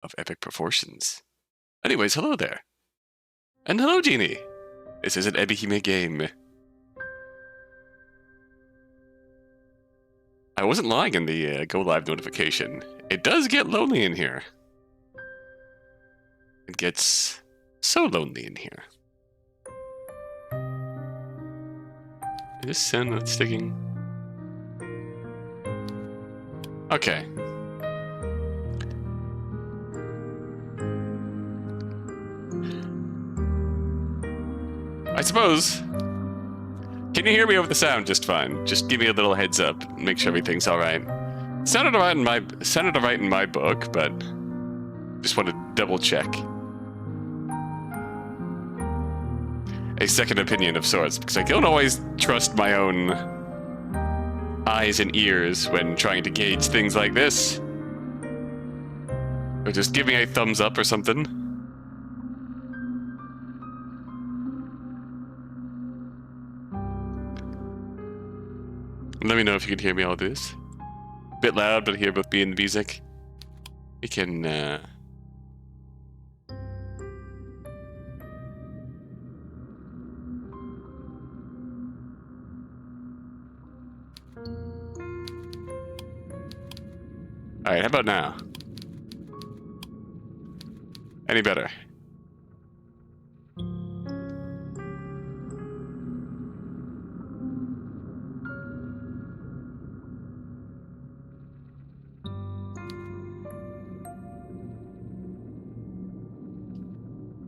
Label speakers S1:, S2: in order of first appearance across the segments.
S1: of epic proportions. Anyways, hello there. And hello, Genie. This is an ebi-hime game. I wasn't lying in the go live notification. It does get lonely in here. It gets so lonely in here. Is this sound not sticking? Okay. I suppose. Can you hear me over the sound just fine? Just give me a little heads up. Make sure everything's alright. Sounded alright in my book, but just want to double check. A second opinion of sorts, because I don't always trust my own eyes and ears when trying to gauge things like this. Or just give me a thumbs up or something. Let me know if you can hear me all this. Bit loud, but hear both me and the music. We can, Alright, how about now? Any better?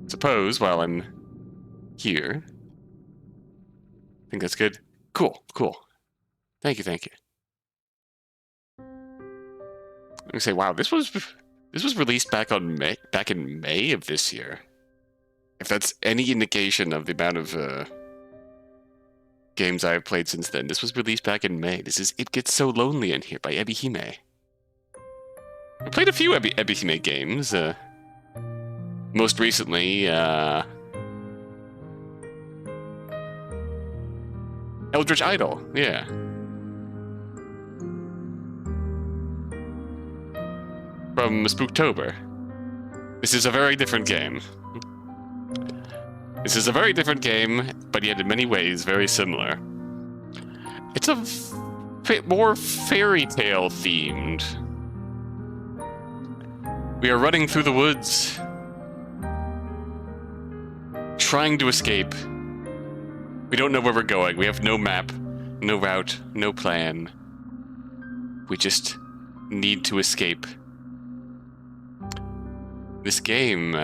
S1: Suppose while I'm here. I think that's good. Cool, cool. Thank you, thank you. Let me say, wow, this was released back in May of this year. If that's any indication of the amount of games I've played since then, this was released back in May. This is It Gets So Lonely in Here by ebi-hime. I played a few ebi-hime games. Most recently, Eldritch Idol, yeah. From Spooktober. This is a very different game. This is a very different game, but yet in many ways very similar. It's a bit more fairy tale themed. We are running through the woods, trying to escape. We don't know where we're going. We have no map, no route, no plan. We just need to escape. This game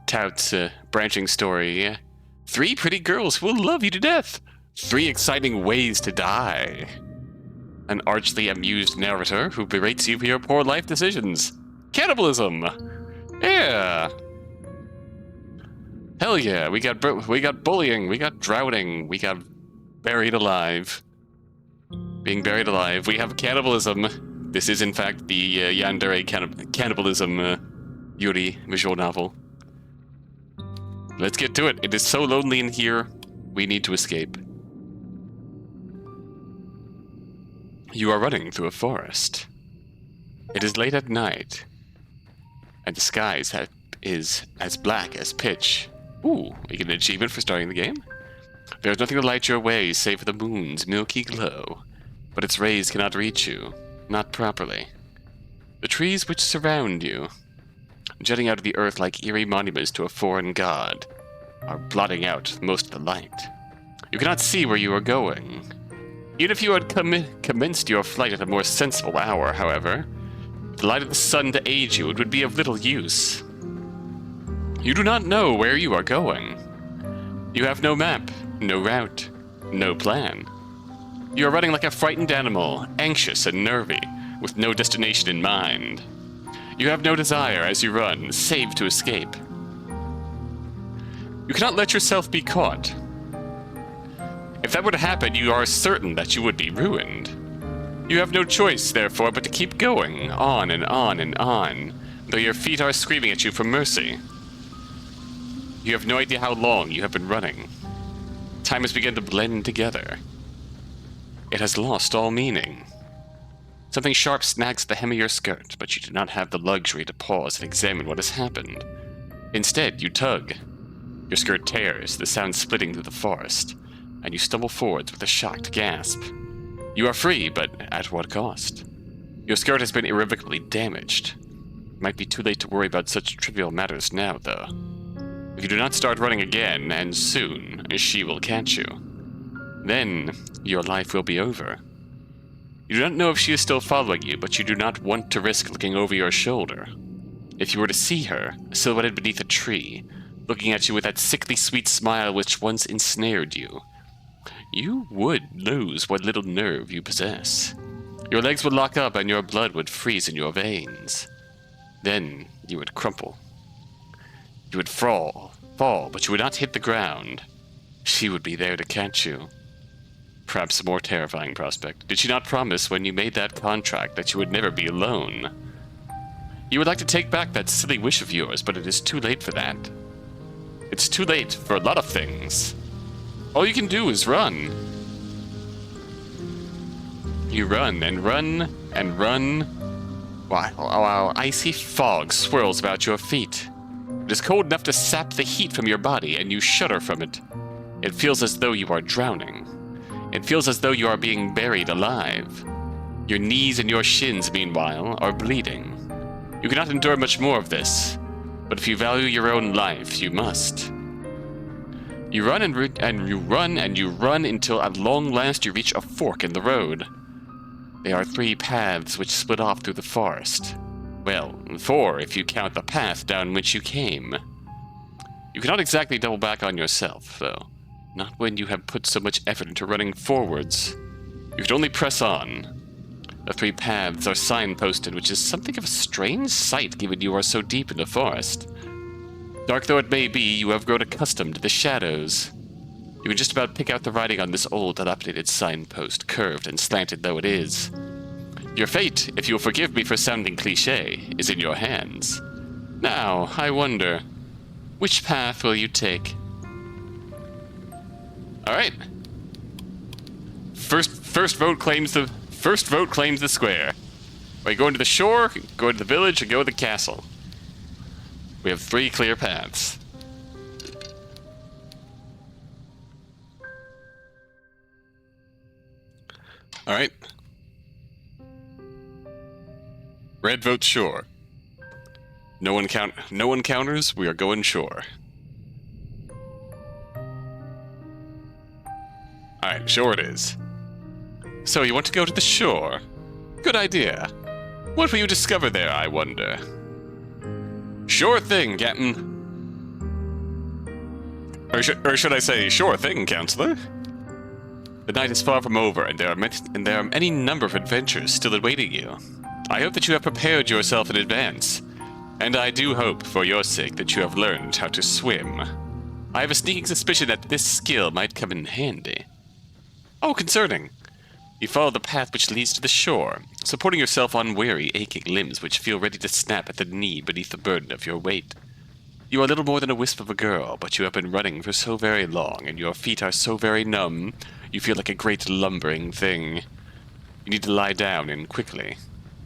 S1: touts a branching story. 3 pretty girls who will love you to death. 3 exciting ways to die. An archly amused narrator who berates you for your poor life decisions. Cannibalism. Yeah. Hell yeah. We got bullying. We got drowning. We got buried alive. Being buried alive. We have cannibalism. This is, in fact, the yandere cannibalism Yuri visual novel. Let's get to it. It is so lonely in here. We need to escape. You are running through a forest. It is late at night, and the sky is as black as pitch. Ooh, we get an achievement for starting the game. There is nothing to light your way save for the moon's milky glow, but its rays cannot reach you. Not properly. The trees which surround you, jutting out of the earth like eerie monuments to a foreign god, are blotting out most of the light. You cannot see where you are going. Even if you had commenced your flight at a more sensible hour, however, with the light of the sun to aid you, it would be of little use. You do not know where you are going. You have no map, no route, no plan. You are running like a frightened animal, anxious and nervy, with no destination in mind. You have no desire as you run, save to escape. You cannot let yourself be caught. If that were to happen, you are certain that you would be ruined. You have no choice, therefore, but to keep going, on and on and on, though your feet are screaming at you for mercy. You have no idea how long you have been running. Time has begun to blend together. It has lost all meaning. Something sharp snags the hem of your skirt, but you do not have the luxury to pause and examine what has happened. Instead, you tug. Your skirt tears, the sound splitting through the forest, and you stumble forwards with a shocked gasp. You are free, but at what cost? Your skirt has been irrevocably damaged. It might be too late to worry about such trivial matters now, though. If you do not start running again, and soon, she will catch you. Then, your life will be over. You do not know if she is still following you, but you do not want to risk looking over your shoulder. If you were to see her, silhouetted beneath a tree, looking at you with that sickly sweet smile which once ensnared you, you would lose what little nerve you possess. Your legs would lock up and your blood would freeze in your veins. Then you would crumple. You would fall, but you would not hit the ground. She would be there to catch you. Perhaps a more terrifying prospect. Did she not promise when you made that contract that you would never be alone? You would like to take back that silly wish of yours, but it is too late for that. It's too late for a lot of things. All you can do is run. You run and run and run, while icy fog swirls about your feet. It is cold enough to sap the heat from your body, and you shudder from it. It feels as though you are drowning. It feels as though you are being buried alive. Your knees and your shins, meanwhile, are bleeding. You cannot endure much more of this, but if you value your own life, you must. You run and you run and you run until at long last you reach a fork in the road. There are 3 paths which split off through the forest. Well, 4 if you count the path down which you came. You cannot exactly double back on yourself, though. Not when you have put so much effort into running forwards. You can only press on. The 3 paths are signposted, which is something of a strange sight given you are so deep in the forest. Dark though it may be, you have grown accustomed to the shadows. You can just about pick out the writing on this old, dilapidated signpost, curved and slanted though it is. Your fate, if you'll forgive me for sounding cliché, is in your hands. Now, I wonder, which path will you take? Alright. First vote claims the square. Are you going to the shore, go to the village, or go to the castle? We have 3 clear paths. Alright. Red votes shore. No one counters, we are going shore. Alright, shore it is. So you want to go to the shore? Good idea. What will you discover there, I wonder? Sure thing, Captain. Or should I say, sure thing, Counselor? The night is far from over, and there are any number of adventures still awaiting you. I hope that you have prepared yourself in advance, and I do hope, for your sake, that you have learned how to swim. I have a sneaking suspicion that this skill might come in handy. Oh, concerning. You follow the path which leads to the shore, supporting yourself on weary, aching limbs which feel ready to snap at the knee beneath the burden of your weight. You are little more than a wisp of a girl, but you have been running for so very long, and your feet are so very numb, you feel like a great lumbering thing. You need to lie down, and quickly.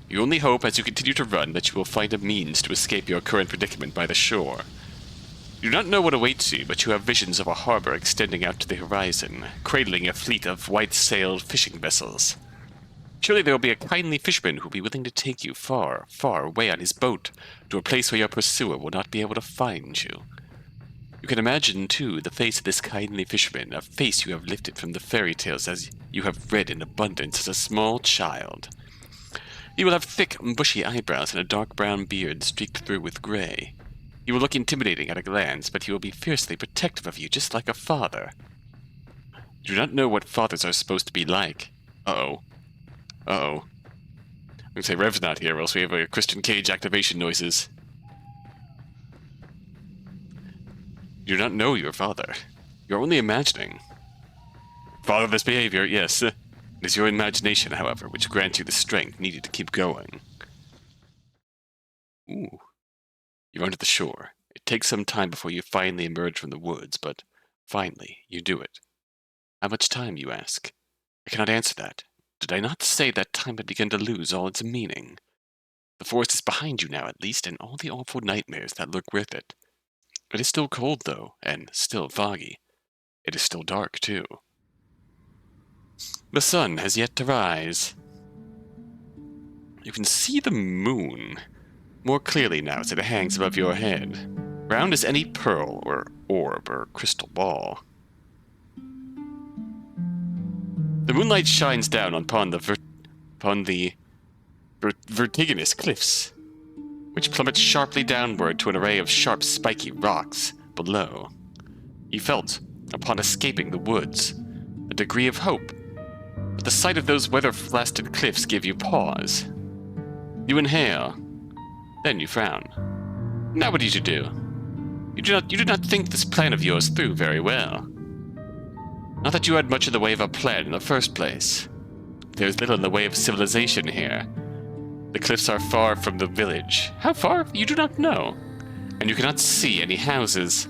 S1: You only hope, as you continue to run, that you will find a means to escape your current predicament by the shore. You do not know what awaits you, but you have visions of a harbor extending out to the horizon, cradling a fleet of white-sailed fishing vessels. Surely there will be a kindly fisherman who will be willing to take you far, far away on his boat, to a place where your pursuer will not be able to find you. You can imagine, too, the face of this kindly fisherman, a face you have lifted from the fairy tales as you have read in abundance as a small child. He will have thick, bushy eyebrows and a dark brown beard streaked through with gray. He will look intimidating at a glance, but he will be fiercely protective of you, just like a father. You do not know what fathers are supposed to be like. Uh-oh. I'm gonna say Rev's not here, or else we have Christian Cage activation noises. You do not know your father. You are only imagining. Fatherless behavior, yes. It is your imagination, however, which grants you the strength needed to keep going. Ooh. You run to the shore. It takes some time before you finally emerge from the woods, but finally, you do it. How much time, you ask? I cannot answer that. Did I not say that time had begun to lose all its meaning? The forest is behind you now, at least, and all the awful nightmares that lurk with it. It is still cold, though, and still foggy. It is still dark, too. The sun has yet to rise. You can see the moon more clearly now as it hangs above your head, round as any pearl or orb or crystal ball. The moonlight shines down upon the vertiginous cliffs, which plummet sharply downward to an array of sharp, spiky rocks below. You felt, upon escaping the woods, a degree of hope, but the sight of those weather-blasted cliffs gave you pause. You inhale, then you frown. Now what did you do? You do not think this plan of yours through very well. Not that you had much in the way of a plan in the first place. There is little in the way of civilization here. The cliffs are far from the village. How far? You do not know. And you cannot see any houses.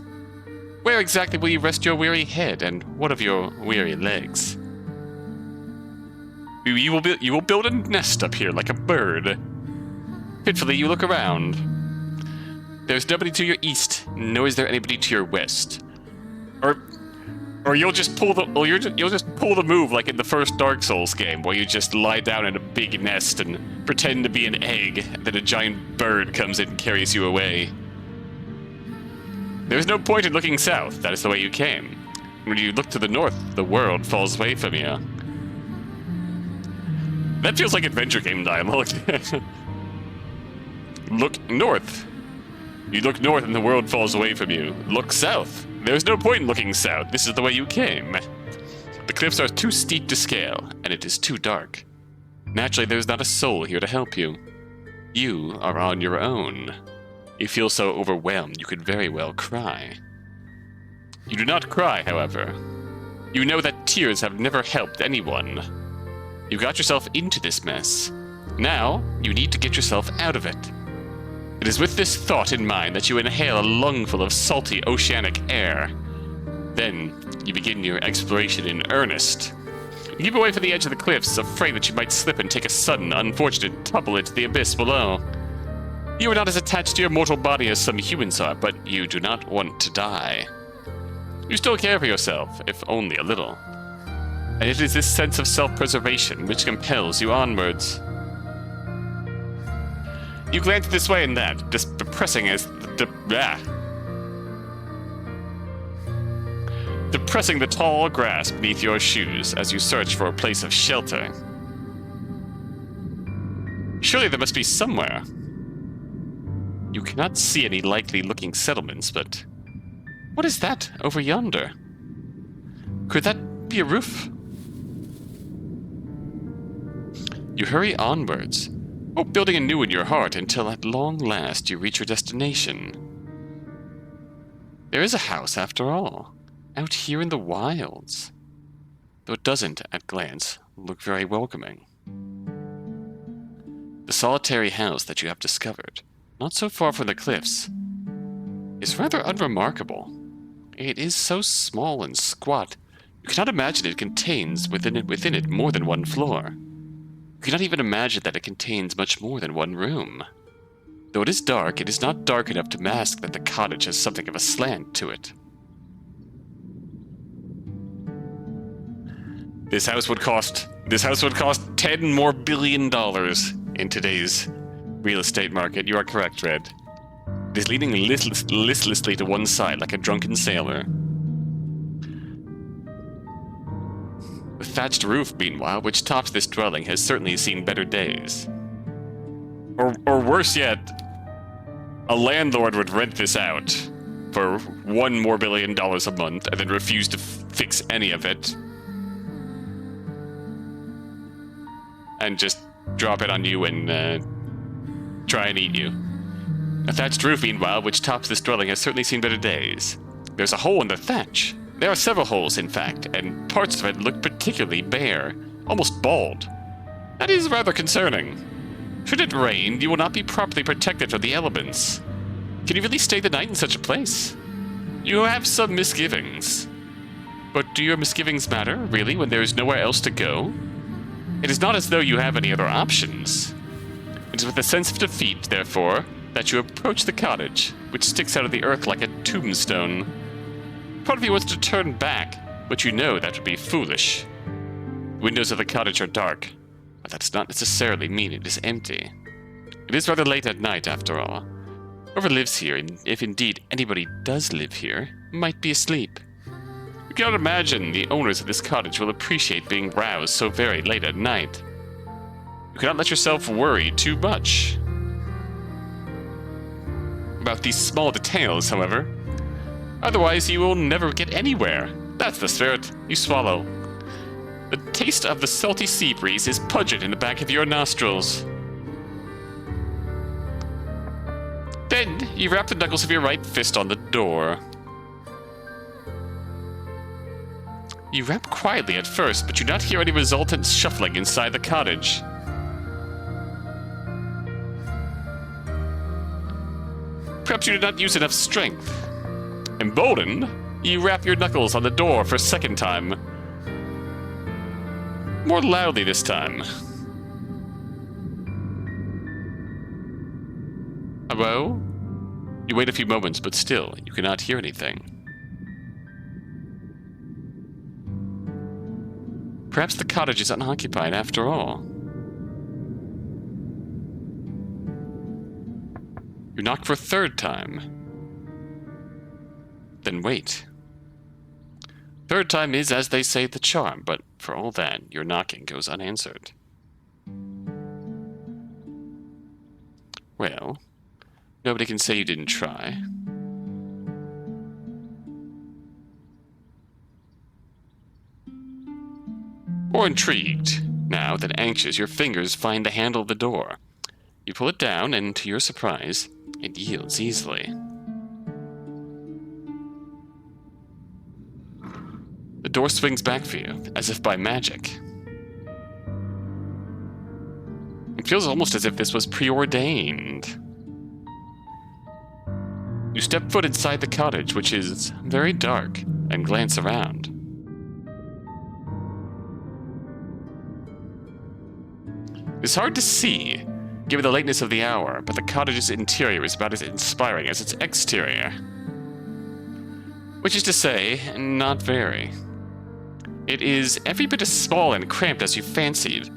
S1: Where exactly will you rest your weary head, and what of your weary legs? You will build a nest up here like a bird. Fitfully you look around. There is nobody to your east, nor is there anybody to your west. Or you'll just pull the move like in the first Dark Souls game, where you just lie down in a big nest and pretend to be an egg, and then a giant bird comes in and carries you away. There is no point in looking south. That is the way you came. When you look to the north, the world falls away from you. That feels like adventure game dialogue. Look north. You look north and the world falls away from you. Look south. There's no point in looking south. This is the way you came. The cliffs are too steep to scale, and it is too dark. Naturally, there's not a soul here to help you. You are on your own. You feel so overwhelmed you could very well cry. You do not cry, however. You know that tears have never helped anyone. You got yourself into this mess. Now, you need to get yourself out of it. It is with this thought in mind that you inhale a lungful of salty oceanic air. Then, you begin your exploration in earnest. You keep away from the edge of the cliffs, afraid that you might slip and take a sudden, unfortunate tumble into the abyss below. You are not as attached to your mortal body as some humans are, but you do not want to die. You still care for yourself, if only a little. And it is this sense of self-preservation which compels you onwards. You glance this way and that, depressing the tall grass beneath your shoes as you search for a place of shelter. Surely there must be somewhere. You cannot see any likely-looking settlements, but what is that over yonder? Could that be a roof? You hurry onwards, hope building anew in your heart until at long last you reach your destination. There is a house, after all, out here in the wilds, though it doesn't, at glance, look very welcoming. The solitary house that you have discovered, not so far from the cliffs, is rather unremarkable. It is so small and squat, you cannot imagine it contains within it more than one floor. You cannot even imagine that it contains much more than one room. Though it is dark, it is not dark enough to mask that the cottage has something of a slant to it. This house would cost $10 more billion in today's real estate market. You are correct, Red. It is leaning listlessly to one side like a drunken sailor. The thatched roof, meanwhile, which tops this dwelling, has certainly seen better days. Or worse yet, a landlord would rent this out for $1 more billion a month and then refuse to fix any of it. And just drop it on you and try and eat you. A thatched roof, meanwhile, which tops this dwelling, has certainly seen better days. There's a hole in the thatch. There are several holes, in fact, and parts of it look particularly bare, almost bald. That is rather concerning. Should it rain, you will not be properly protected from the elements. Can you really stay the night in such a place? You have some misgivings. But do your misgivings matter, really, when there is nowhere else to go? It is not as though you have any other options. It is with a sense of defeat, therefore, that you approach the cottage, which sticks out of the earth like a tombstone. Part of you wants to turn back, but you know that would be foolish. The windows of the cottage are dark, but that does not necessarily mean it is empty. It is rather late at night, after all. Whoever lives here, and if indeed anybody does live here, might be asleep. You cannot imagine the owners of this cottage will appreciate being roused so very late at night. You cannot let yourself worry too much about these small details, however. Otherwise, you will never get anywhere. That's the spirit. You swallow. The taste of the salty sea breeze is pungent in the back of your nostrils. Then, you wrap the knuckles of your right fist on the door. You rap quietly at first, but you do not hear any resultant shuffling inside the cottage. Perhaps you did not use enough strength. Emboldened, you rap your knuckles on the door for a second time. More loudly this time. Hello? You wait a few moments, but still, you cannot hear anything. Perhaps the cottage is unoccupied after all. You knock for a third time. Then wait. Third time is, as they say, the charm, but for all that, your knocking goes unanswered. Well, nobody can say you didn't try. Or intrigued, now that anxious, your fingers find the handle of the door. You pull it down, and to your surprise, it yields easily. The door swings back for you, as if by magic. It feels almost as if this was preordained. You step foot inside the cottage, which is very dark, and glance around. It's hard to see, given the lateness of the hour, but the cottage's interior is about as inspiring as its exterior. Which is to say, not very. It is every bit as small and cramped as you fancied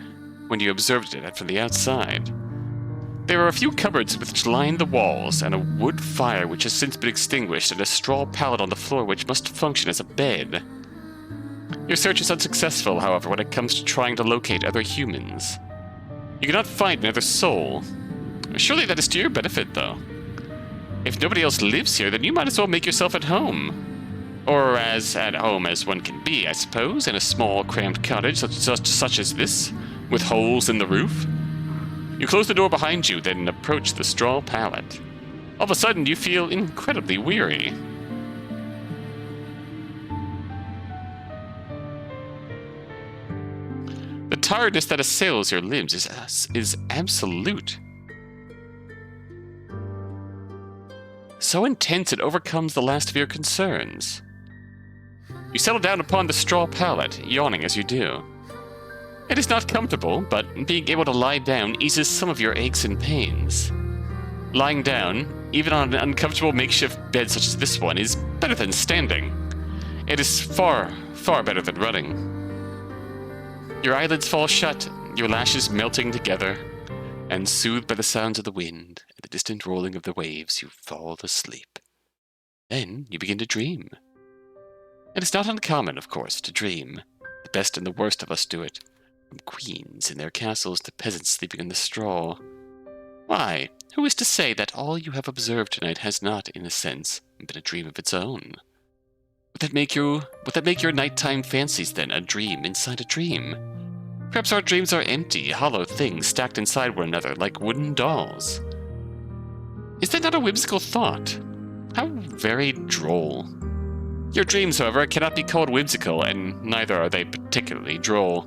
S1: when you observed it from the outside. There are a few cupboards which line the walls, and a wood fire which has since been extinguished, and a straw pallet on the floor which must function as a bed. Your search is unsuccessful, however, when it comes to trying to locate other humans. You cannot find another soul. Surely that is to your benefit, though. If nobody else lives here, then you might as well make yourself at home. Or as at home as one can be, I suppose, in a small, cramped cottage such as this, with holes in the roof. You close the door behind you, then approach the straw pallet. All of a sudden, you feel incredibly weary. The tiredness that assails your limbs is absolute. So intense it overcomes the last of your concerns. You settle down upon the straw pallet, yawning as you do. It is not comfortable, but being able to lie down eases some of your aches and pains. Lying down, even on an uncomfortable makeshift bed such as this one, is better than standing. It is far, far better than running. Your eyelids fall shut, your lashes melting together, and soothed by the sounds of the wind and the distant rolling of the waves, you fall asleep. Then you begin to dream. It is not uncommon, of course, to dream. The best and the worst of us do it, from queens in their castles to peasants sleeping in the straw. Why, who is to say that all you have observed tonight has not, in a sense, been a dream of its own? Would that make your nighttime fancies, then, a dream inside a dream? Perhaps our dreams are empty, hollow things stacked inside one another like wooden dolls. Is that not a whimsical thought? How very droll. Your dreams, however, cannot be called whimsical, and neither are they particularly droll.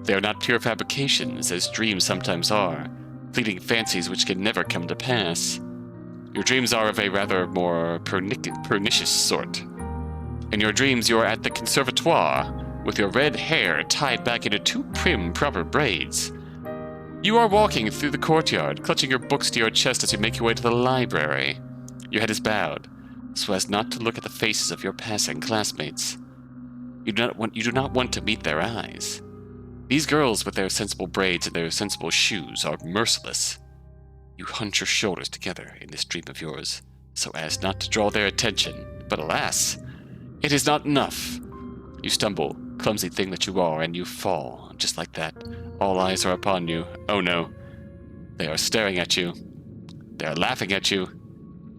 S1: They are not pure fabrications, as dreams sometimes are, fleeting fancies which can never come to pass. Your dreams are of a rather more pernicious sort. In your dreams, you are at the conservatoire, with your red hair tied back into two prim, proper braids. You are walking through the courtyard, clutching your books to your chest as you make your way to the library. Your head is bowed, so as not to look at the faces of your passing classmates. You do not want to meet their eyes. These girls with their sensible braids and their sensible shoes are merciless. You hunch your shoulders together in this dream of yours, so as not to draw their attention. But alas, it is not enough. You stumble, clumsy thing that you are, and you fall. Just like that, all eyes are upon you. Oh no. They are staring at you. They are laughing at you.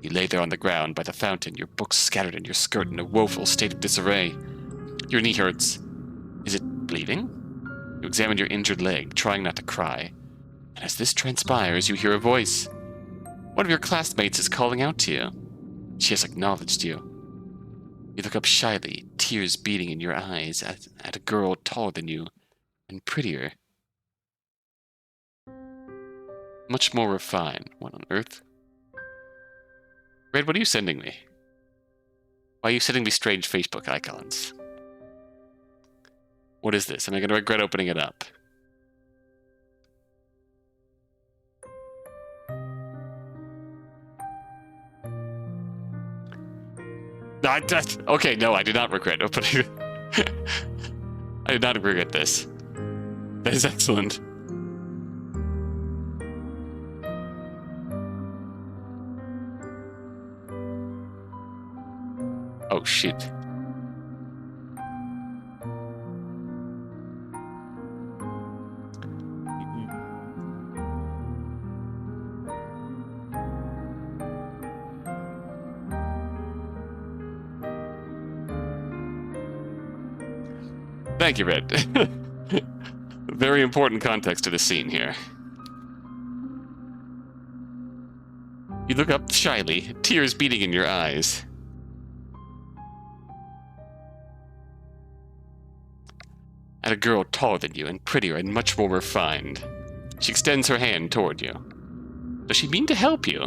S1: You lay there on the ground by the fountain, your books scattered in your skirt in a woeful state of disarray. Your knee hurts. Is it bleeding? You examine your injured leg, trying not to cry. And as this transpires, you hear a voice. One of your classmates is calling out to you. She has acknowledged you. You look up shyly, tears beating in your eyes, at a girl taller than you and prettier. Much more refined. What on earth? Red, what are you sending me? Why are you sending me strange Facebook icons? What is this? Am I going to regret opening it up? Okay, no, I did not regret opening it. I did not regret this. That is excellent. Oh, shit. Thank you, Red. Very important context to the scene here. You look up shyly, tears beating in your eyes. At a girl taller than you and prettier and much more refined. She extends her hand toward you. Does she mean to help you?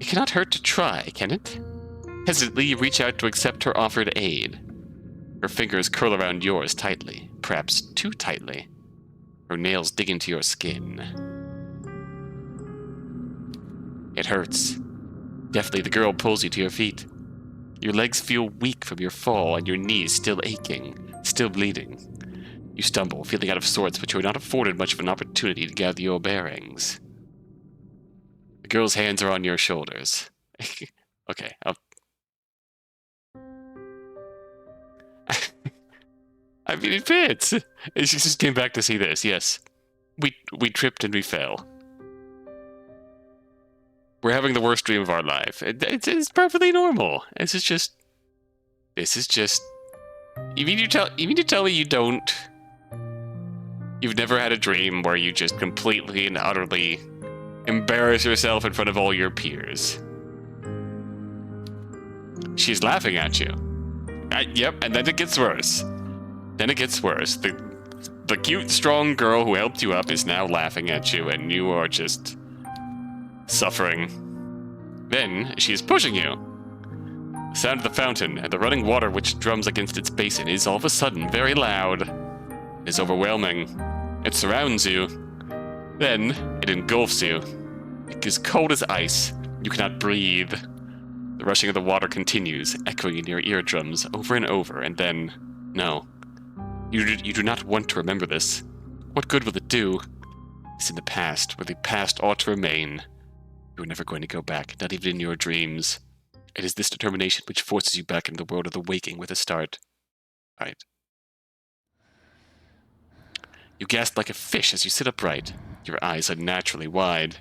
S1: It cannot hurt to try, can it? Hesitantly, you reach out to accept her offered aid. Her fingers curl around yours tightly, perhaps too tightly. Her nails dig into your skin. It hurts. Deftly, the girl pulls you to your feet. Your legs feel weak from your fall, and your knees still aching, still bleeding. You stumble, feeling out of sorts, but you are not afforded much of an opportunity to gather your bearings. The girl's hands are on your shoulders. Okay, I mean, it fits. She just came back to see this, yes. We tripped and we fell. We're having the worst dream of our life. It's perfectly normal. This is just... You mean to tell me you don't... You've never had a dream where you just completely and utterly embarrass yourself in front of all your peers? She's laughing at you. Yep, and then it gets worse. The cute, strong girl who helped you up is now laughing at you, and you are just suffering. Then she is pushing you. The sound of the fountain and the running water which drums against its basin is all of a sudden very loud. It is overwhelming. It surrounds you. Then it engulfs you. It is cold as ice. You cannot breathe. The rushing of the water continues, echoing in your eardrums over and over, and then... No. You do not want to remember this. What good will it do? It's in the past, where the past ought to remain. You are never going to go back, not even in your dreams. It is this determination which forces you back into the world of the waking with a start. Right. You gasp like a fish as you sit upright, your eyes unnaturally wide.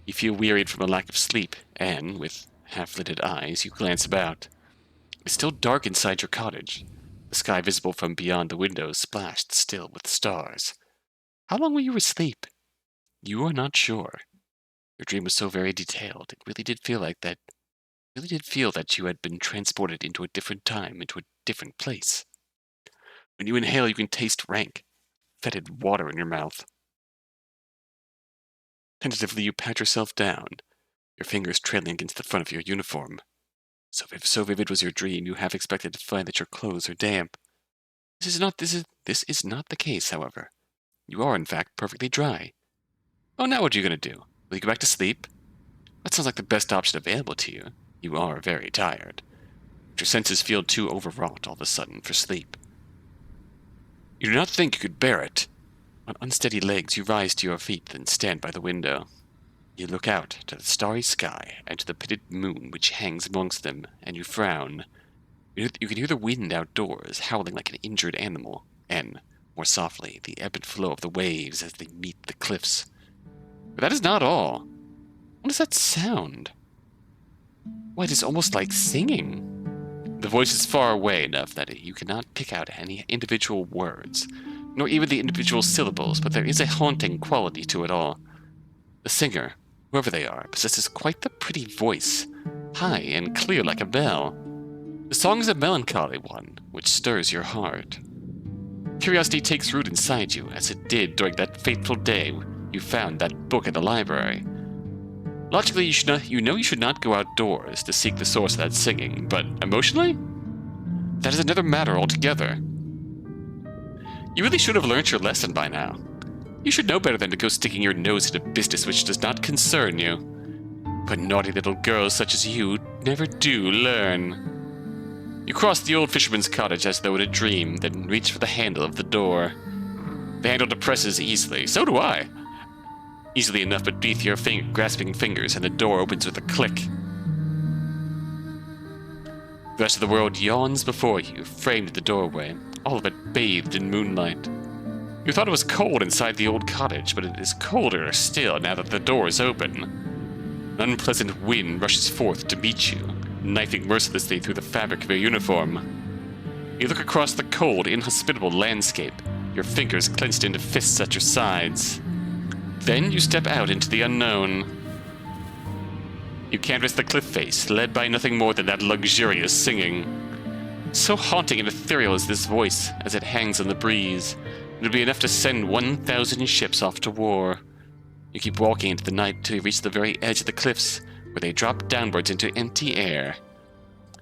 S1: You feel wearied from a lack of sleep, and, with half-lidded eyes, you glance about. It's still dark inside your cottage. The sky visible from beyond the windows splashed still with stars. How long were you asleep? You are not sure. Your dream was so very detailed. It really did feel like that. Really did feel that you had been transported into a different time, into a different place. When you inhale, you can taste rank, fetid water in your mouth. Tentatively, you pat yourself down, your fingers trailing against the front of your uniform. So vivid was your dream, you half expected to find that your clothes are damp. This is not the case, however. You are, in fact, perfectly dry. Oh, now what are you going to do? Will you go back to sleep? That sounds like the best option available to you. You are very tired. But your senses feel too overwrought all of a sudden for sleep. You do not think you could bear it. On unsteady legs, you rise to your feet, then stand by the window. You look out to the starry sky and to the pitted moon which hangs amongst them, and you frown. You can hear the wind outdoors howling like an injured animal, and, more softly, the ebb and flow of the waves as they meet the cliffs. But that is not all. What does that sound? Why, it is almost like singing. The voice is far away enough that you cannot pick out any individual words, nor even the individual syllables, but there is a haunting quality to it all. The singer, whoever they are, possesses quite the pretty voice, high and clear like a bell. The song is a melancholy one, which stirs your heart. Curiosity takes root inside you, as it did during that fateful day you found that book at the library. Logically, you should not go outdoors to seek the source of that singing, but emotionally? That is another matter altogether. You really should have learnt your lesson by now. You should know better than to go sticking your nose into business which does not concern you. But naughty little girls such as you never do learn. You cross the old fisherman's cottage as though in a dream, then reach for the handle of the door. The handle depresses easily. So do I. Easily enough beneath your grasping fingers, and the door opens with a click. The rest of the world yawns before you, framed in the doorway, all of it bathed in moonlight. You thought it was cold inside the old cottage, but it is colder still now that the door is open. An unpleasant wind rushes forth to meet you, knifing mercilessly through the fabric of your uniform. You look across the cold, inhospitable landscape, your fingers clenched into fists at your sides. Then you step out into the unknown. You canvass the cliff face, led by nothing more than that luxurious singing. So haunting and ethereal is this voice, as it hangs on the breeze. It would be enough to send 1,000 ships off to war. You keep walking into the night till you reach the very edge of the cliffs, where they drop downwards into empty air.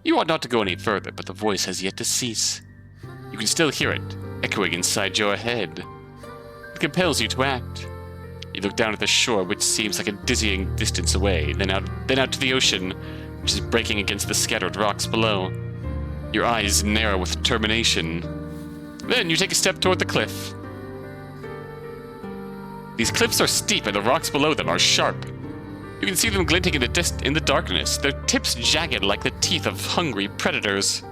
S1: You ought not to go any further, but the voice has yet to cease. You can still hear it, echoing inside your head. It compels you to act. You look down at the shore, which seems like a dizzying distance away, then out to the ocean, which is breaking against the scattered rocks below. Your eyes narrow with determination. Then you take a step toward the cliff. These cliffs are steep, and the rocks below them are sharp. You can see them glinting in the darkness, their tips jagged like the teeth of hungry predators.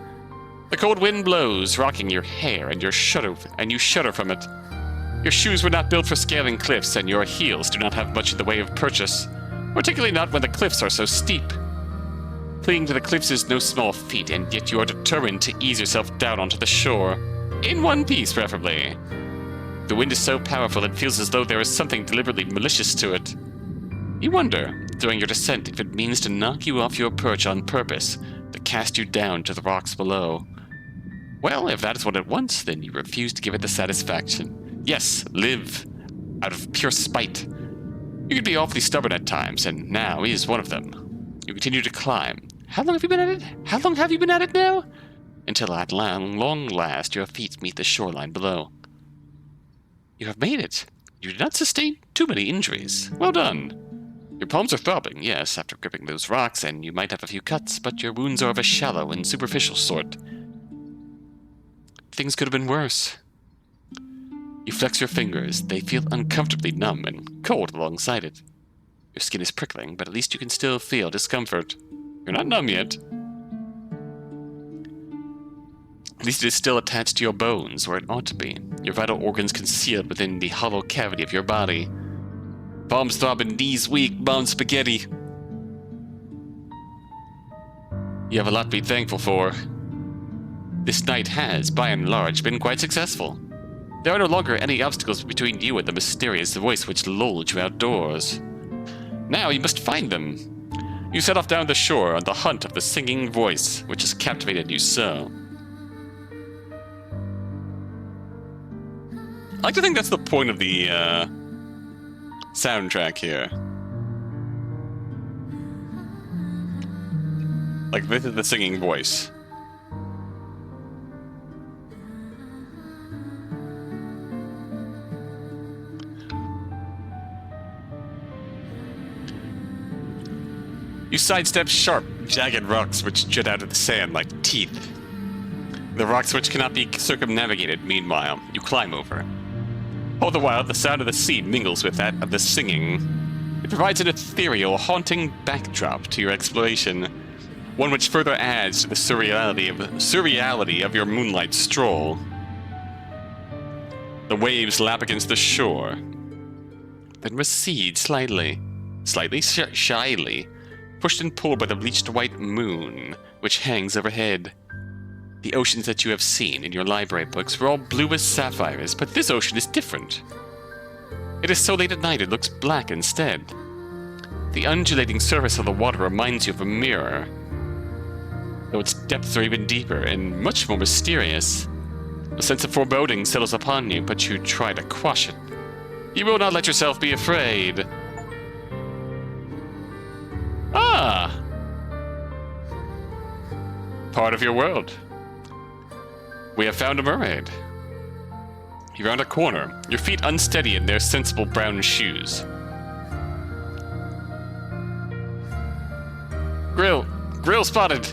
S1: The cold wind blows, rocking your hair, and you shudder from it. Your shoes were not built for scaling cliffs, and your heels do not have much in the way of purchase, particularly not when the cliffs are so steep. Clinging to the cliffs is no small feat, and yet you are determined to ease yourself down onto the shore. In one piece, preferably. The wind is so powerful it feels as though there is something deliberately malicious to it. You wonder, during your descent, if it means to knock you off your perch on purpose, to cast you down to the rocks below. Well, if that is what it wants, then you refuse to give it the satisfaction. Yes, live. Out of pure spite. You can be awfully stubborn at times, and now is one of them. You continue to climb. How long have you been at it now? Until at long last your feet meet the shoreline below. You have made it. You did not sustain too many injuries. Well done. Your palms are throbbing, yes, after gripping those rocks, and you might have a few cuts, but your wounds are of a shallow and superficial sort. Things could have been worse. You flex your fingers. They feel uncomfortably numb and cold alongside it. Your skin is prickling, but at least you can still feel discomfort. You're not numb yet. At least it is still attached to your bones, where it ought to be. Your vital organs concealed within the hollow cavity of your body. Palms throbbing, knees weak, mom spaghetti. You have a lot to be thankful for. This night has, by and large, been quite successful. There are no longer any obstacles between you and the mysterious voice which lulled you outdoors. Now you must find them. You set off down the shore on the hunt of the singing voice, which has captivated you so. I like to think that's the point of the soundtrack here. Like, this is the singing voice. You sidestep sharp, jagged rocks which jut out of the sand like teeth. The rocks which cannot be circumnavigated, meanwhile, you climb over. All the while, the sound of the sea mingles with that of the singing. It provides an ethereal, haunting backdrop to your exploration, one which further adds to the surreality of your moonlight stroll. The waves lap against the shore, then recede slightly, shyly, pushed and pulled by the bleached white moon which hangs overhead. The oceans that you have seen in your library books were all blue as sapphires, but this ocean is different. It is so late at night it looks black instead. The undulating surface of the water reminds you of a mirror, though its depths are even deeper and much more mysterious. A sense of foreboding settles upon you, but you try to quash it. You will not let yourself be afraid. Ah! Part of your world. We have found a mermaid. You round a corner, your feet unsteady in their sensible brown shoes. Grill spotted!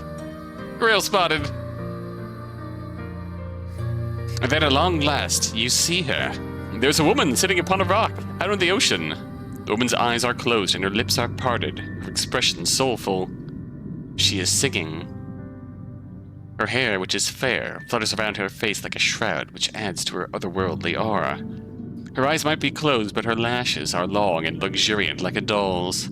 S1: Grill spotted! And then at long last, you see her. There's a woman sitting upon a rock, out in the ocean. The woman's eyes are closed and her lips are parted, her expression soulful. She is singing. Her hair, which is fair, flutters around her face like a shroud, which adds to her otherworldly aura. Her eyes might be closed, but her lashes are long and luxuriant like a doll's.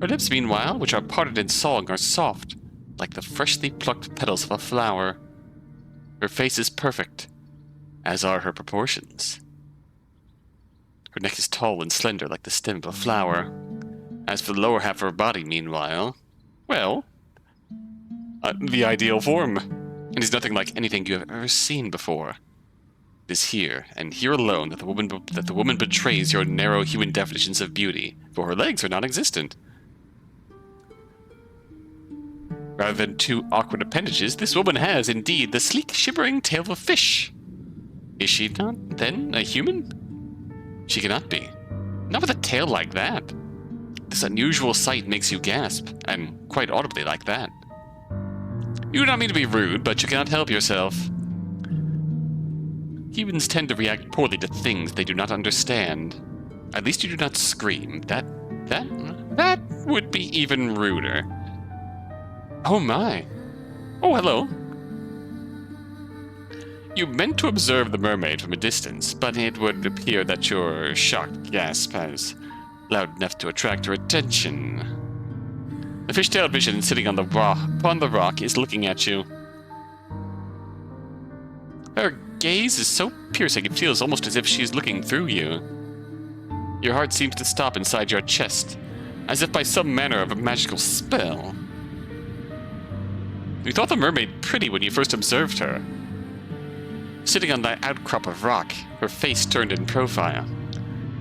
S1: Her lips, meanwhile, which are parted in song, are soft, like the freshly plucked petals of a flower. Her face is perfect, as are her proportions. Her neck is tall and slender like the stem of a flower. As for the lower half of her body, meanwhile, well, the ideal form. It is nothing like anything you have ever seen before. It is here, and here alone, that the woman betrays your narrow human definitions of beauty, for her legs are non-existent. Rather than two awkward appendages, this woman has, indeed, the sleek, shimmering tail of a fish. Is she not, then, a human? She cannot be. Not with a tail like that. This unusual sight makes you gasp, and quite audibly like that. You do not mean to be rude, but you cannot help yourself. Humans tend to react poorly to things they do not understand. At least you do not scream. That would be even ruder. Oh my. Oh, hello. You meant to observe the mermaid from a distance, but it would appear that your shocked gasp is loud enough to attract her attention. The fish-tailed vision sitting on upon the rock is looking at you. Her gaze is so piercing it feels almost as if she is looking through you. Your heart seems to stop inside your chest, as if by some manner of a magical spell. You thought the mermaid pretty when you first observed her. Sitting on that outcrop of rock, her face turned in profile.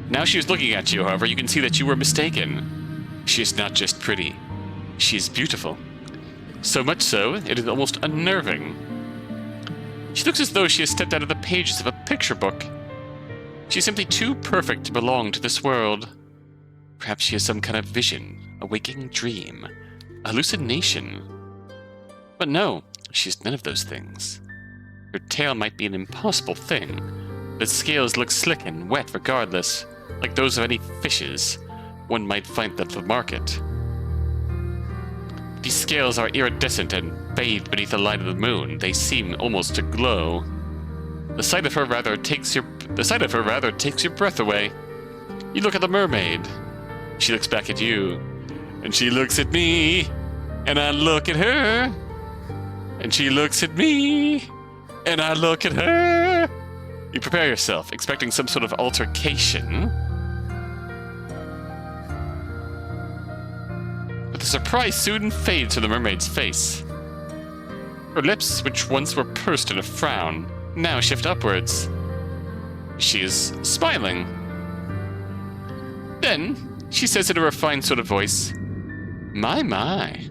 S1: Now she is looking at you, however, you can see that you were mistaken. She is not just pretty. She is beautiful. So much so, it is almost unnerving. She looks as though she has stepped out of the pages of a picture book. She is simply too perfect to belong to this world. Perhaps she has some kind of vision, a waking dream, a hallucination. But no, she is none of those things. Her tail might be an impossible thing, but its scales look slick and wet regardless, like those of any fishes one might find at the market. These scales are iridescent and bathed beneath the light of the moon. They seem almost to glow. The sight of her rather takes your breath away. You look at the mermaid. She looks back at you, and she looks at me, and I look at her, and she looks at me, and I look at her. You prepare yourself, expecting some sort of altercation. But the surprise soon fades from the mermaid's face. Her lips, which once were pursed in a frown, now shift upwards. She is smiling. Then, she says in a refined sort of voice, My.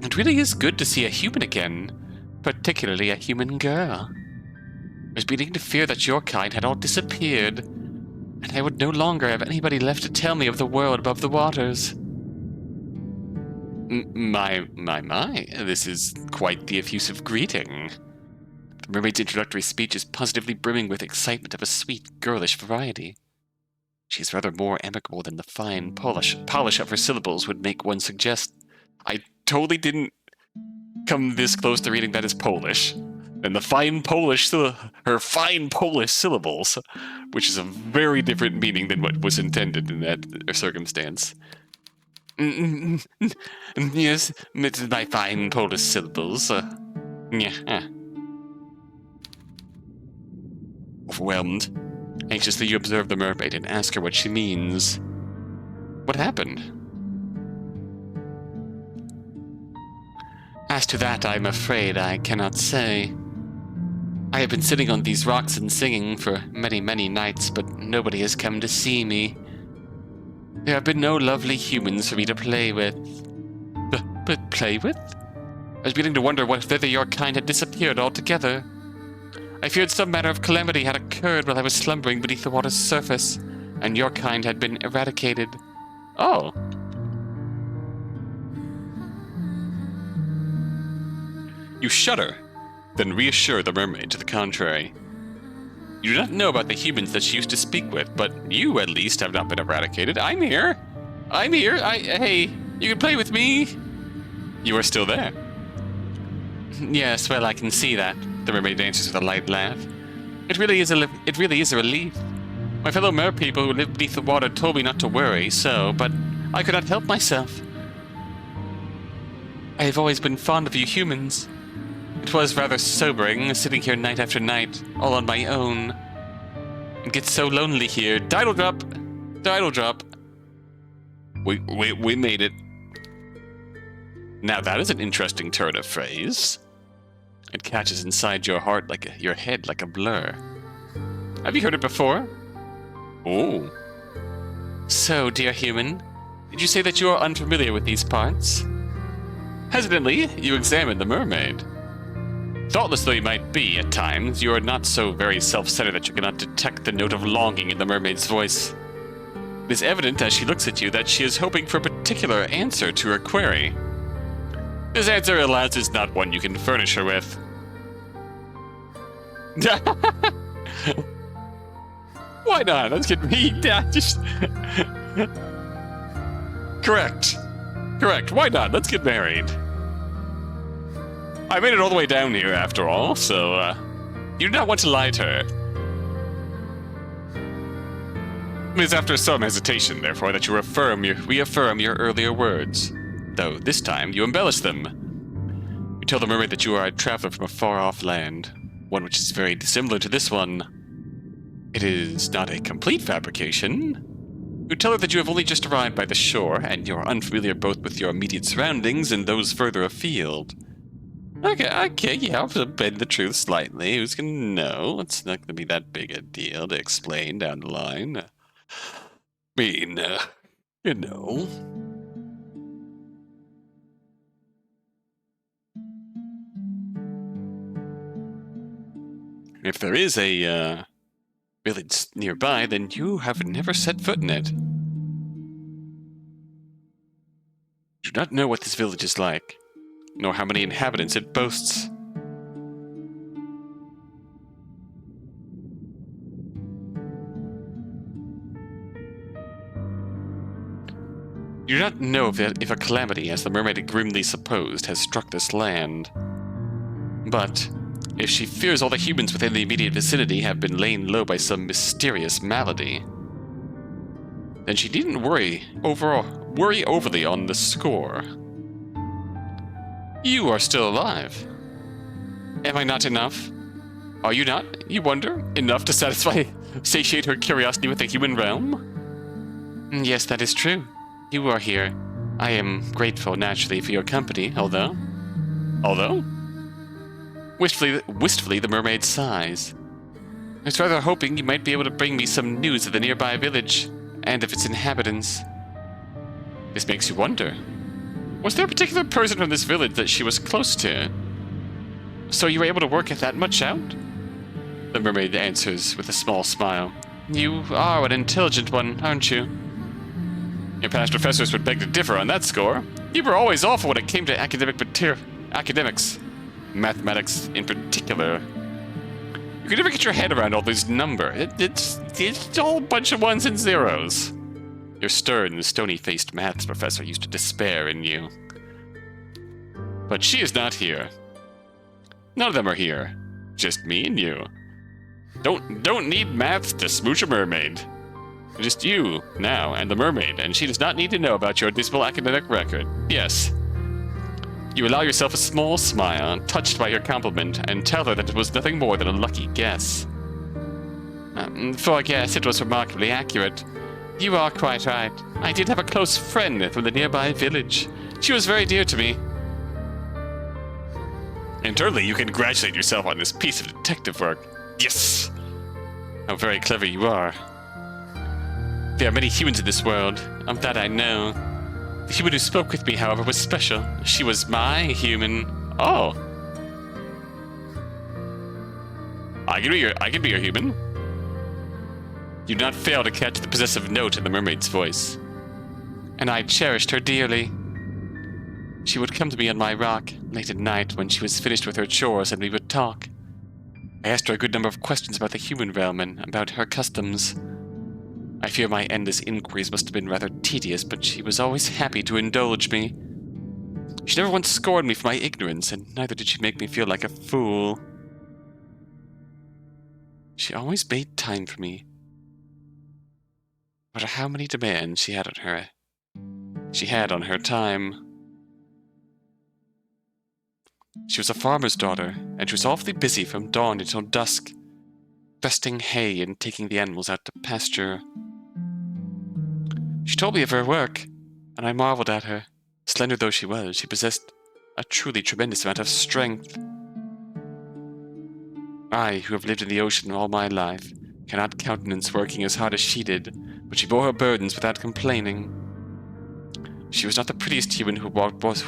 S1: It really is good to see a human again, particularly a human girl. I was beginning to fear that your kind had all disappeared, and I would no longer have anybody left to tell me of the world above the waters. My, this is quite the effusive greeting. The mermaid's introductory speech is positively brimming with excitement of a sweet, girlish variety. She's rather more amicable than the fine polish of her syllables would make one suggest. I totally didn't come this close to reading that as Polish. And the her fine Polish syllables, which is a very different meaning than what was intended in that circumstance. Yes, my fine Polish syllables. Yeah. Overwhelmed, anxiously you observe the mermaid and ask her what she means. What happened? As to that, I'm afraid I cannot say. I have been sitting on these rocks and singing for many, many nights, but nobody has come to see me. There have been no lovely humans for me to play with. But play with? I was beginning to wonder whether your kind had disappeared altogether. I feared some manner of calamity had occurred while I was slumbering beneath the water's surface, and your kind had been eradicated. Oh. You shudder, then reassure the mermaid to the contrary. You do not know about the humans that she used to speak with, but you, at least, have not been eradicated. I'm here. Hey, you can play with me. You are still there. Yes, well, I can see that, the mermaid answers with a light laugh. It really is a relief. My fellow merpeople who live beneath the water told me not to worry, but I could not help myself. I have always been fond of you humans. It was rather sobering, sitting here night after night, all on my own. It gets so lonely here. Tidal drop! Tidal drop! We made it. Now that is an interesting turn of phrase. It catches inside your heart your head like a blur. Have you heard it before? Oh. So, dear human, did you say that you are unfamiliar with these parts? Hesitantly, you examine the mermaid. Thoughtless though you might be at times, you are not so very self-centered that you cannot detect the note of longing in the mermaid's voice. It is evident as she looks at you that she is hoping for a particular answer to her query. This answer, alas, is not one you can furnish her with. Why not? Let's get me. Correct. Why not? Let's get married. I made it all the way down here, after all, so, you do not want to lie to her. It is after some hesitation, therefore, that you reaffirm your earlier words, though this time you embellish them. You tell the mermaid that you are a traveler from a far-off land, one which is very dissimilar to this one. It is not a complete fabrication. You tell her that you have only just arrived by the shore, and you are unfamiliar both with your immediate surroundings and those further afield. Okay, yeah, I'll bend the truth slightly. Who's gonna know? It's not gonna be that big a deal to explain down the line. I mean, you know. If there is a, village nearby, then you have never set foot in it. You do not know what this village is like, nor how many inhabitants it boasts. You do not know if a calamity, as the mermaid grimly supposed, has struck this land. But if she fears all the humans within the immediate vicinity have been laid low by some mysterious malady, then she needn't worry overly on the score. You are still alive. Am I not enough? Are you not, you wonder, enough to satiate her curiosity with the human realm? Yes, that is true. You are here. I am grateful, naturally, for your company, although... Wistfully, the mermaid sighs. I was rather hoping you might be able to bring me some news of the nearby village, and of its inhabitants. This makes you wonder. Was there a particular person from this village that she was close to? So you were able to work it that much out? The mermaid answers with a small smile. You are an intelligent one, aren't you? Your past professors would beg to differ on that score. You were always awful when it came to academics, mathematics in particular. You could never get your head around all these numbers. It's all a bunch of ones and zeros. Your stern, stony-faced maths professor used to despair in you. But she is not here. None of them are here. Just me and you. Don't need maths to smooch a mermaid. Just you, now, and the mermaid, and she does not need to know about your dismal academic record. Yes. You allow yourself a small smile, touched by her compliment, and tell her that it was nothing more than a lucky guess. For a guess, it was remarkably accurate. You are quite right. I did have a close friend from the nearby village. She was very dear to me. Internally, you congratulate yourself on this piece of detective work. Yes! How very clever you are. There are many humans in this world. Of that I know. The human who spoke with me, however, was special. She was my human. Oh. I can be your human. You did not fail to catch the possessive note in the mermaid's voice. And I cherished her dearly. She would come to me on my rock late at night when she was finished with her chores, and we would talk. I asked her a good number of questions about the human realm and about her customs. I fear my endless inquiries must have been rather tedious, but she was always happy to indulge me. She never once scorned me for my ignorance, and neither did she make me feel like a fool. She always made time for me. No matter how many demands she had on her time. She was a farmer's daughter, and she was awfully busy from dawn until dusk, dusting hay and taking the animals out to pasture. She told me of her work, and I marveled at her. Slender though she was, she possessed a truly tremendous amount of strength. I, who have lived in the ocean all my life, cannot countenance working as hard as she did, but she bore her burdens without complaining. She was not the prettiest human who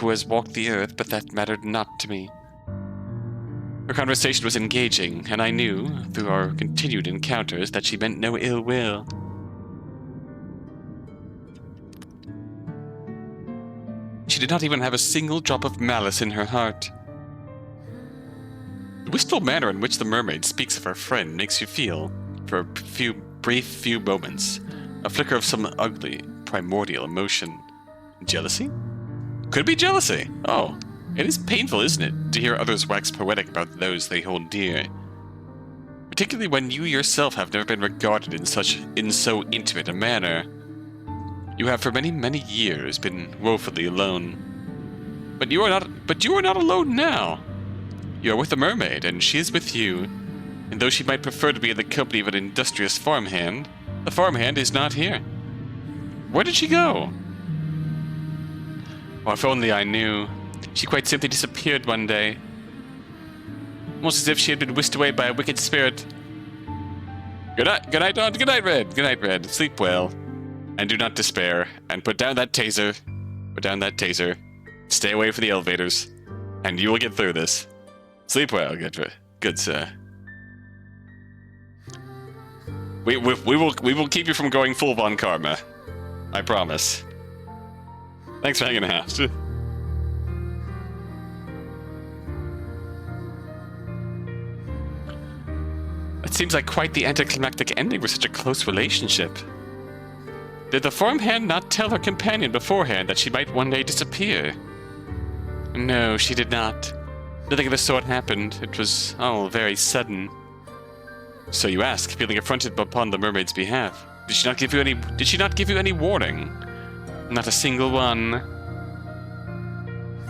S1: has walked the earth, but that mattered not to me. Her conversation was engaging, and I knew, through our continued encounters, that she meant no ill will. She did not even have a single drop of malice in her heart. The wistful manner in which the mermaid speaks of her friend makes you feel, for a brief moments, a flicker of some ugly, primordial emotion. Jealousy? Could be jealousy. Oh, it is painful, isn't it, to hear others wax poetic about those they hold dear. Particularly when you yourself have never been regarded in so intimate a manner. You have for many, many years been woefully alone. But you are not alone now. You are with the mermaid, and she is with you. And though she might prefer to be in the company of an industrious farmhand, the farmhand is not here. Where did she go? Oh, if only I knew. She quite simply disappeared one day. Almost as if she had been whisked away by a wicked spirit. Good night, Dawn. Good night, Red. Good night, Red. Sleep well. And do not despair. And put down that taser. Put down that taser. Stay away from the elevators. And you will get through this. Sleep well, good sir. We will keep you from going full Von Karma. I promise. Thanks for hanging out. It seems like quite the anticlimactic ending for such a close relationship. Did the farmhand not tell her companion beforehand that she might one day disappear? No, she did not. Nothing of the sort happened. It was all very sudden. So you ask, feeling affronted upon the mermaid's behalf. Did she not give you any warning? Not a single one.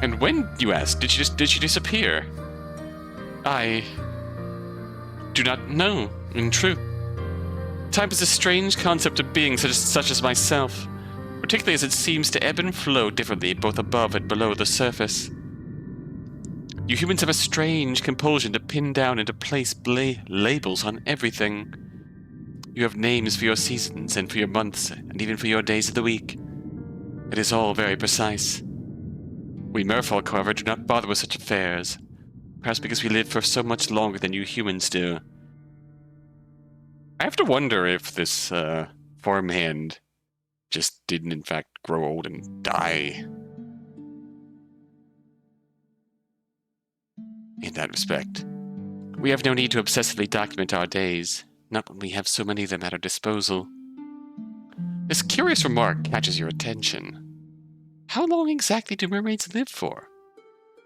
S1: And when, you ask, did she disappear? I do not know, in truth. Time is a strange concept of beings such as myself, particularly as it seems to ebb and flow differently both above and below the surface. You humans have a strange compulsion to pin down and to place labels on everything. You have names for your seasons and for your months and even for your days of the week. It is all very precise. We merfolk, however, do not bother with such affairs, perhaps because we live for so much longer than you humans do. I have to wonder if this farmhand just didn't in fact grow old and die. In that respect, we have no need to obsessively document our days, not when we have so many of them at our disposal. This curious remark catches your attention. How long exactly do mermaids live for?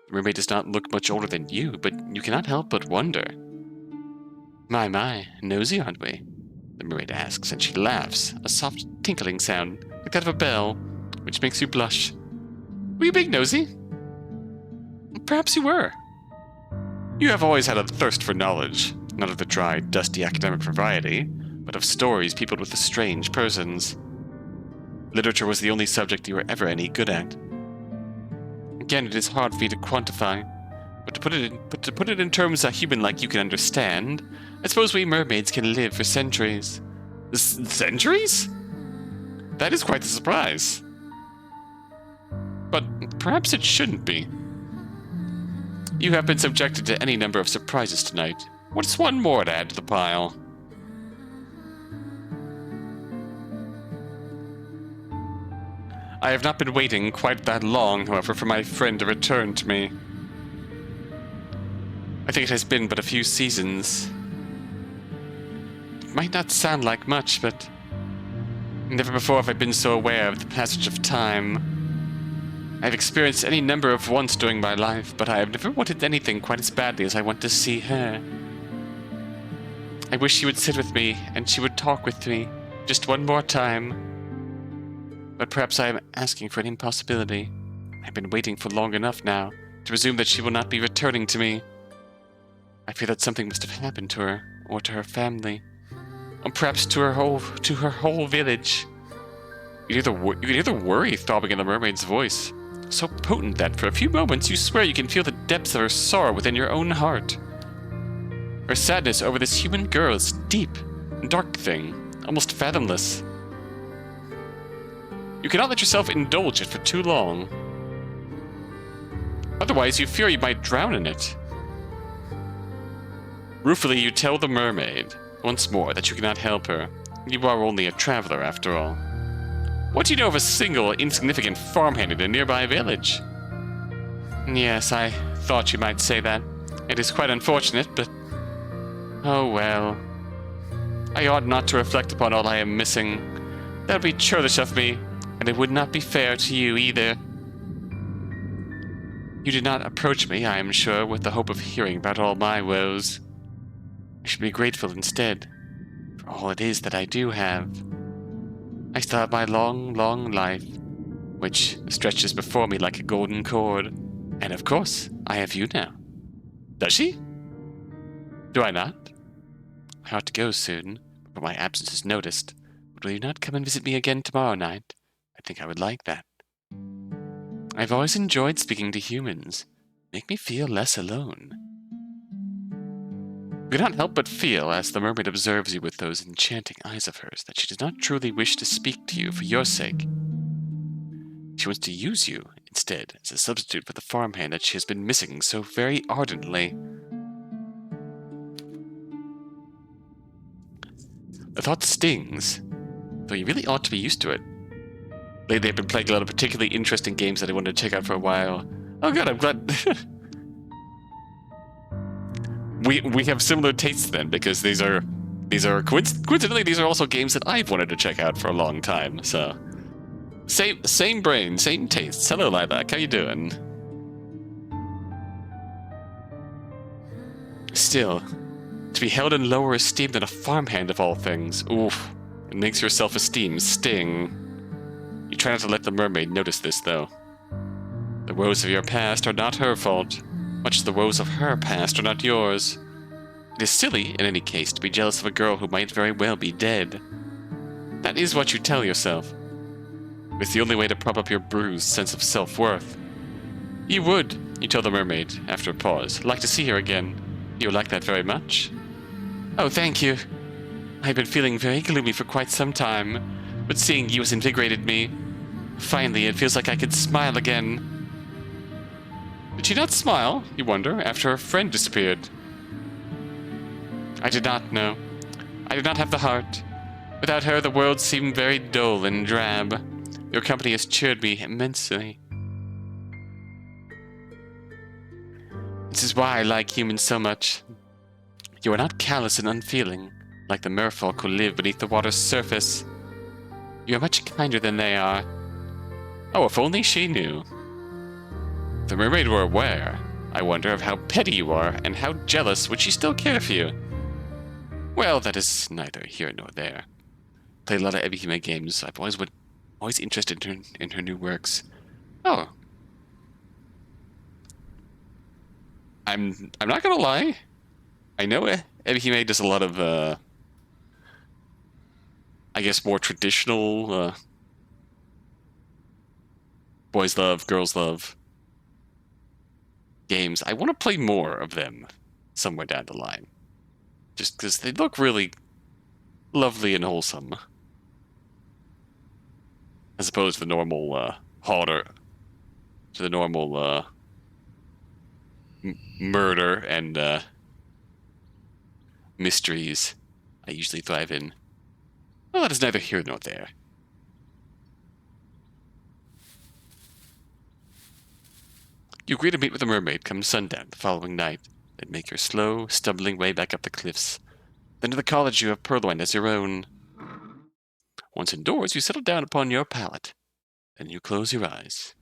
S1: The mermaid does not look much older than you, but you cannot help but wonder. My, nosy, aren't we? The mermaid asks, and she laughs, a soft tinkling sound, like that of a bell, which makes you blush. Were you being nosy? Perhaps you were. You have always had a thirst for knowledge, not of the dry, dusty academic variety, but of stories peopled with the strange persons. Literature was the only subject you were ever any good at. Again, it is hard for me to quantify, but to put it in terms a human like you can understand, I suppose we mermaids can live for centuries. Centuries? That is quite a surprise. But perhaps it shouldn't be. You have been subjected to any number of surprises tonight. What's one more to add to the pile? I have not been waiting quite that long, however, for my friend to return to me. I think it has been but a few seasons. It might not sound like much, but never before have I been so aware of the passage of time. I have experienced any number of wants during my life, but I have never wanted anything quite as badly as I want to see her. I wish she would sit with me, and she would talk with me, just one more time. But perhaps I am asking for an impossibility. I've been waiting for long enough now, to presume that she will not be returning to me. I fear that something must have happened to her, or to her family, or perhaps to her whole village. You can hear the worry throbbing in the mermaid's voice, so potent that for a few moments you swear you can feel the depths of her sorrow within your own heart. Her sadness over this human girl is deep, dark thing, almost fathomless. You cannot let yourself indulge it for too long. Otherwise, you fear you might drown in it. Ruefully, you tell the mermaid, once more, that you cannot help her. You are only a traveler, after all. What do you know of a single, insignificant farmhand in a nearby village? Yes, I thought you might say that. It is quite unfortunate, but... oh well. I ought not to reflect upon all I am missing. That would be churlish of me, and it would not be fair to you either. You did not approach me, I am sure, with the hope of hearing about all my woes. I should be grateful instead, for all it is that I do have. I still have my long, long life, which stretches before me like a golden cord. And of course, I have you now. Does she? Do I not? I ought to go soon, for my absence is noticed. But will you not come and visit me again tomorrow night? I think I would like that. I've always enjoyed speaking to humans. Make me feel less alone. You cannot help but feel, as the mermaid observes you with those enchanting eyes of hers, that she does not truly wish to speak to you for your sake. She wants to use you, instead, as a substitute for the farmhand that she has been missing so very ardently. The thought stings, though you really ought to be used to it. Lately I've been playing a lot of particularly interesting games that I wanted to check out for a while. Oh god, I'm glad... We have similar tastes then, because these are coincidentally these are also games that I've wanted to check out for a long time. So same brain, same tastes. Hello, Lilac, how you doing? Still, to be held in lower esteem than a farmhand of all things, oof, it makes your self-esteem sting. You try not to let the mermaid notice this, though. The woes of your past are not her fault. Much as the woes of her past are not yours. It is silly, in any case, to be jealous of a girl who might very well be dead. That is what you tell yourself. It's the only way to prop up your bruised sense of self-worth. You would, you tell the mermaid, after a pause, like to see her again. You would like that very much? Oh, thank you. I've been feeling very gloomy for quite some time, but seeing you has invigorated me. Finally, it feels like I could smile again. Did she not smile, you wonder, after her friend disappeared? I did not know. I did not have the heart. Without her, the world seemed very dull and drab. Your company has cheered me immensely. This is why I like humans so much. You are not callous and unfeeling, like the merfolk who live beneath the water's surface. You are much kinder than they are. Oh, if only she knew. If the mermaid were aware, I wonder of how petty you are, and how jealous would she still care for you. Well, that is neither here nor there. Play a lot of ebi-hime games. I've always interested in her new works. Oh. I'm not gonna lie. I know ebi-hime does a lot of I guess more traditional boys love, girls love games. I want to play more of them somewhere down the line. Just because they look really lovely and wholesome. As opposed to the normal harder, to the normal murder and mysteries I usually thrive in. Well, that is neither here nor there. You agree to meet with the mermaid come sundown the following night, then make your slow, stumbling way back up the cliffs. Then to the college you have purloined as your own. Once indoors, you settle down upon your pallet, then you close your eyes.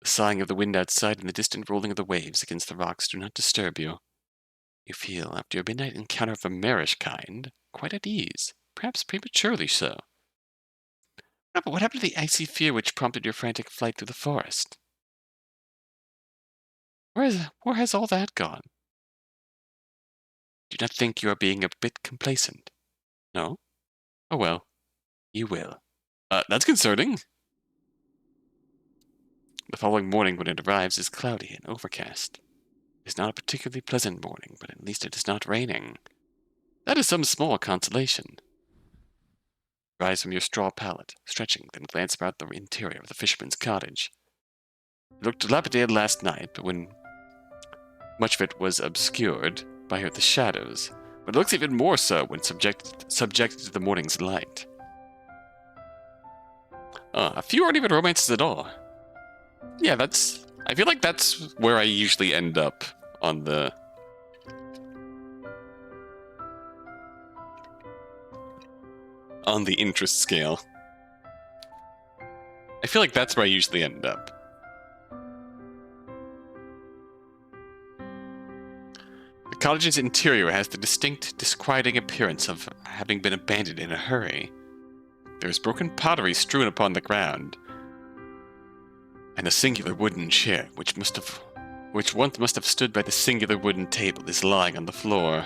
S1: The sighing of the wind outside and the distant rolling of the waves against the rocks do not disturb you. You feel, after your midnight encounter of a marish kind, quite at ease, perhaps prematurely so. But what happened to the icy fear which prompted your frantic flight through the forest? Where has all that gone? Do you not think you are being a bit complacent? No? Oh well, you will. That's concerning. The following morning when it arrives is cloudy and overcast. It is not a particularly pleasant morning, but at least it is not raining. That is some small consolation. Rise from your straw pallet, stretching, then glance about the interior of the fisherman's cottage. It looked dilapidated last night, but when much of it was obscured by the shadows, but it looks even more so when subjected to the morning's light. A few aren't even romances at all. Yeah, I feel like that's where I usually end up on the interest scale. I feel like that's where I usually end up. The cottage's interior has the distinct, disquieting appearance of having been abandoned in a hurry. There is broken pottery strewn upon the ground, and a singular wooden chair, which once must have stood by the singular wooden table, is lying on the floor.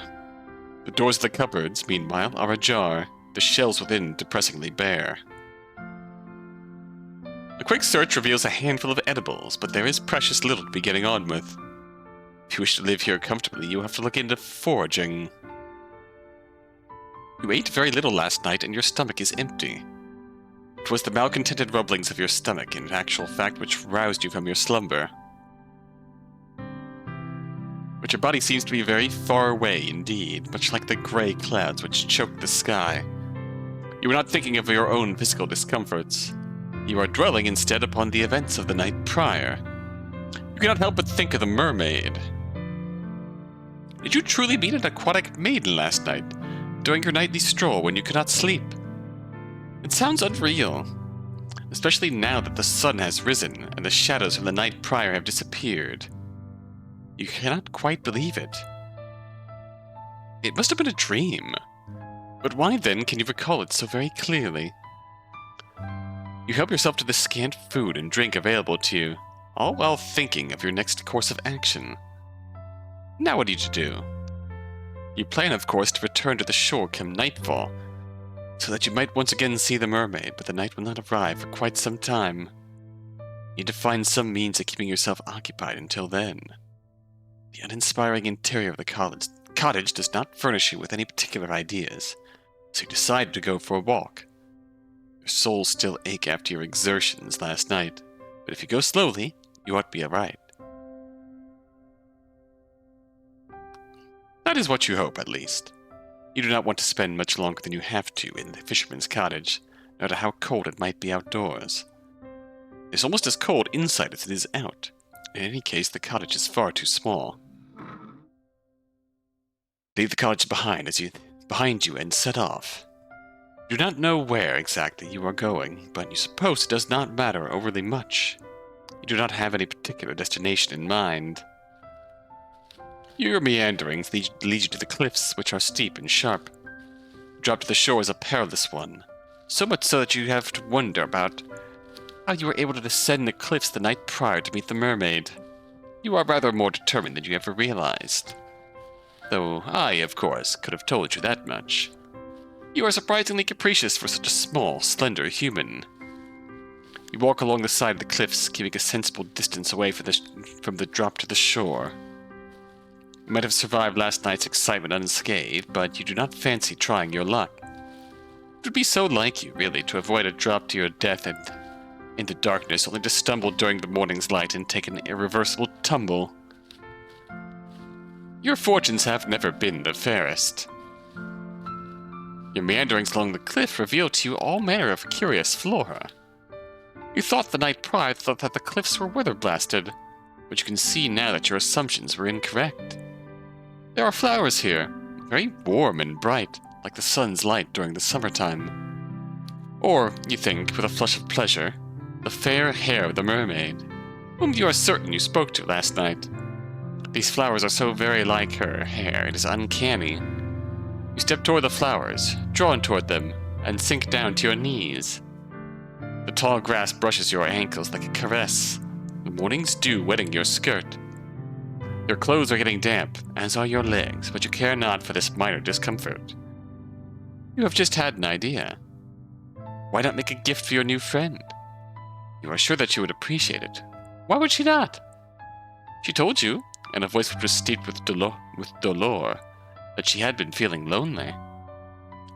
S1: The doors of the cupboards, meanwhile, are ajar, the shelves within depressingly bare. A quick search reveals a handful of edibles, but there is precious little to be getting on with. If you wish to live here comfortably, you have to look into foraging. You ate very little last night, and your stomach is empty. It was the malcontented rumblings of your stomach, in actual fact, which roused you from your slumber. But your body seems to be very far away indeed, much like the grey clouds which choke the sky. You are not thinking of your own physical discomforts. You are dwelling instead upon the events of the night prior. You cannot help but think of the mermaid. Did you truly meet an aquatic maiden last night, during your nightly stroll when you could not sleep? It sounds unreal, especially now that the sun has risen and the shadows from the night prior have disappeared. You cannot quite believe it. It must have been a dream. But why then can you recall it so very clearly? You help yourself to the scant food and drink available to you, all while thinking of your next course of action. Now what do you do? You plan, of course, to return to the shore come nightfall, so that you might once again see the mermaid, but the night will not arrive for quite some time. You need to find some means of keeping yourself occupied until then. The uninspiring interior of the cottage does not furnish you with any particular ideas, so you decide to go for a walk. Your soul still ache after your exertions last night, but if you go slowly, you ought to be alright. That is what you hope, at least. You do not want to spend much longer than you have to in the fisherman's cottage, no matter how cold it might be outdoors. It's almost as cold inside as it is out. In any case, the cottage is far too small. Leave the cottage behind you and set off. You do not know where exactly you are going, but you suppose it does not matter overly much. You do not have any particular destination in mind. Your meanderings lead you to the cliffs, which are steep and sharp. The drop to the shore is a perilous one, so much so that you have to wonder about how you were able to descend the cliffs the night prior to meet the mermaid. You are rather more determined than you ever realized. Though I, of course, could have told you that much. You are surprisingly capricious for such a small, slender human. You walk along the side of the cliffs, keeping a sensible distance away from the drop to the shore. You might have survived last night's excitement unscathed, but you do not fancy trying your luck. It would be so like you, really, to avoid a drop to your death and into darkness, only to stumble during the morning's light and take an irreversible tumble. Your fortunes have never been the fairest. Your meanderings along the cliff reveal to you all manner of curious flora. You thought the night prior that the cliffs were weather-blasted, but you can see now that your assumptions were incorrect. There are flowers here, very warm and bright, like the sun's light during the summertime. Or, you think, with a flush of pleasure, the fair hair of the mermaid, whom you are certain you spoke to last night. These flowers are so very like her hair, it is uncanny. You step toward the flowers, drawn toward them, and sink down to your knees. The tall grass brushes your ankles like a caress, the morning's dew wetting your skirt. Your clothes are getting damp, as are your legs, but you care not for this minor discomfort. You have just had an idea. Why not make a gift for your new friend? You are sure that she would appreciate it. Why would she not? She told you, in a voice which was steeped with dolor, that she had been feeling lonely.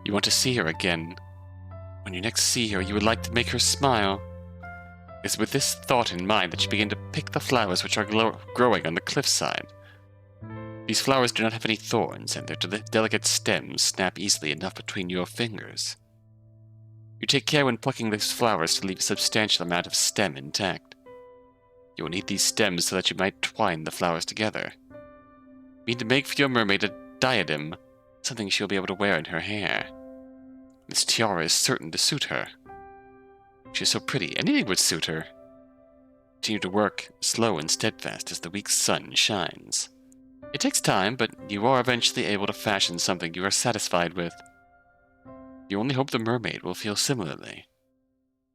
S1: You want to see her again. When you next see her, you would like to make her smile. It is with this thought in mind that you begin to pick the flowers which are growing on the cliffside. These flowers do not have any thorns, and their delicate stems snap easily enough between your fingers. You take care when plucking these flowers to leave a substantial amount of stem intact. You will need these stems so that you might twine the flowers together. You mean to make for your mermaid a diadem, something she will be able to wear in her hair. This tiara is certain to suit her. She is so pretty, anything would suit her. Continue to work, slow and steadfast as the weak sun shines. It takes time, but you are eventually able to fashion something you are satisfied with. You only hope the mermaid will feel similarly,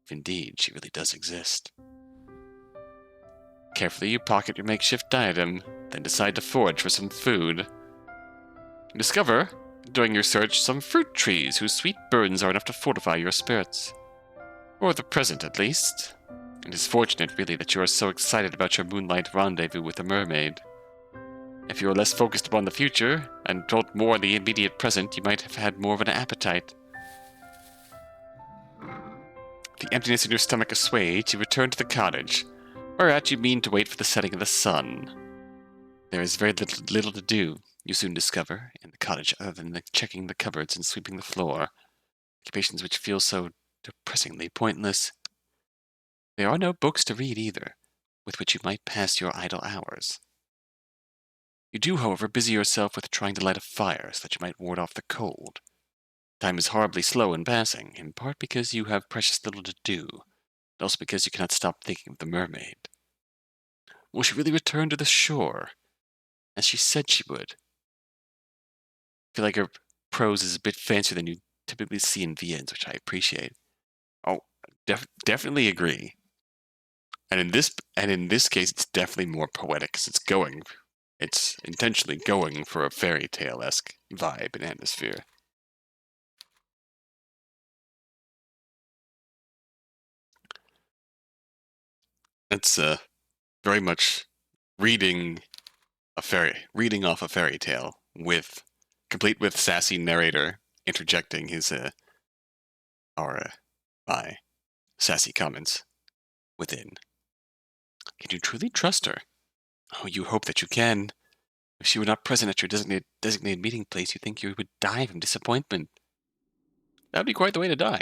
S1: if indeed she really does exist. Carefully you pocket your makeshift diadem, then decide to forage for some food. You discover, during your search, some fruit trees whose sweet burdens are enough to fortify your spirits. For the present, at least. It is fortunate, really, that you are so excited about your moonlight rendezvous with the mermaid. If you were less focused upon the future, and dwelt more on the immediate present, you might have had more of an appetite. The emptiness in your stomach assuaged, you return to the cottage, whereat you mean to wait for the setting of the sun. There is very little to do, you soon discover, in the cottage other than checking the cupboards and sweeping the floor, occupations which feel so depressingly pointless. There are no books to read either, with which you might pass your idle hours. You do, however, busy yourself with trying to light a fire so that you might ward off the cold. Time is horribly slow in passing, in part because you have precious little to do, and also because you cannot stop thinking of the mermaid. Will she really return to the shore, as she said she would? I feel like her prose is a bit fancier than you typically see in VNs, which I appreciate. Oh, definitely agree. And in this case, it's definitely more poetic because it's intentionally going for a fairy tale-esque vibe and atmosphere. It's very much reading off a fairy tale complete with sassy narrator interjecting his my sassy comments within. Can you truly trust her? Oh, you hope that you can. If she were not present at your designated meeting place, you'd think you would die from disappointment. That would be quite the way to die.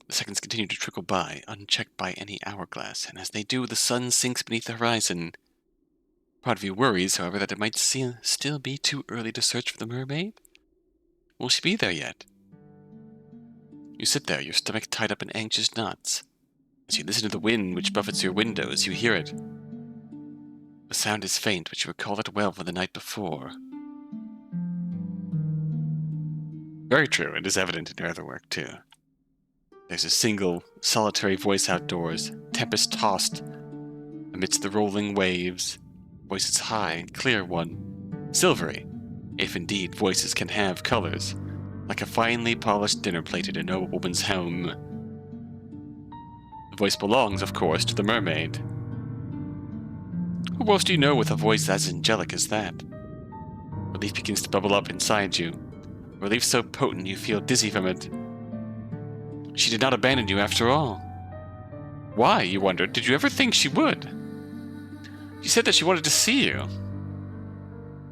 S1: The seconds continue to trickle by, unchecked by any hourglass, and as they do, the sun sinks beneath the horizon. Part of you worries, however, that it might still be too early to search for the mermaid. Will she be there yet? You sit there, your stomach tied up in anxious knots. As you listen to the wind which buffets your windows, you hear it. The sound is faint, but you recall it well from the night before. Very true, it is evident in your other work, too. There's a single, solitary voice outdoors, tempest-tossed amidst the rolling waves. Voice is high, clear one, silvery, if indeed voices can have colors, like a finely polished dinner plate in a noblewoman's home. The voice belongs, of course, to the mermaid. Who else do you know with a voice as angelic as that? Relief begins to bubble up inside you, a relief so potent you feel dizzy from it. She did not abandon you after all. Why, you wondered, did you ever think she would? She said that she wanted to see you.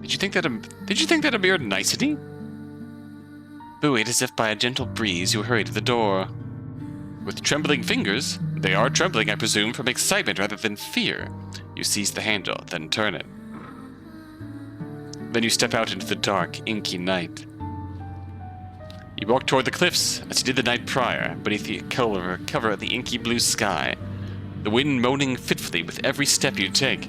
S1: Did you think that a mere nicety? Buoyed as if by a gentle breeze, you hurry to the door. With trembling fingers, they are trembling, I presume, from excitement rather than fear, you seize the handle, then turn it. Then you step out into the dark, inky night. You walk toward the cliffs, as you did the night prior, beneath the cover of the inky blue sky, the wind moaning fitfully with every step you take.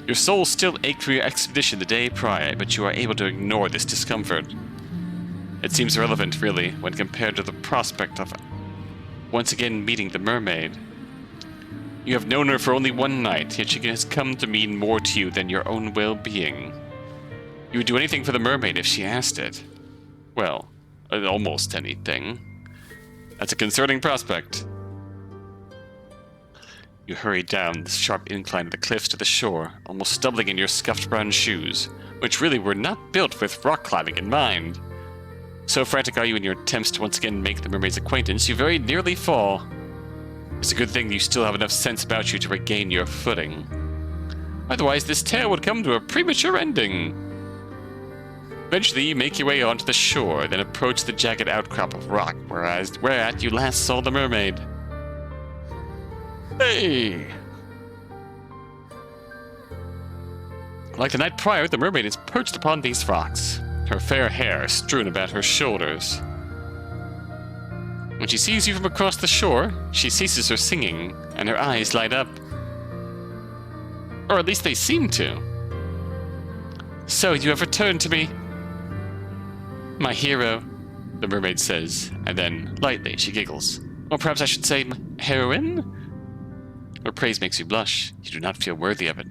S1: Your soul still ached for your expedition the day prior, but you are able to ignore this discomfort. It seems irrelevant, really, when compared to the prospect of once again meeting the mermaid. You have known her for only one night, yet she has come to mean more to you than your own well-being. You would do anything for the mermaid if she asked it. Well, almost anything. That's a concerning prospect. You hurry down the sharp incline of the cliffs to the shore, almost stumbling in your scuffed brown shoes, which really were not built with rock climbing in mind. So frantic are you in your attempts to once again make the mermaid's acquaintance, you very nearly fall. It's a good thing you still have enough sense about you to regain your footing. Otherwise, this tale would come to a premature ending. Eventually, you make your way onto the shore, then approach the jagged outcrop of rock whereat you last saw the mermaid. Hey! Like the night prior, the mermaid is perched upon these rocks, her fair hair strewn about her shoulders. When she sees you from across the shore, she ceases her singing, and her eyes light up. Or at least they seem to. So you have returned to me, my hero, the mermaid says, and then, lightly, she giggles. Or perhaps I should say, heroine? Her praise makes you blush. You do not feel worthy of it.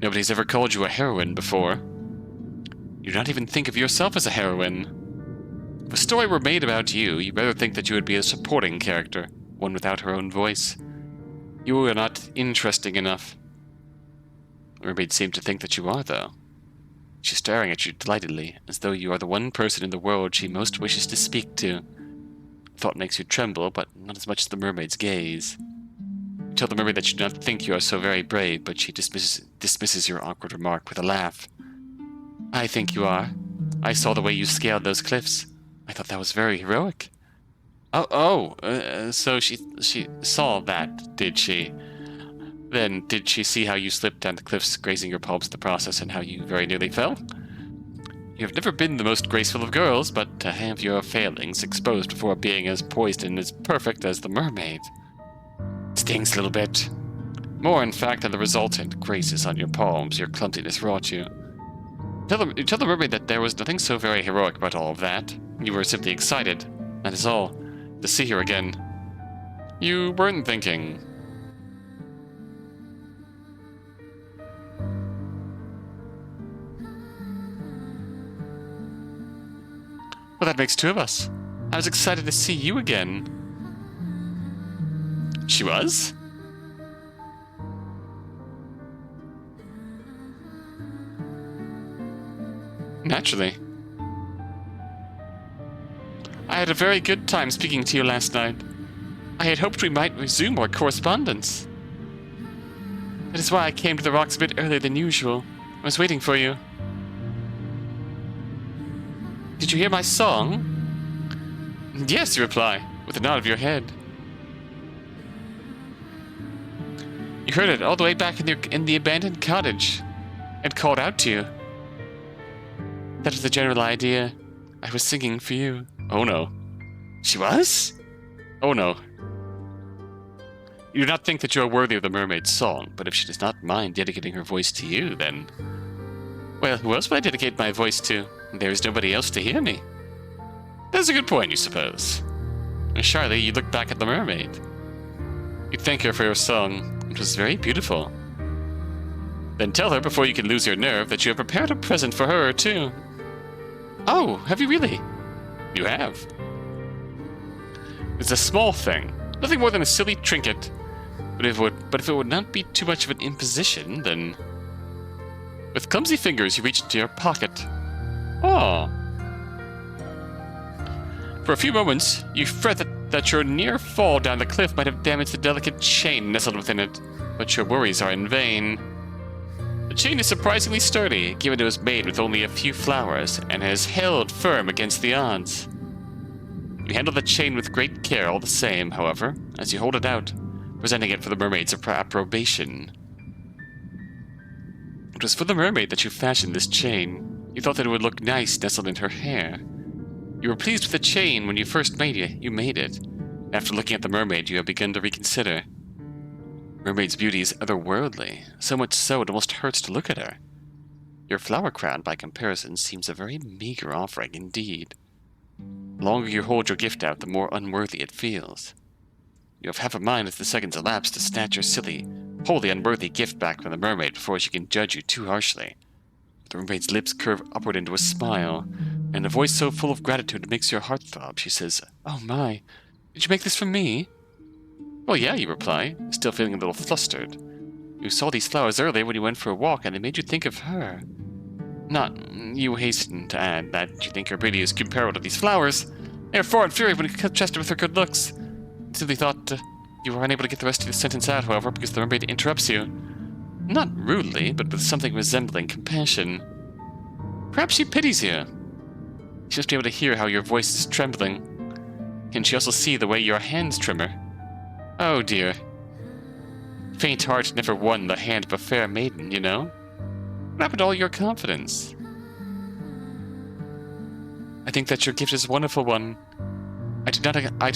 S1: Nobody's ever called you a heroine before. You do not even think of yourself as a heroine. If a story were made about you, you'd rather think that you would be a supporting character, one without her own voice. You are not interesting enough. The mermaid seems to think that you are, though. She's staring at you delightedly, as though you are the one person in the world she most wishes to speak to. The thought makes you tremble, but not as much as the mermaid's gaze. You tell the mermaid that you do not think you are so very brave, but she dismisses your awkward remark with a laugh. I think you are. I saw the way you scaled those cliffs. I thought that was very heroic. So she saw that, did she? Then, did she see how you slipped down the cliffs, grazing your palms in the process, and how you very nearly fell? You have never been the most graceful of girls, but to have your failings exposed before being as poised and as perfect as the mermaid stings a little bit. More, in fact, than the resultant graces on your palms your clumsiness wrought you. Tell the mermaid that there was nothing so very heroic about all of that. You were simply excited, that is all, to see her again. You weren't thinking. Well, that makes two of us. I was excited to see you again. She was? Naturally. I had a very good time speaking to you last night. I had hoped we might resume our correspondence. That is why I came to the rocks a bit earlier than usual. I was waiting for you. Did you hear my song? Yes, you reply, with a nod of your head. You heard it all the way back in the abandoned cottage. It called out to you. That was the general idea. I was singing for you. Oh no. She was? Oh no. You do not think that you are worthy of the mermaid's song, but if she does not mind dedicating her voice to you, then... Well, who else would I dedicate my voice to? There is nobody else to hear me. That's a good point, you suppose. And Charlie, you look back at the mermaid. You thank her for her song. It was very beautiful. Then tell her before you can lose your nerve that you have prepared a present for her, too. Oh, have you really? You have. It's a small thing. Nothing more than a silly trinket. But if it would not be too much of an imposition, then... With clumsy fingers, you reach into your pocket. Oh. For a few moments, you fret that your near fall down the cliff might have damaged the delicate chain nestled within it, but your worries are in vain. The chain is surprisingly sturdy, given it was made with only a few flowers, and has held firm against the odds. You handle the chain with great care all the same, however, as you hold it out, presenting it for the mermaid's approbation. It was for the mermaid that you fashioned this chain. You thought that it would look nice nestled in her hair. You were pleased with the chain when you first made it. After looking at the mermaid, you have begun to reconsider. Mermaid's beauty is otherworldly, so much so it almost hurts to look at her. Your flower crown, by comparison, seems a very meager offering indeed. The longer you hold your gift out, the more unworthy it feels. You have half a mind as the seconds elapse to snatch your silly, wholly unworthy gift back from the mermaid before she can judge you too harshly. The mermaid's lips curve upward into a smile, and a voice so full of gratitude it makes your heart throb. She says, "Oh my, did you make this for me?" "Well, yeah," you reply, still feeling a little flustered. "You saw these flowers earlier when you went for a walk, and they made you think of her." You hasten to add that you think her beauty is comparable to these flowers. They are far inferior when contrasted with her good looks. Simply thought you were unable to get the rest of the sentence out, however, because the mermaid interrupts you. Not rudely, but with something resembling compassion. Perhaps she pities you. She must be able to hear how your voice is trembling. Can she also see the way your hands tremor? Oh dear. Faint heart never won the hand of a fair maiden, you know? What happened to all your confidence? I think that your gift is a wonderful one. I did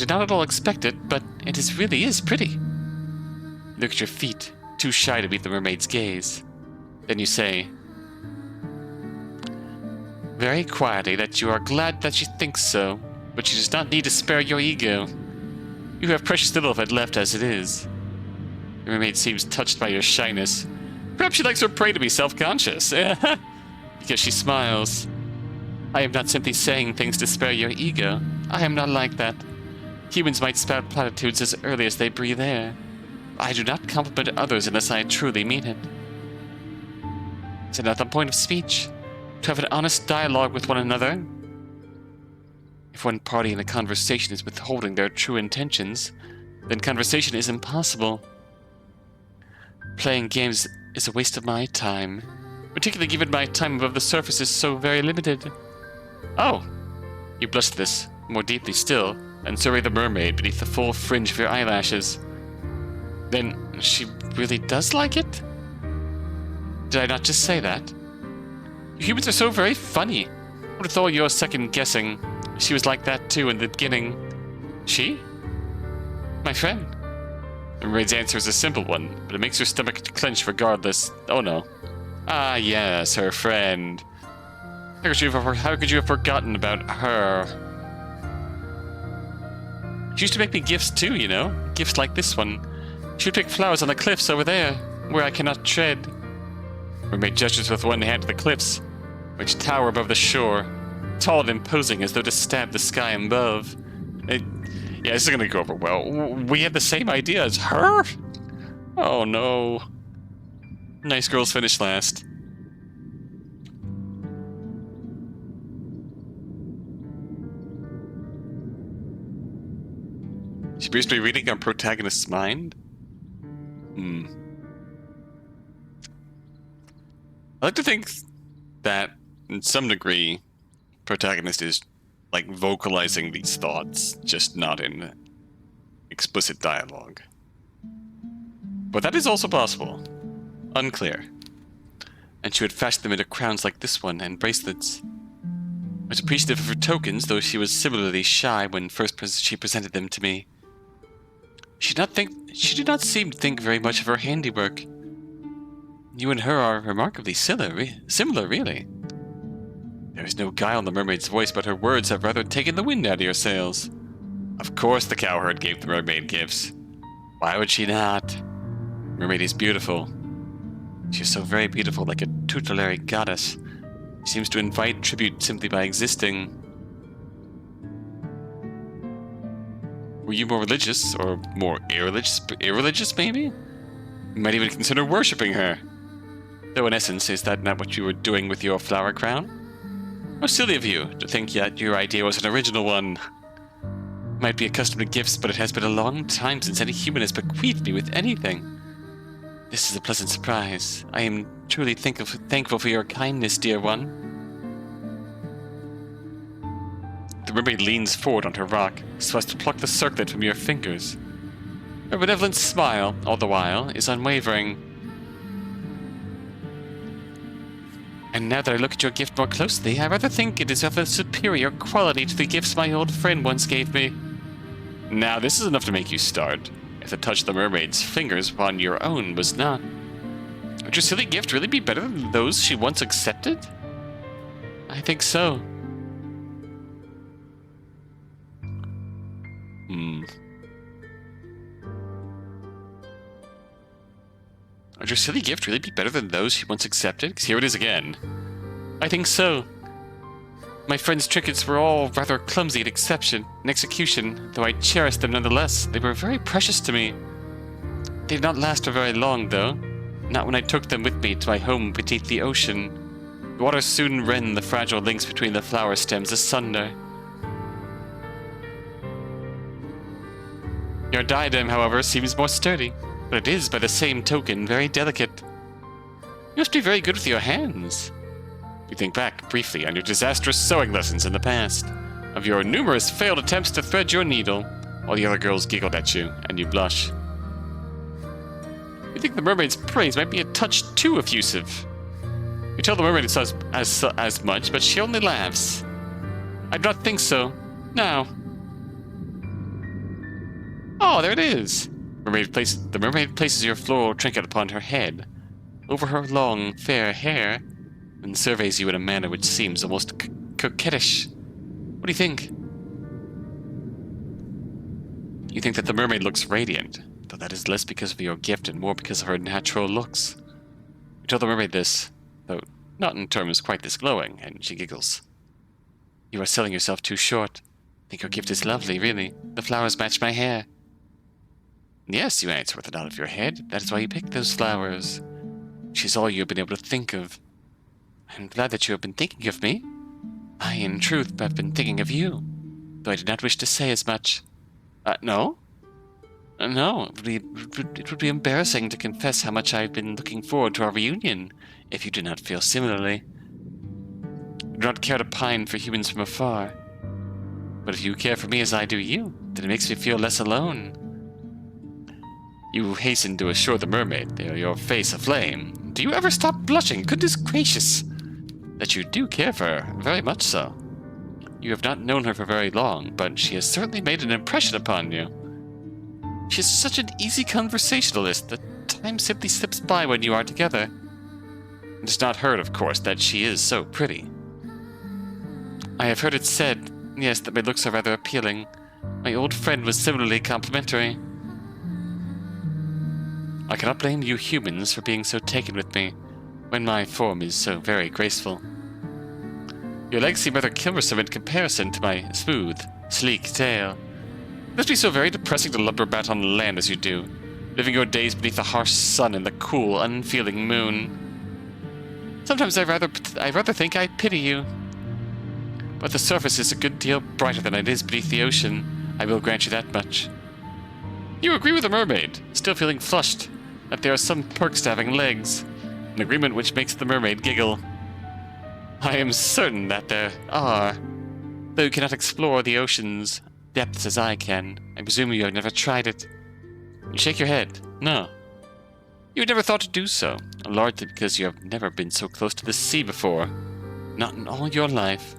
S1: not at all expect it, but it really is pretty. Look at your feet, too shy to meet the mermaid's gaze. Then you say, very quietly, that you are glad that she thinks so, but she does not need to spare your ego. You have precious little of it left as it is. The mermaid seems touched by your shyness. Perhaps she likes her prey to be self-conscious. Because she smiles. I am not simply saying things to spare your ego. I am not like that. Humans might spout platitudes as early as they breathe air. I do not compliment others unless I truly mean it. Is it not the point of speech? To have an honest dialogue with one another? If one party in a conversation is withholding their true intentions, then conversation is impossible. Playing games is a waste of my time, particularly given my time above the surface is so very limited. Oh! You blush at this, more deeply still, and survey the mermaid beneath the full fringe of your eyelashes. Then she really does like it? Did I not just say that? You humans are so very funny. I would have thought you were second-guessing. She was like that too in the beginning. She? My friend. The mermaid's answer is a simple one, but it makes your stomach clench regardless. Oh no. Ah yes, her friend. How could you have forgotten about her? She used to make me gifts too, you know? Gifts like this one. She would pick flowers on the cliffs over there, where I cannot tread. Mermaid gestures with one hand to the cliffs, which tower above the shore, tall and imposing as though to stab the sky above. Yeah, this is gonna go over well. We had the same idea as her? Oh no. Nice girls finish last. She appears to be reading our protagonist's mind? I like to think that, in some degree, protagonist is, like, vocalizing these thoughts, just not in explicit dialogue. But that is also possible. Unclear. And she would fashion them into crowns like this one, and bracelets. I was appreciative of her tokens, though she was similarly shy when she presented them to me. She did not seem to think very much of her handiwork. You and her are remarkably similar, really. There is no guile in the mermaid's voice, but her words have rather taken the wind out of your sails. Of course the cowherd gave the mermaid gifts. Why would she not? Mermaid is beautiful. She is so very beautiful, like a tutelary goddess. She seems to invite tribute simply by existing. Were you more religious, or more irreligious maybe? You might even consider worshipping her. Though in essence, is that not what you were doing with your flower crown? How silly of you to think that your idea was an original one. You might be accustomed to gifts, but it has been a long time since any human has bequeathed me with anything. This is a pleasant surprise. I am truly thankful for your kindness, dear one. The mermaid leans forward on her rock, so as to pluck the circlet from your fingers. Her benevolent smile, all the while, is unwavering. And now that I look at your gift more closely, I rather think it is of a superior quality to the gifts my old friend once gave me. Now this is enough to make you start. If the touch of the mermaid's fingers upon your own was not. Would your silly gift really be better than those she once accepted? I think so. Would your silly gift really be better than those she once accepted? Because here it is again. I think so. My friend's trinkets were all rather clumsy in execution, though I cherished them nonetheless. They were very precious to me. They did not last for very long, though. Not when I took them with me to my home beneath the ocean. The water soon rent the fragile links between the flower stems asunder. Your diadem, however, seems more sturdy, but it is, by the same token, very delicate. You must be very good with your hands. You think back, briefly, on your disastrous sewing lessons in the past, of your numerous failed attempts to thread your needle, while the other girls giggled at you, and you blush. You think the mermaid's praise might be a touch too effusive. You tell the mermaid it says as much, but she only laughs. I do not think so. No. Oh, there it is. The mermaid places your floral trinket upon her head, over her long, fair hair, and surveys you in a manner which seems almost coquettish. What do you think? You think that the mermaid looks radiant, though that is less because of your gift and more because of her natural looks. You tell the mermaid this, though not in terms quite this glowing, and she giggles. You are selling yourself too short. I think your gift is lovely, really. The flowers match my hair. Yes, you answer with a nod of your head. That is why you picked those flowers. She's all you have been able to think of. I'm glad that you have been thinking of me. I, in truth, have been thinking of you, though I did not wish to say as much. No? No, it would be embarrassing to confess how much I've been looking forward to our reunion, if you do not feel similarly. I do not care to pine for humans from afar. But if you care for me as I do you, then it makes me feel less alone. You hasten to assure the mermaid, your face aflame. Do you ever stop blushing? Goodness gracious! That you do care for her, very much so. You have not known her for very long, but she has certainly made an impression upon you. She is such an easy conversationalist that time simply slips by when you are together. It is not heard, of course, that she is so pretty. I have heard it said, yes, that my looks are rather appealing. My old friend was similarly complimentary. I cannot blame you humans for being so taken with me, when my form is so very graceful. Your legs seem rather cumbersome in comparison to my smooth, sleek tail. It must be so very depressing to lumber about on land as you do, living your days beneath the harsh sun and the cool, unfeeling moon. Sometimes I rather think I pity you. But the surface is a good deal brighter than it is beneath the ocean. I will grant you that much. You agree with the mermaid, still feeling flushed, that there are some perks to having legs. an agreement which makes the mermaid giggle. I am certain that there are, though you cannot explore the ocean's depths as I can. I presume you have never tried it. You shake your head. No. You had never thought to do so, largely because you have never been so close to the sea before. Not in all your life.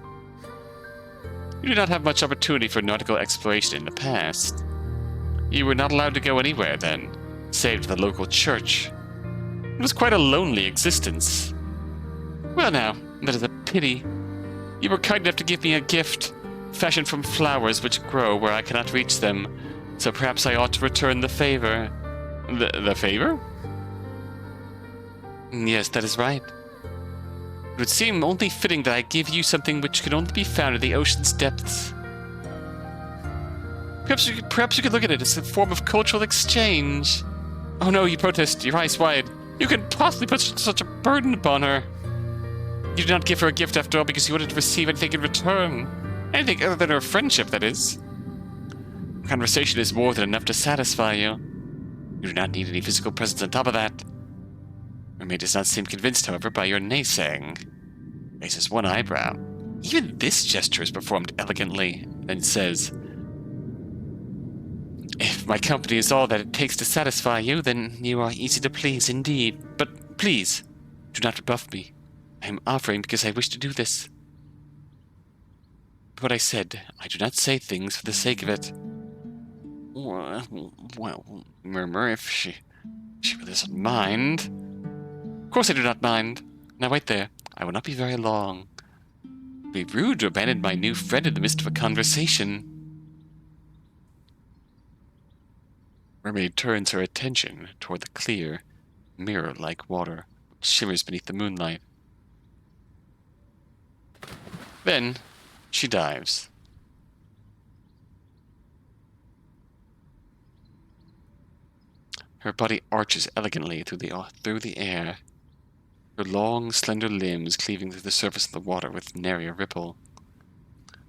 S1: You did not have much opportunity for nautical exploration in the past. You were not allowed to go anywhere then, save to the local church. It was quite a lonely existence. Well now, that is a pity. You were kind enough to give me a gift, fashioned from flowers which grow where I cannot reach them, so perhaps I ought to return the favor. The favor? Yes, that is right. It would seem only fitting that I give you something which can only be found in the ocean's depths. Perhaps you could look at it as a form of cultural exchange. Oh no, you protest, your eyes wide. You could possibly put such a burden upon her. You did not give her a gift after all because you wanted to receive anything in return. Anything other than her friendship, that is. Conversation is more than enough to satisfy you. You do not need any physical presence on top of that. Mermaid does not seem convinced, however, by your naysaying. Raises one eyebrow. Even this gesture is performed elegantly, then says, if my company is all that it takes to satisfy you, then you are easy to please indeed. But please, do not rebuff me. I am offering because I wish to do this. What I said, I do not say things for the sake of it. Well, murmur, if she really doesn't mind. Of course I do not mind. Now wait there. I will not be very long. It would be rude to abandon my new friend in the midst of a conversation. Mermaid turns her attention toward the clear, mirror-like water which shimmers beneath the moonlight. Then, she dives. Her body arches elegantly through the air, her long, slender limbs cleaving through the surface of the water with nary a ripple.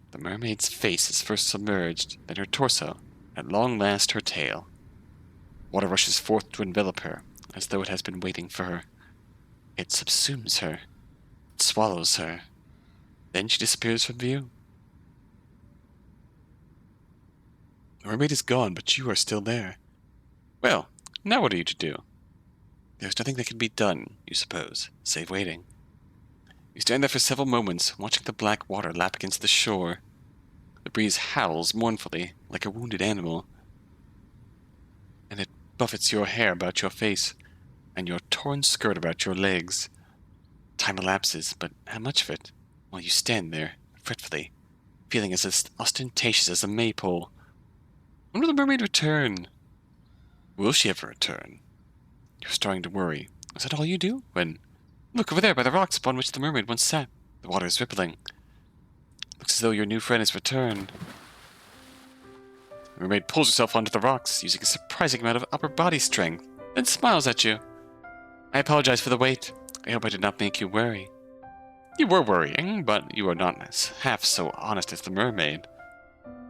S1: The mermaid's face is first submerged, then her torso, at long last her tail. Water rushes forth to envelop her, as though it has been waiting for her. It subsumes her. It swallows her. Then she disappears from view. The mermaid is gone, but you are still there. Well, now what are you to do? There's nothing that can be done, you suppose, save waiting. You stand there for several moments, watching the black water lap against the shore. The breeze howls mournfully, like a wounded animal, and it buffets your hair about your face, and your torn skirt about your legs. Time elapses, but how much of it? While you stand there, fretfully, feeling as ostentatious as a maypole. When will the mermaid return? Will she ever return? You're starting to worry. Is that all you do? When, look over there by the rocks upon which the mermaid once sat. The water is rippling. Looks as though your new friend has returned. The mermaid pulls herself onto the rocks, using a surprising amount of upper body strength, then smiles at you. I apologize for the wait. I hope I did not make you worry. You were worrying, but you are not half so honest as the mermaid.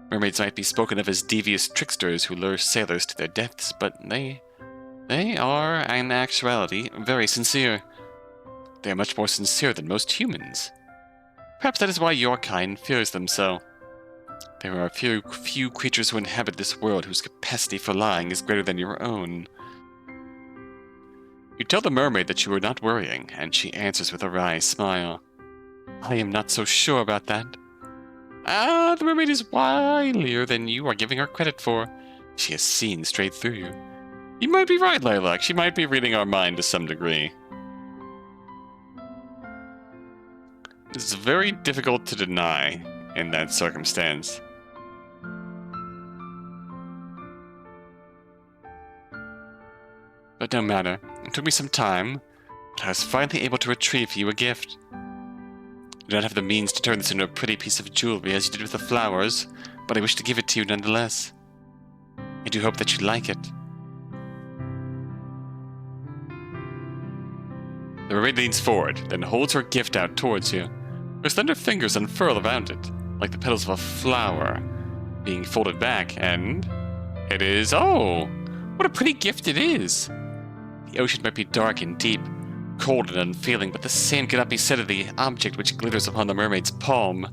S1: Mermaids might be spoken of as devious tricksters who lure sailors to their deaths, but they are, in actuality, very sincere. They are much more sincere than most humans. Perhaps that is why your kind fears them so. There are few creatures who inhabit this world whose capacity for lying is greater than your own. You tell the mermaid that you are not worrying, and she answers with a wry smile. I am not so sure about that. The mermaid is wilier than you are giving her credit for. She has seen straight through you. You might be right, Lilac. She might be reading our mind to some degree. It's very difficult to deny in that circumstance. But no matter. It took me some time, but I was finally able to retrieve for you a gift. I do not have the means to turn this into a pretty piece of jewelry as you did with the flowers, but I wish to give it to you nonetheless. I do hope that you like it. The mermaid leans forward, then holds her gift out towards you. Her slender fingers unfurl around it, like the petals of a flower, being folded back, and it is, oh, what a pretty gift it is! The ocean might be dark and deep, cold and unfeeling, but the same cannot be said of the object which glitters upon the mermaid's palm.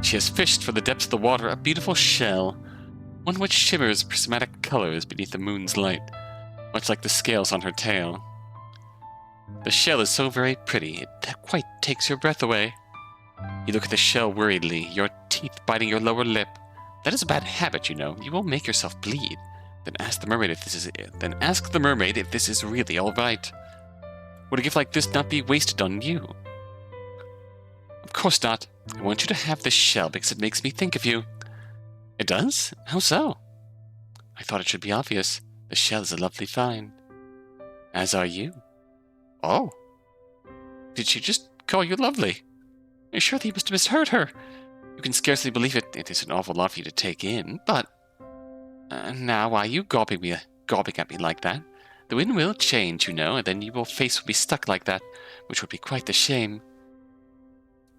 S1: She has fished from the depths of the water a beautiful shell, one which shimmers prismatic colors beneath the moon's light, much like the scales on her tail. The shell is so very pretty, it quite takes your breath away. You look at the shell worriedly, your teeth biting your lower lip. That is a bad habit, you know. You will make yourself bleed. Then ask the mermaid if this is really all right. Would a gift like this not be wasted on you? Of course not. I want you to have this shell because it makes me think of you. It does? How so? I thought it should be obvious. The shell is a lovely find. As are you. Oh. Did she just call you lovely? Surely you must have misheard her. You can scarcely believe it. It is an awful lot for you to take in, but... now, why are you gawping at me like that? The wind will change, you know, and then your face will be stuck like that, which would be quite the shame.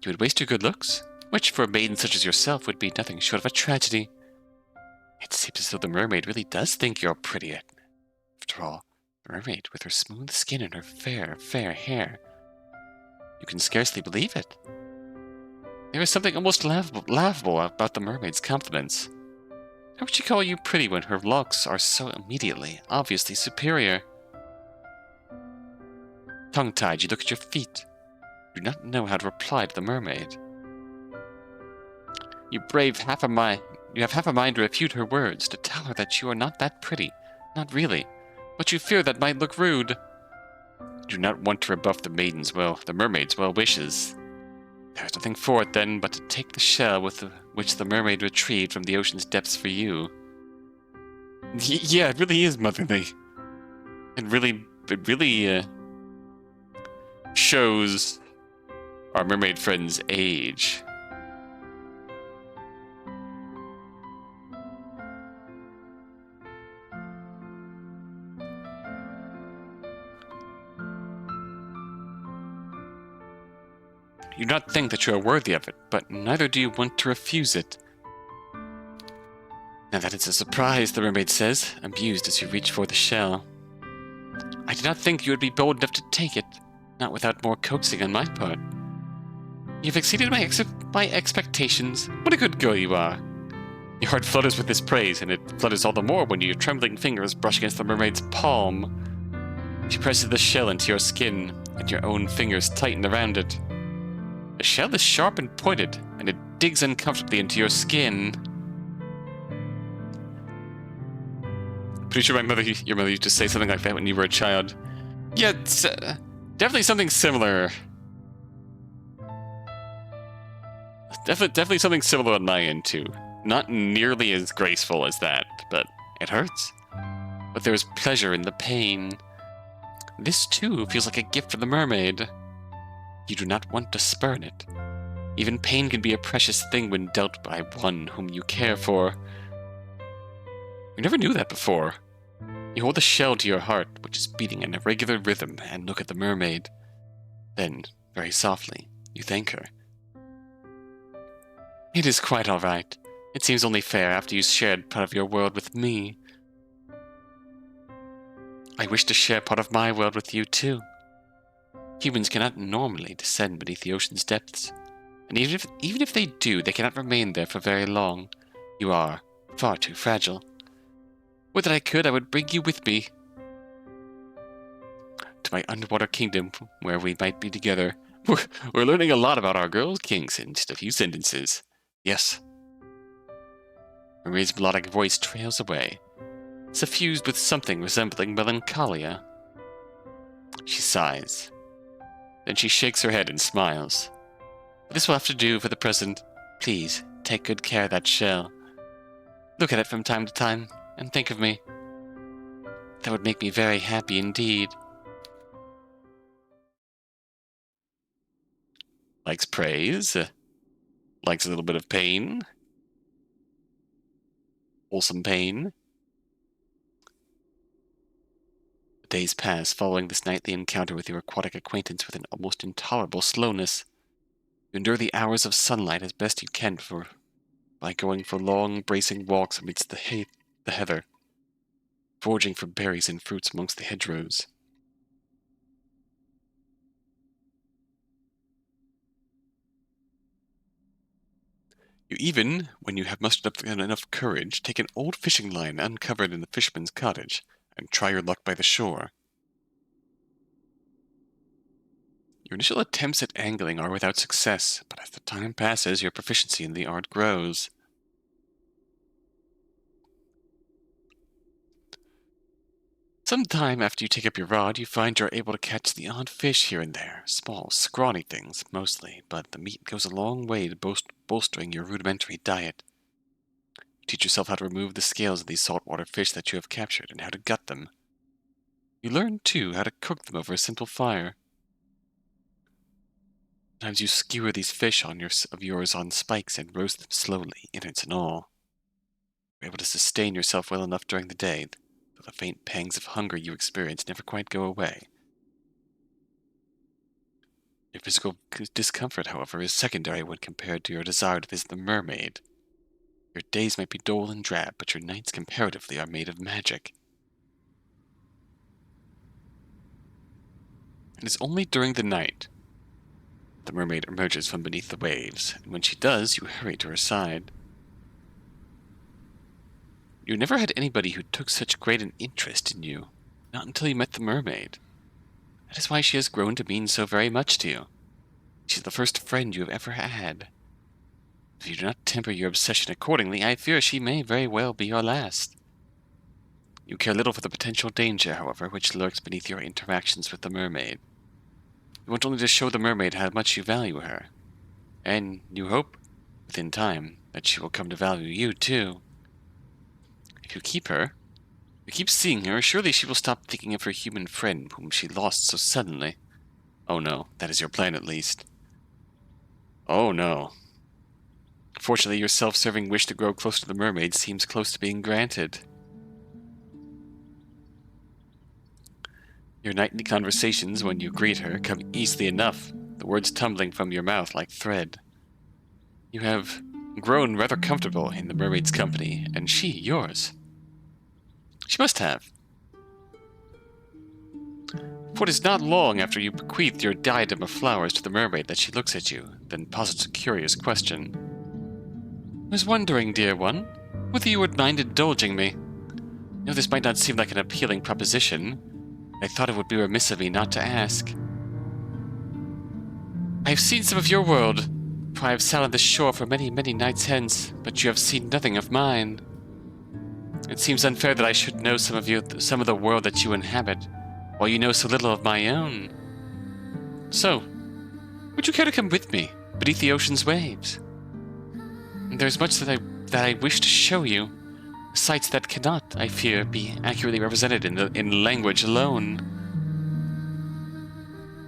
S1: You would waste your good looks, which for a maiden such as yourself would be nothing short of a tragedy. It seems as though the mermaid really does think you're pretty. After all, the mermaid with her smooth skin and her fair, fair hair. You can scarcely believe it. There is something almost laughable about the mermaid's compliments. How would she call you pretty when her looks are so immediately, obviously superior? Tongue-tied, you look at your feet. You do not know how to reply to the mermaid. You have half a mind to refute her words, to tell her that you are not that pretty, not really, but you fear that might look rude. You do not want to rebuff the mermaid's well wishes. There is nothing for it, then, but to take the shell which the mermaid retrieved from the ocean's depths for you. Yeah, it really is motherly. It really shows our mermaid friend's age. You do not think that you are worthy of it, but neither do you want to refuse it. Now that is a surprise, the mermaid says, amused as you reach for the shell. I did not think you would be bold enough to take it, not without more coaxing on my part. You've exceeded my expectations. What a good girl you are. Your heart flutters with this praise, and it flutters all the more when your trembling fingers brush against the mermaid's palm. She presses the shell into your skin, and your own fingers tighten around it. The shell is sharp and pointed, and it digs uncomfortably into your skin. Pretty sure your mother used to say something like that when you were a child. Yeah, it's definitely something similar. Definitely something similar on my end too. Not nearly as graceful as that, but it hurts. But there is pleasure in the pain. This too feels like a gift from the mermaid. You do not want to spurn it. Even pain can be a precious thing when dealt by one whom you care for. You never knew that before. You hold the shell to your heart, which is beating in a regular rhythm, and look at the mermaid. Then, very softly, you thank her. It is quite all right. It seems only fair after you shared part of your world with me. I wish to share part of my world with you, too. Humans cannot normally descend beneath the ocean's depths, and even if they do, they cannot remain there for very long. You are far too fragile. Would that I could, I would bring you with me to my underwater kingdom, where we might be together. We're learning a lot about our girl kings in just a few sentences. Yes. Maria's melodic voice trails away, suffused with something resembling melancholia. She sighs. Then she shakes her head and smiles. This will have to do for the present. Please, take good care of that shell. Look at it from time to time, and think of me. That would make me very happy indeed. Likes praise. Likes a little bit of pain. Wholesome pain. The days pass following this nightly encounter with your aquatic acquaintance with an almost intolerable slowness. You endure the hours of sunlight as best you can by going for long, bracing walks amidst the heather, foraging for berries and fruits amongst the hedgerows. You even, when you have mustered up enough courage, take an old fishing line uncovered in the fisherman's cottage and try your luck by the shore. Your initial attempts at angling are without success, but as the time passes, your proficiency in the art grows. Sometime after you take up your rod, you find you're able to catch the odd fish here and there. Small, scrawny things, mostly, but the meat goes a long way to bolstering your rudimentary diet. You teach yourself how to remove the scales of these saltwater fish that you have captured and how to gut them. You learn, too, how to cook them over a simple fire. Sometimes you skewer these fish of yours on spikes and roast them slowly, innards and all. You're able to sustain yourself well enough during the day, though the faint pangs of hunger you experience never quite go away. Your physical discomfort, however, is secondary when compared to your desire to visit the mermaid. Your days might be dull and drab, but your nights comparatively are made of magic. It is only during the night the mermaid emerges from beneath the waves, and when she does, you hurry to her side. You never had anybody who took such great an interest in you, not until you met the mermaid. That is why she has grown to mean so very much to you. She's the first friend you have ever had. If you do not temper your obsession accordingly, I fear she may very well be your last. You care little for the potential danger, however, which lurks beneath your interactions with the mermaid. You want only to show the mermaid how much you value her, and you hope, within time, that she will come to value you, too. If you keep seeing her, surely she will stop thinking of her human friend whom she lost so suddenly. Oh no, that is your plan at least. Oh no. Fortunately, your self-serving wish to grow close to the mermaid seems close to being granted. Your nightly conversations, when you greet her, come easily enough, the words tumbling from your mouth like thread. You have grown rather comfortable in the mermaid's company, and she yours. She must have. For it is not long after you bequeathed your diadem of flowers to the mermaid that she looks at you, then posits a curious question. I was wondering, dear one, whether you would mind indulging me. I know this might not seem like an appealing proposition. I thought it would be remiss of me not to ask. I have seen some of your world, for I have sat on this shore for many, many nights hence, but you have seen nothing of mine. It seems unfair that I should know some of the world that you inhabit, while you know so little of my own. So, would you care to come with me, beneath the ocean's waves? There's much that I wish to show you, sights that cannot, I fear, be accurately represented in language alone.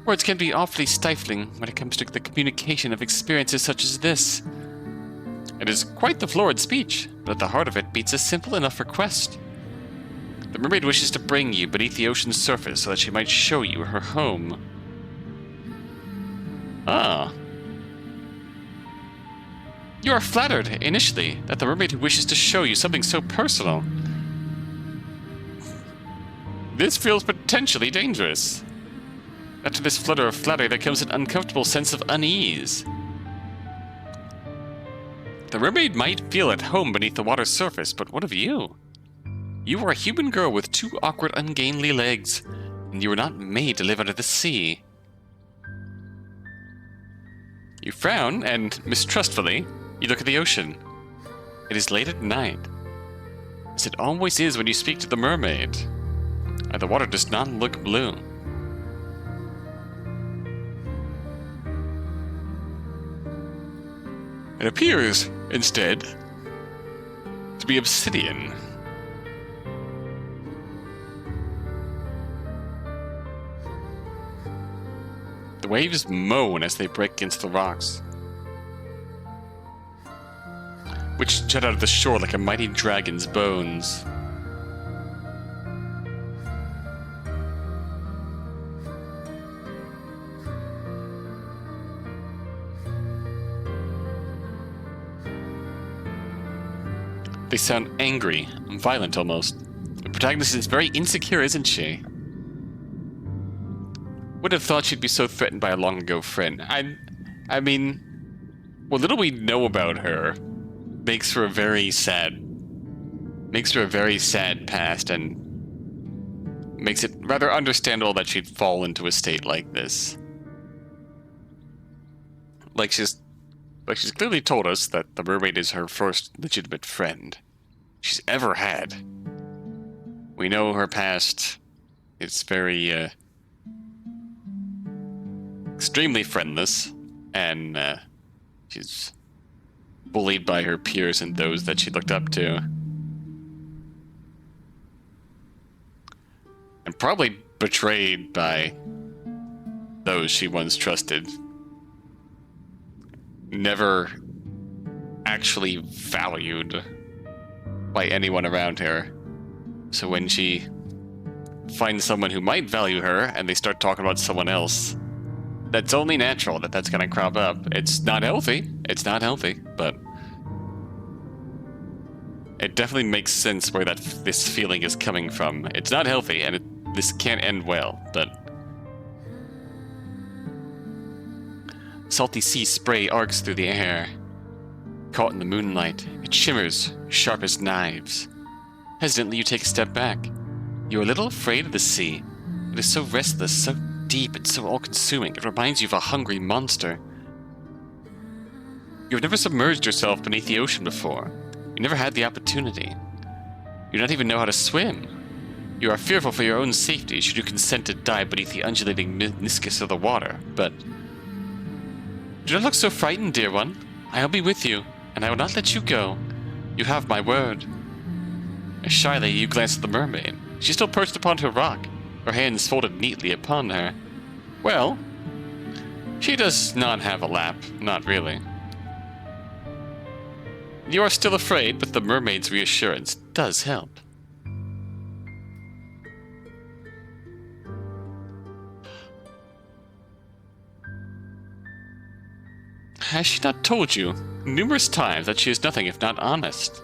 S1: Words can be awfully stifling when it comes to the communication of experiences such as this. It is quite the florid speech, but at the heart of it beats a simple enough request. The mermaid wishes to bring you beneath the ocean's surface so that she might show you her home. Ah. You are flattered, initially, that the mermaid wishes to show you something so personal. This feels potentially dangerous. After this flutter of flattery, there comes an uncomfortable sense of unease. The mermaid might feel at home beneath the water's surface, but what of you? You are a human girl with two awkward, ungainly legs, and you were not made to live under the sea. You frown, and, mistrustfully, you look at the ocean. It is late at night, as it always is when you speak to the mermaid, and the water does not look blue. It appears, instead, to be obsidian. The waves moan as they break against the rocks, which jut out of the shore like a mighty dragon's bones. They sound angry, violent almost. The protagonist is very insecure, isn't she? Would have thought she'd be so threatened by a long-ago friend. I mean, what little we know about her, makes for a very sad past, and makes it rather understandable that she'd fall into a state like this. Like she's clearly told us that the mermaid is her first legitimate friend she's ever had. We know her past is very, extremely friendless, and she's bullied by her peers and those that she looked up to. And probably betrayed by those she once trusted. Never actually valued by anyone around her. So when she finds someone who might value her and they start talking about someone else, that's only natural that that's gonna crop up. It's not healthy. It's not healthy, but it definitely makes sense where this feeling is coming from. It's not healthy, and this can't end well, but salty sea spray arcs through the air. Caught in the moonlight, it shimmers, sharp as knives. Hesitantly, you take a step back. You're a little afraid of the sea. It is so restless, so deep, and so all-consuming. It reminds you of a hungry monster. You've never submerged yourself beneath the ocean before. You never had the opportunity. You do not even know how to swim. You are fearful for your own safety should you consent to dive beneath the undulating meniscus of the water, but do not look so frightened, dear one. I'll be with you, and I will not let you go. You have my word. Shyly, you glance at the mermaid. She's still perched upon her rock, her hands folded neatly upon her. Well, she does not have a lap, not really. You are still afraid, but the mermaid's reassurance does help. Has she not told you numerous times that she is nothing if not honest?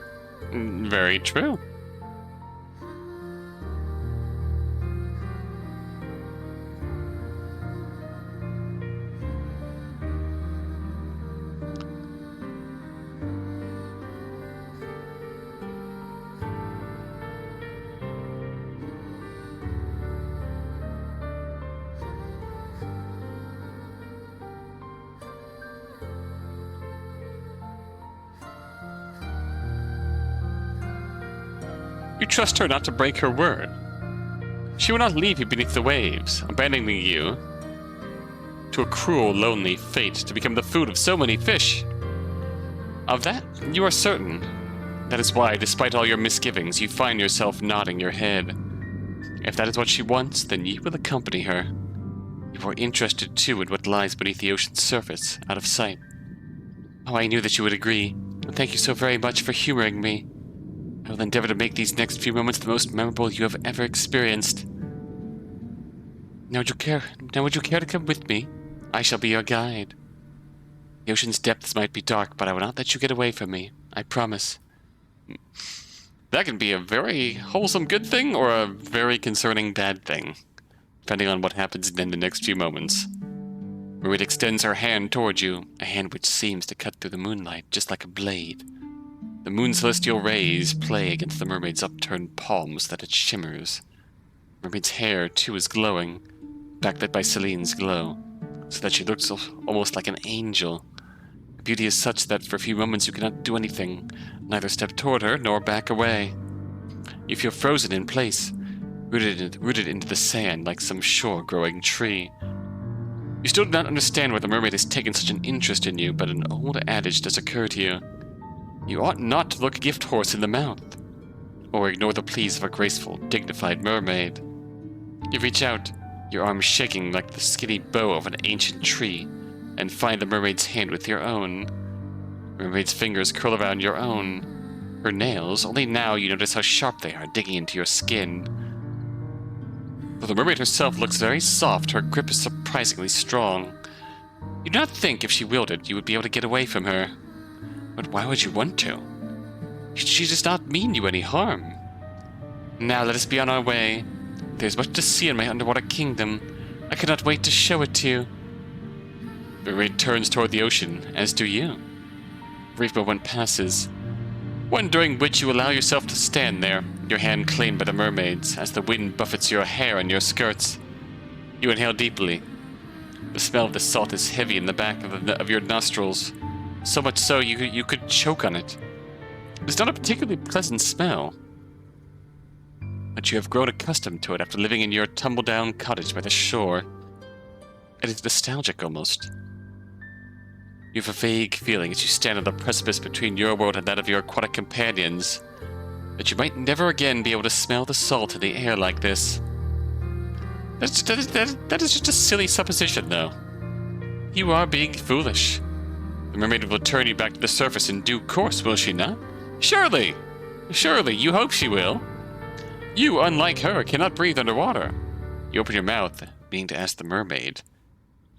S1: Very true. You trust her not to break her word. She will not leave you beneath the waves, abandoning you to a cruel, lonely fate to become the food of so many fish. Of that, you are certain. That is why, despite all your misgivings, you find yourself nodding your head. If that is what she wants, then you will accompany her. You are interested, too, in what lies beneath the ocean's surface, out of sight. Oh, I knew that you would agree. Thank you so very much for humoring me. I will endeavor to make these next few moments the most memorable you have ever experienced. Now would you care to come with me? I shall be your guide. The ocean's depths might be dark, but I will not let you get away from me. I promise. That can be a very wholesome good thing or a very concerning bad thing, depending on what happens in the next few moments. Mermaid extends her hand towards you, a hand which seems to cut through the moonlight, just like a blade. The moon's celestial rays play against the mermaid's upturned palms that it shimmers. Mermaid's hair, too, is glowing, backlit by Celine's glow, so that she looks almost like an angel. Her beauty is such that for a few moments you cannot do anything, neither step toward her nor back away. You feel frozen in place, rooted into the sand like some shore-growing tree. You still do not understand why the mermaid has taken such an interest in you, but an old adage does occur to you. You ought not to look a gift horse in the mouth, or ignore the pleas of a graceful, dignified mermaid. You reach out, your arm shaking like the skinny bow of an ancient tree, and find the mermaid's hand with your own. The mermaid's fingers curl around your own. Her nails, only now you notice how sharp they are, digging into your skin. Though the mermaid herself looks very soft, her grip is surprisingly strong. You do not think if she wielded, you would be able to get away from her. But why would you want to? She does not mean you any harm. Now let us be on our way. There's much to see in my underwater kingdom. I cannot wait to show it to you. The mermaid turns toward the ocean, as do you. A brief moment passes. One during which you allow yourself to stand there, your hand claimed by the mermaids, as the wind buffets your hair and your skirts. You inhale deeply. The smell of the salt is heavy in the back of your nostrils, so much so you could choke on it. It's not a particularly pleasant smell, but you have grown accustomed to it after living in your tumble-down cottage by the shore. It is nostalgic almost. You have a vague feeling as you stand on the precipice between your world and that of your aquatic companions, that you might never again be able to smell the salt in the air like this. That is just a silly supposition, though. You are being foolish. The mermaid will turn you back to the surface in due course, will she not? Surely! Surely, you hope she will. You, unlike her, cannot breathe underwater. You open your mouth, meaning to ask the mermaid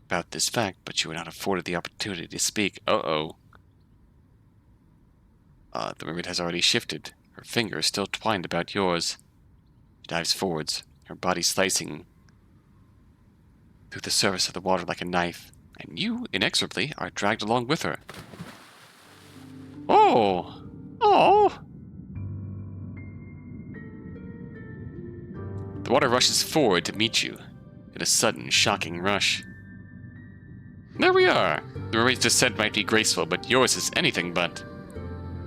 S1: about this fact, but you were not afforded the opportunity to speak. The mermaid has already shifted. Her finger is still twined about yours. She dives forwards, her body slicing through the surface of the water like a knife, and you, inexorably, are dragged along with her. Oh! Oh! The water rushes forward to meet you in a sudden, shocking rush. There we are. The mermaid's descent might be graceful, but yours is anything but.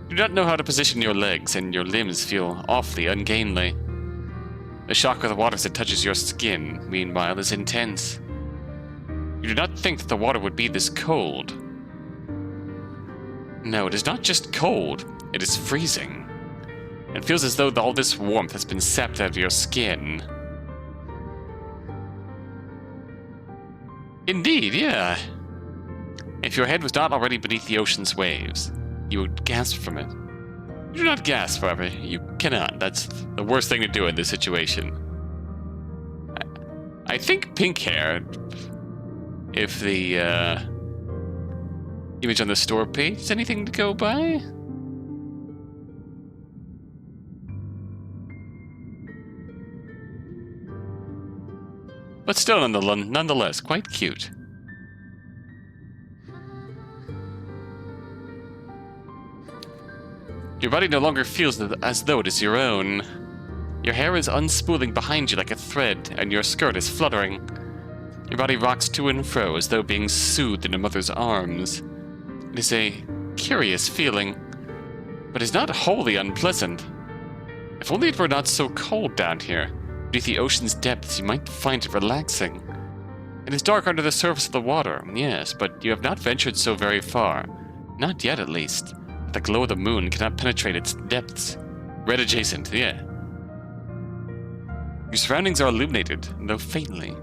S1: You do not know how to position your legs, and your limbs feel awfully ungainly. The shock of the water as it touches your skin, meanwhile, is intense. You do not think that the water would be this cold. No, it is not just cold, it is freezing. It feels as though all this warmth has been sapped out of your skin. Indeed, yeah. If your head was not already beneath the ocean's waves, you would gasp from it. You do not gasp, however. You cannot. That's the worst thing to do in this situation. I think pink hair, if the image on the store page is anything to go by. But still, nonetheless, quite cute. Your body no longer feels as though it is your own. Your hair is unspooling behind you like a thread, and your skirt is fluttering. Your body rocks to and fro as though being soothed in a mother's arms. It is a curious feeling, but is not wholly unpleasant. If only it were not so cold down here. Beneath the ocean's depths, you might find it relaxing. It is dark under the surface of the water, yes, but you have not ventured so very far. Not yet, at least. The glow of the moon cannot penetrate its depths. Red adjacent, yeah. Your surroundings are illuminated, though faintly.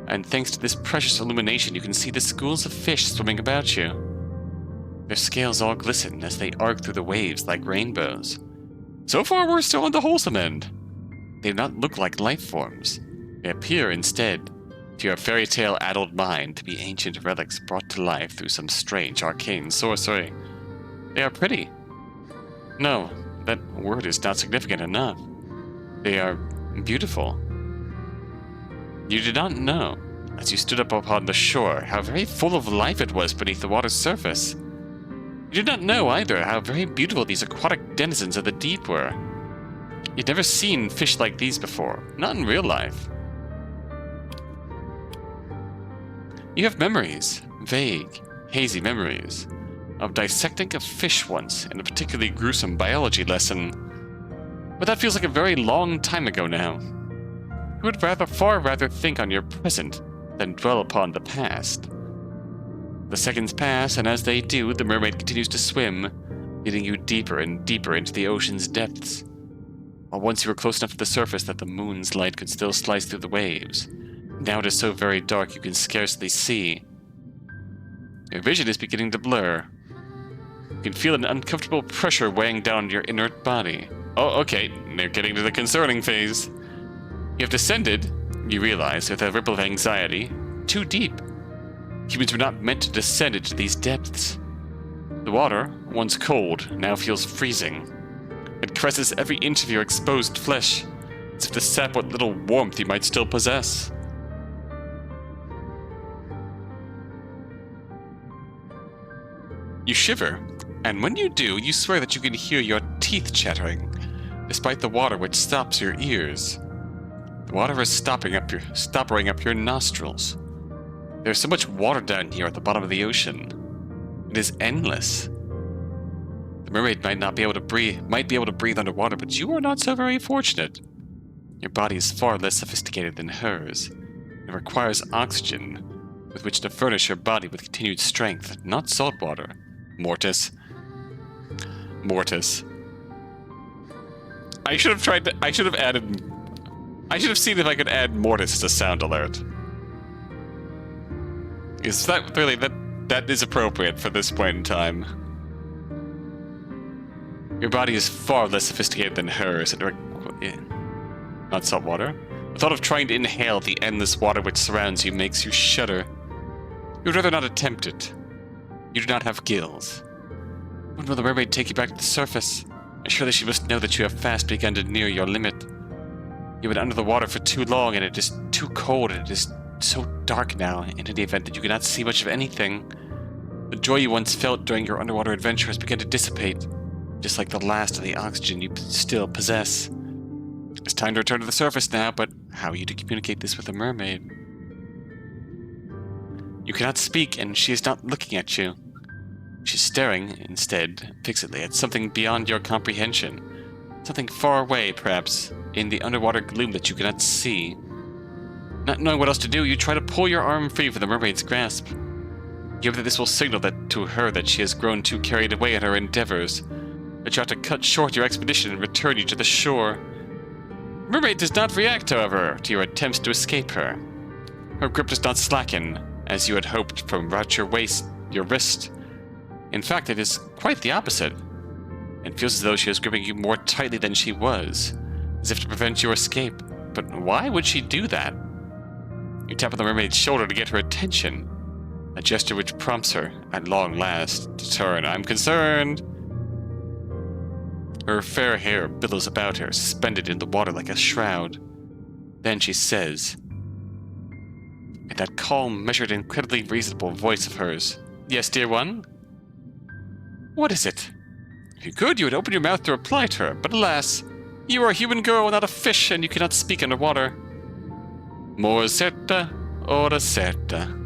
S1: And thanks to this precious illumination, you can see the schools of fish swimming about you. Their scales all glisten as they arc through the waves like rainbows. So far, we're still on the wholesome end. They do not look like life forms. They appear instead, to your fairy tale-addled mind, to be ancient relics brought to life through some strange arcane sorcery. They are pretty. No, that word is not significant enough. They are beautiful. You did not know, as you stood up upon the shore, how very full of life it was beneath the water's surface. You did not know, either, how very beautiful these aquatic denizens of the deep were. You'd never seen fish like these before, not in real life. You have memories, vague, hazy memories, of dissecting a fish once in a particularly gruesome biology lesson. But that feels like a very long time ago now. You would far rather think on your present than dwell upon the past. The seconds pass, and as they do, the mermaid continues to swim, leading you deeper and deeper into the ocean's depths. While once you were close enough to the surface that the moon's light could still slice through the waves, now it is so very dark you can scarcely see. Your vision is beginning to blur. You can feel an uncomfortable pressure weighing down your inert body. Oh, okay, they're getting to the concerning phase. You have descended, you realize, with a ripple of anxiety, too deep. Humans were not meant to descend into these depths. The water, once cold, now feels freezing. It caresses every inch of your exposed flesh, as if to sap what little warmth you might still possess. You shiver, And when you do, you swear that you can hear your teeth chattering, despite the water which stops your ears. The water is stopping up your nostrils. There's so much water down here at the bottom of the ocean. It is endless. The mermaid might be able to breathe underwater, but you are not so very fortunate. Your body is far less sophisticated than hers. It requires oxygen with which to furnish your body with continued strength, not salt water. Mortis. I should have seen if I could add Mortis to sound alert. Is that really, that is appropriate for this point in time. Your body is far less sophisticated than hers. Not salt water. The thought of trying to inhale the endless water which surrounds you makes you shudder. You would rather not attempt it. You do not have gills. When will the mermaid take you back to the surface? Surely she must know that you have fast begun to near your limit. You've been under the water for too long, and it is too cold, and it is so dark now, in the event that you cannot see much of anything. The joy you once felt during your underwater adventure has begun to dissipate, just like the last of the oxygen you still possess. It's time to return to the surface now, but how are you to communicate this with a mermaid? You cannot speak, and she is not looking at you. She's staring, instead, fixedly at something beyond your comprehension. Something far away, perhaps, in the underwater gloom that you cannot see. Not knowing what else to do, you try to pull your arm free from the mermaid's grasp. You hope that this will signal to her that she has grown too carried away in her endeavors, that you have to cut short your expedition and return you to the shore. The mermaid does not react, however, to your attempts to escape her. Her grip does not slacken, as you had hoped, from about your wrist. In fact, it is quite the opposite. It feels as though she was gripping you more tightly than she was, as if to prevent your escape. But why would she do that? You tap on the mermaid's shoulder to get her attention, a gesture which prompts her, at long last, to turn. I'm concerned. Her fair hair billows about her, suspended in the water like a shroud. Then she says, in that calm, measured, incredibly reasonable voice of hers, "Yes, dear one? What is it?" If you could, you would open your mouth to reply to her, but alas, you are a human girl, not a fish, and you cannot speak underwater. More certa, ora certa.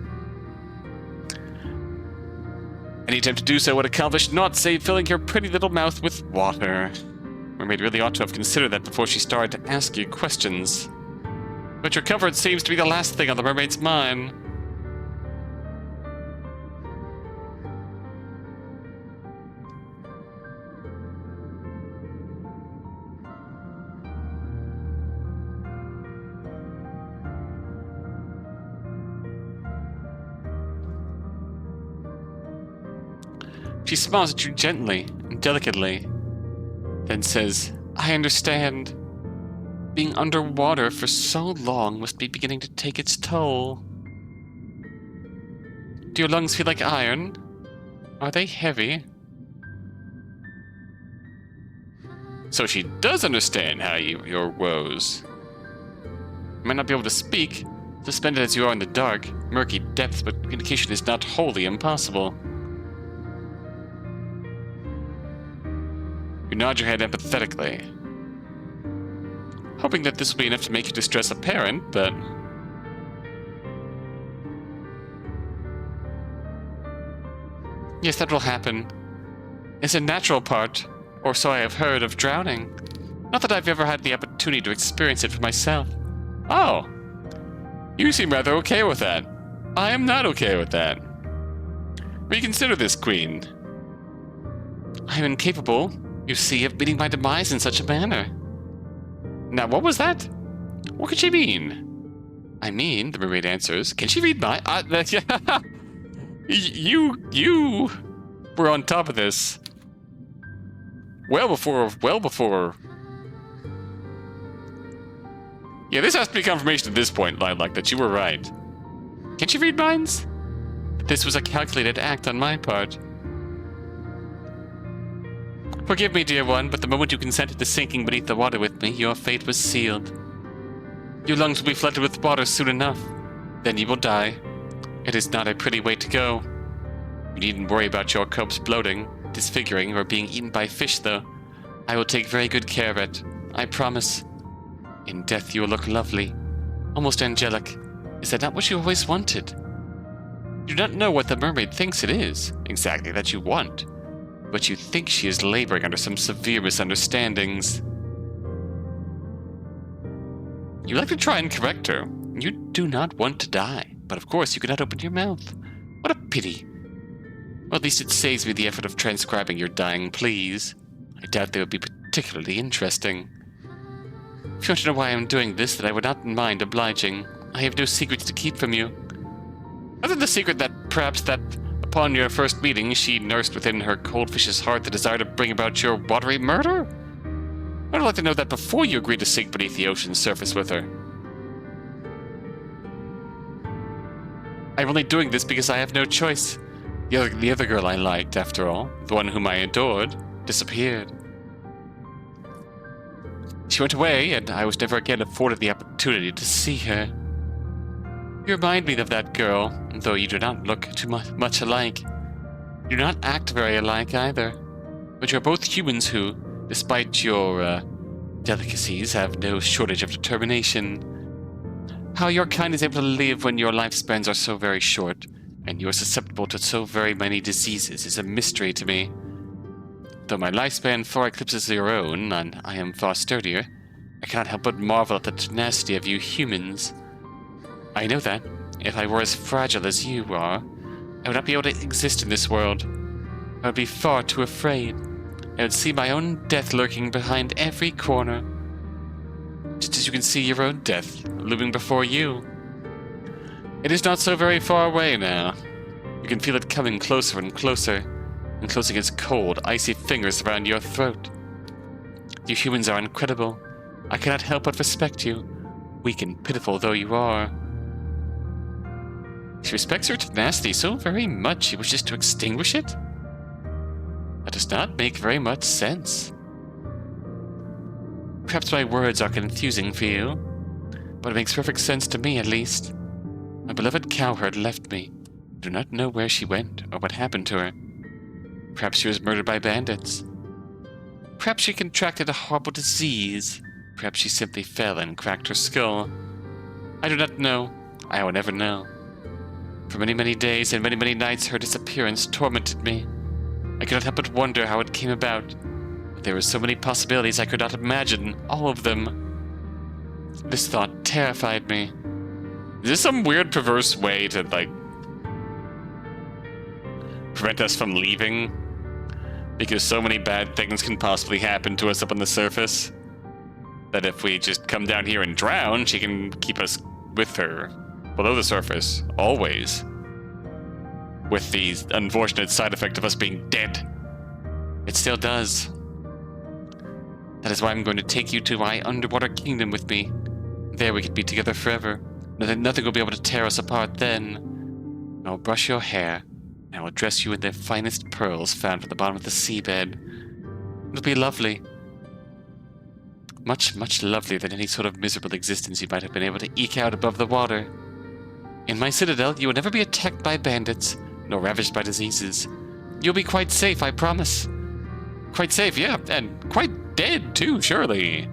S1: Any attempt to do so would accomplish naught save filling your pretty little mouth with water. Mermaid really ought to have considered that before she started to ask you questions. But your comfort seems to be the last thing on the mermaid's mind. She smiles at you gently and delicately, then says, I understand. Being underwater for so long must be beginning to take its toll. Do your lungs feel like iron? Are they heavy? So she does understand your woes. You might not be able to speak, suspended as you are in the dark, murky depths, but communication is not wholly impossible. You nod your head empathetically, hoping that this will be enough to make your distress apparent, but... Yes, that will happen. It's a natural part, or so I have heard, of drowning. Not that I've ever had the opportunity to experience it for myself. Oh, you seem rather okay with that. I am not okay with that. Reconsider this, Queen. I am incapable, you see, of meeting my demise in such a manner. Now, what was that? What could she mean? I mean, the mermaid answers, can she read my... You were on top of this. Well before... Yeah, this has to be confirmation at this point, Lilac, that you were right. Can she read minds? This was a calculated act on my part. Forgive me, dear one, but the moment you consented to sinking beneath the water with me, your fate was sealed. Your lungs will be flooded with water soon enough. Then you will die. It is not a pretty way to go. You needn't worry about your corpse bloating. disfiguring or being eaten by fish, though. I will take very good care of it. I promise. In death you will look lovely. Almost angelic. Is that not what you always wanted? You do not know what the mermaid thinks it is, exactly, that you want. But you think she is laboring under some severe misunderstandings. You like to try and correct her. You do not want to die, but of course you cannot open your mouth. What a pity. Well, at least it saves me the effort of transcribing your dying pleas. I doubt they would be particularly interesting. If you want to know why I am doing this, then I would not mind obliging. I have no secrets to keep from you. Other than the secret that perhaps that upon your first meeting she nursed within her coldfish's heart the desire to bring about your watery murder? I'd like to know that before you agreed to sink beneath the ocean's surface with her. I'm only doing this because I have no choice. The other girl I liked, after all, the one whom I adored, disappeared. She went away, and I was never again afforded the opportunity to see her. You remind me of that girl, though you do not look too much alike. You do not act very alike either, but you are both humans who, despite your delicacies, have no shortage of determination. How your kind is able to live when your lifespans are so very short, and you are susceptible to so very many diseases, is a mystery to me. Though my lifespan far eclipses your own, and I am far sturdier, I cannot help but marvel at the tenacity of you humans. I know that, if I were as fragile as you are, I would not be able to exist in this world. I would be far too afraid. I would see my own death lurking behind every corner. Just as you can see your own death looming before you. It is not so very far away now. You can feel it coming closer and closer, and closing its cold, icy fingers around your throat. You humans are incredible. I cannot help but respect you, weak and pitiful though you are. She respects her tenacity so very much she wishes to extinguish it? That does not make very much sense. Perhaps my words are confusing for you, but it makes perfect sense to me at least. My beloved cowherd left me. I do not know where she went or what happened to her. Perhaps she was murdered by bandits. Perhaps she contracted a horrible disease. Perhaps she simply fell and cracked her skull. I do not know. I will never know. For many, many days and many, many nights her disappearance tormented me. I could not help but wonder how it came about. But there were so many possibilities I could not imagine all of them. This thought terrified me. Is this some weird perverse way to, prevent us from leaving? Because so many bad things can possibly happen to us up on the surface, that if we just come down here and drown, she can keep us with her below the surface, always. With the unfortunate side effect of us being dead. It still does. That is why I'm going to take you to my underwater kingdom with me. There we can be together forever. Nothing will be able to tear us apart then. I'll brush your hair, and I will dress you in the finest pearls found at the bottom of the seabed. It'll be lovely. Much, much lovelier than any sort of miserable existence you might have been able to eke out above the water. In my citadel, you will never be attacked by bandits, nor ravaged by diseases. You'll be quite safe, I promise. Quite safe, yeah, and quite dead, too, surely.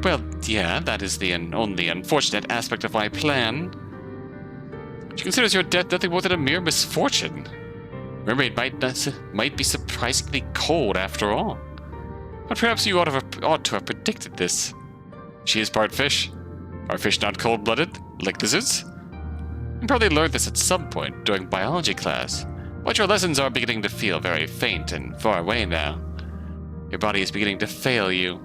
S1: Well, yeah, that is the only unfortunate aspect of my plan. She considers your death nothing more than a mere misfortune. Mermaid might be surprisingly cold, after all. But perhaps you ought to have predicted this. She is part fish. Are fish not cold-blooded, like lizards? You probably learned this at some point during biology class, but your lessons are beginning to feel very faint and far away now. Your body is beginning to fail you.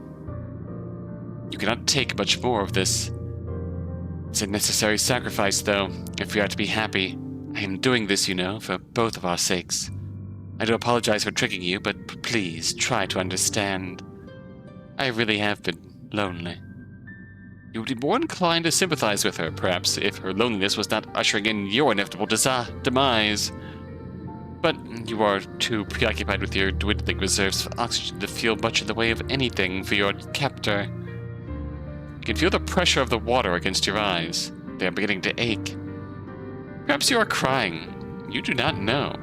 S1: You cannot take much more of this. It's a necessary sacrifice, though, if we are to be happy. I am doing this, you know, for both of our sakes. I do apologize for tricking you, but please try to understand. I really have been lonely. You would be more inclined to sympathize with her, perhaps, if her loneliness was not ushering in your inevitable demise. But you are too preoccupied with your dwindling reserves of oxygen to feel much in the way of anything for your captor. You can feel the pressure of the water against your eyes. They are beginning to ache. Perhaps you are crying. You do not know.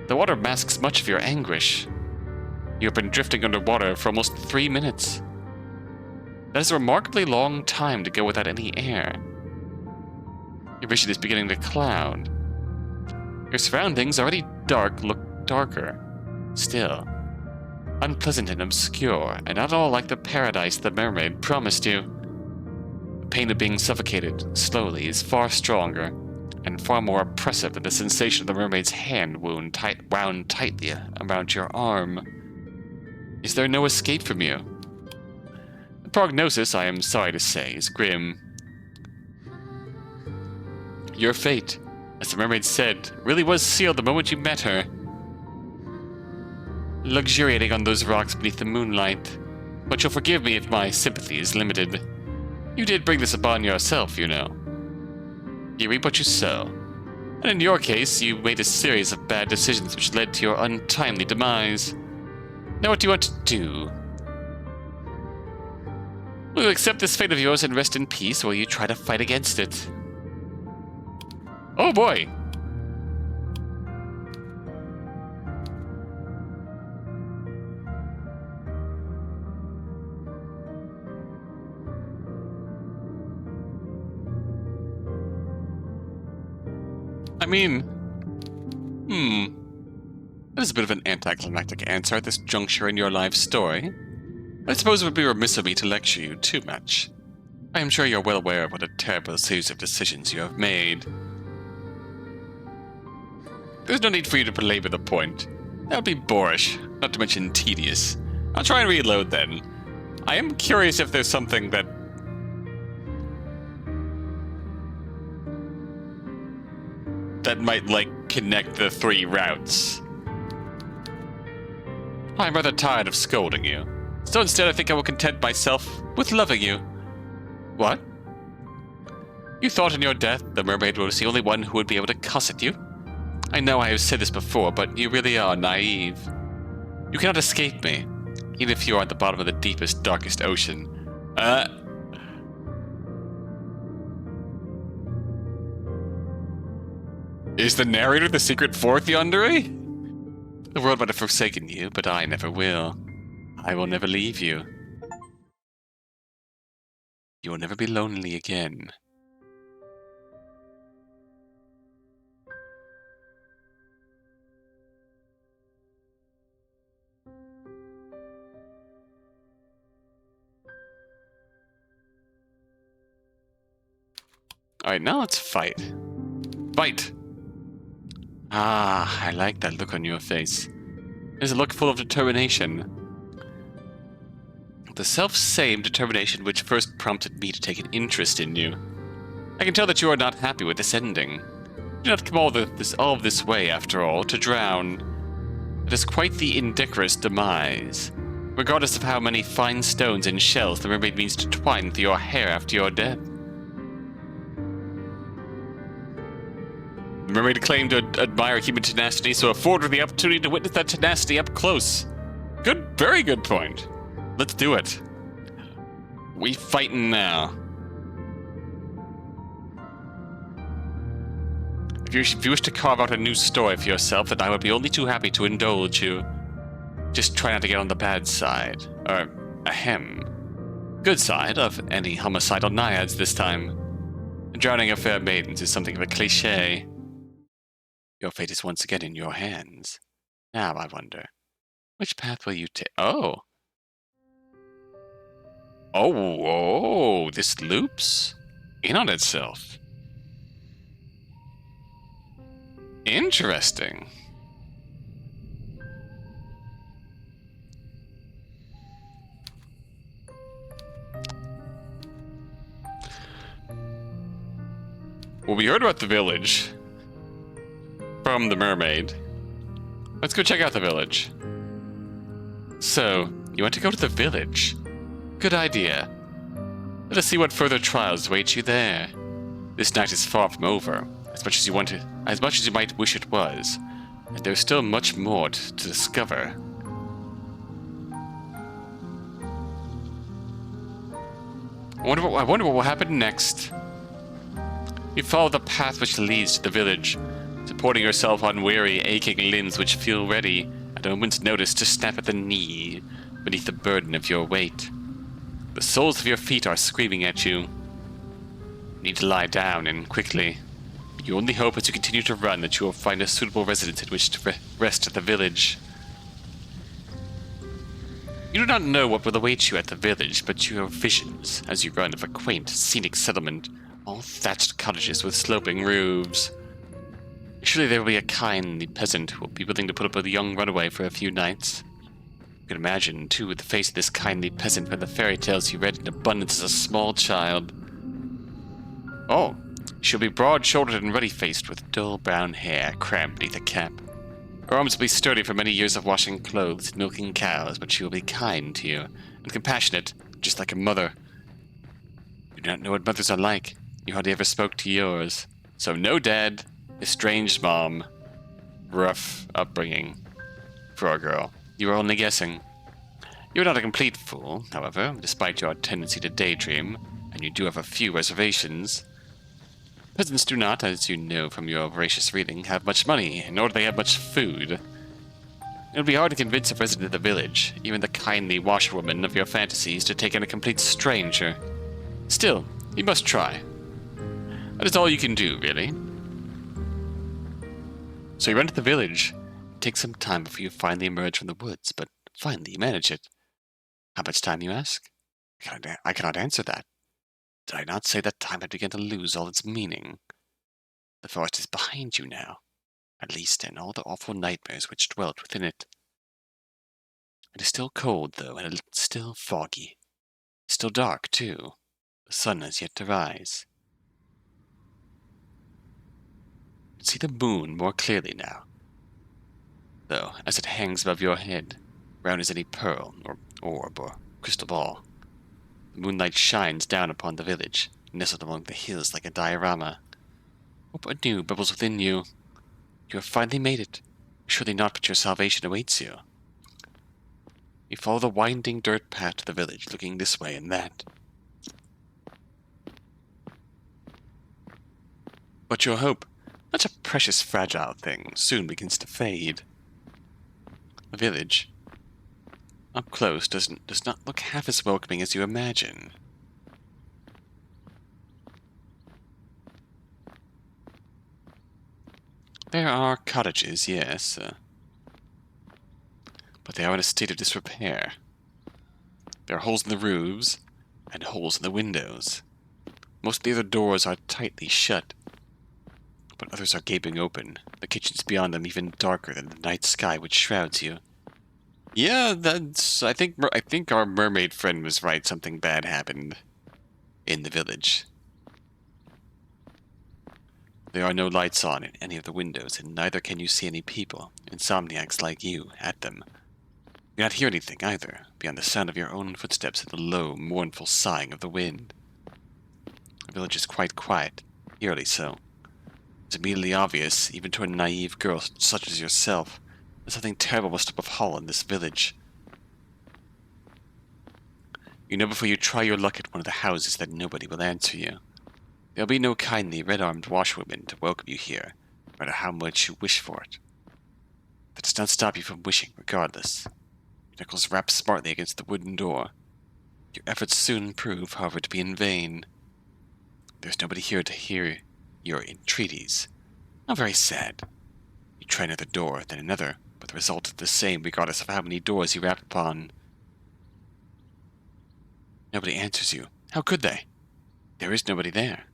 S1: The water masks much of your anguish. You have been drifting underwater for almost 3 minutes. That is a remarkably long time to go without any air. Your vision is beginning to cloud. Your surroundings, already dark, look darker. Still, unpleasant and obscure, and not all like the paradise the mermaid promised you. The pain of being suffocated slowly is far stronger and far more oppressive than the sensation of the mermaid's hand wound wound tightly around your arm. Is there no escape from you? The prognosis, I am sorry to say, is grim. Your fate, as the mermaid said, really was sealed the moment you met her. Luxuriating on those rocks beneath the moonlight. But you'll forgive me if my sympathy is limited. You did bring this upon yourself, you know. You reap what you sow. And in your case, you made a series of bad decisions which led to your untimely demise. Now what do you want to do? Will you accept this fate of yours and rest in peace, or will you try to fight against it? Oh boy! I mean, that is a bit of an anticlimactic answer at this juncture in your life story. I suppose it would be remiss of me to lecture you too much. I am sure you're well aware of what a terrible series of decisions you have made. There's no need for you to belabor the point. That would be boorish, not to mention tedious. I'll try and reload then. I am curious if there's something that might, like, connect the 3 routes. I'm rather tired of scolding you, so instead I think I will content myself with loving you. What? You thought in your death the mermaid was the only one who would be able to cuss at you? I know I have said this before, but you really are naive. You cannot escape me, even if you are at the bottom of the deepest, darkest ocean. Is the narrator the secret fourth yandere? The world might have forsaken you, but I never will. I will never leave you. You will never be lonely again. Alright, now let's fight. Fight! Ah, I like that look on your face. It's a look full of determination. The self-same determination which first prompted me to take an interest in you. I can tell that you are not happy with this ending. You did not come all of this way, after all, to drown. It is quite the indecorous demise. Regardless of how many fine stones and shells the mermaid means to twine through your hair after your death. The mermaid claimed to admire human tenacity, so afford her the opportunity to witness that tenacity up close. Good, very good point. Let's do it. We fighting now. If you wish to carve out a new story for yourself, then I would be only too happy to indulge you. Just try not to get on the bad side, or good side of any homicidal naiads this time. Drowning of fair maidens is something of a cliché. Your fate is once again in your hands. Now, I wonder, which path will you take? Oh, this loops in on itself. Interesting. Well, we heard about the village from the mermaid. Let's go check out the village. So, you want to go to the village? Good idea. Let us see what further trials await you there. This night is far from over, as much as you might wish it was, and there's still much more to discover. I wonder what will happen next. You follow the path which leads to the village. supporting yourself on weary, aching limbs which feel ready at a moment's notice to snap at the knee beneath the burden of your weight. The soles of your feet are screaming at you. You need to lie down, and quickly. You only hope as you continue to run that you will find a suitable residence in which to rest at the village. You do not know what will await you at the village, but you have visions as you run of a quaint, scenic settlement, all thatched cottages with sloping roofs. Surely there will be a kindly peasant who will be willing to put up with a young runaway for a few nights. You can imagine, too, the face of this kindly peasant from the fairy tales you read in abundance as a small child. Oh, she'll be broad-shouldered and ruddy-faced with dull brown hair crammed beneath a cap. Her arms will be sturdy from many years of washing clothes and milking cows, but she will be kind to you and compassionate, just like a mother. You do not know what mothers are like. You hardly ever spoke to yours. So no dad, estranged mom, rough upbringing for a girl. You are only guessing. You are not a complete fool, however, despite your tendency to daydream, and you do have a few reservations. Peasants do not, as you know from your voracious reading, have much money, nor do they have much food. It would be hard to convince a resident of the village, even the kindly washerwoman of your fantasies, to take in a complete stranger. Still, you must try. That is all you can do, really. So you run to the village. It takes some time before you finally emerge from the woods, but finally you manage it. How much time, you ask? I cannot answer that. Did I not say that time had begun to lose all its meaning? The forest is behind you now, at least, and all the awful nightmares which dwelt within it. It is still cold, though, and it's still foggy. Still dark, too. The sun has yet to rise. You can see the moon more clearly now, though, as it hangs above your head, round as any pearl, or orb, or crystal ball. The moonlight shines down upon the village, nestled among the hills like a diorama. Hope anew bubbles within you. You have finally made it. Surely not but your salvation awaits you. You follow the winding dirt path to the village, looking this way and that. But your hope, such a precious fragile thing, soon begins to fade. The village, up close, does not look half as welcoming as you imagine. There are cottages, yes, but they are in a state of disrepair. There are holes in the roofs, and holes in the windows. Most of the other doors are tightly shut, but others are gaping open, the kitchens beyond them even darker than the night sky which shrouds you. Yeah, I think our mermaid friend was right. Something bad happened in the village. There are no lights on in any of the windows, and neither can you see any people, insomniacs like you, at them. You cannot hear anything either, beyond the sound of your own footsteps and the low, mournful sighing of the wind. The village is quite quiet, eerily so. It's immediately obvious, even to a naive girl such as yourself, that something terrible must have befallen this village. You know before you try your luck at one of the houses that nobody will answer you. There will be no kindly, red-armed washwoman to welcome you here, no matter how much you wish for it. That does not stop you from wishing, regardless. Your knuckles rap smartly against the wooden door. Your efforts soon prove, however, to be in vain. There's nobody here to hear your entreaties. How very sad. You try another door, then another, but the result is the same regardless of how many doors you rap upon. Nobody answers you. How could they? There is nobody there.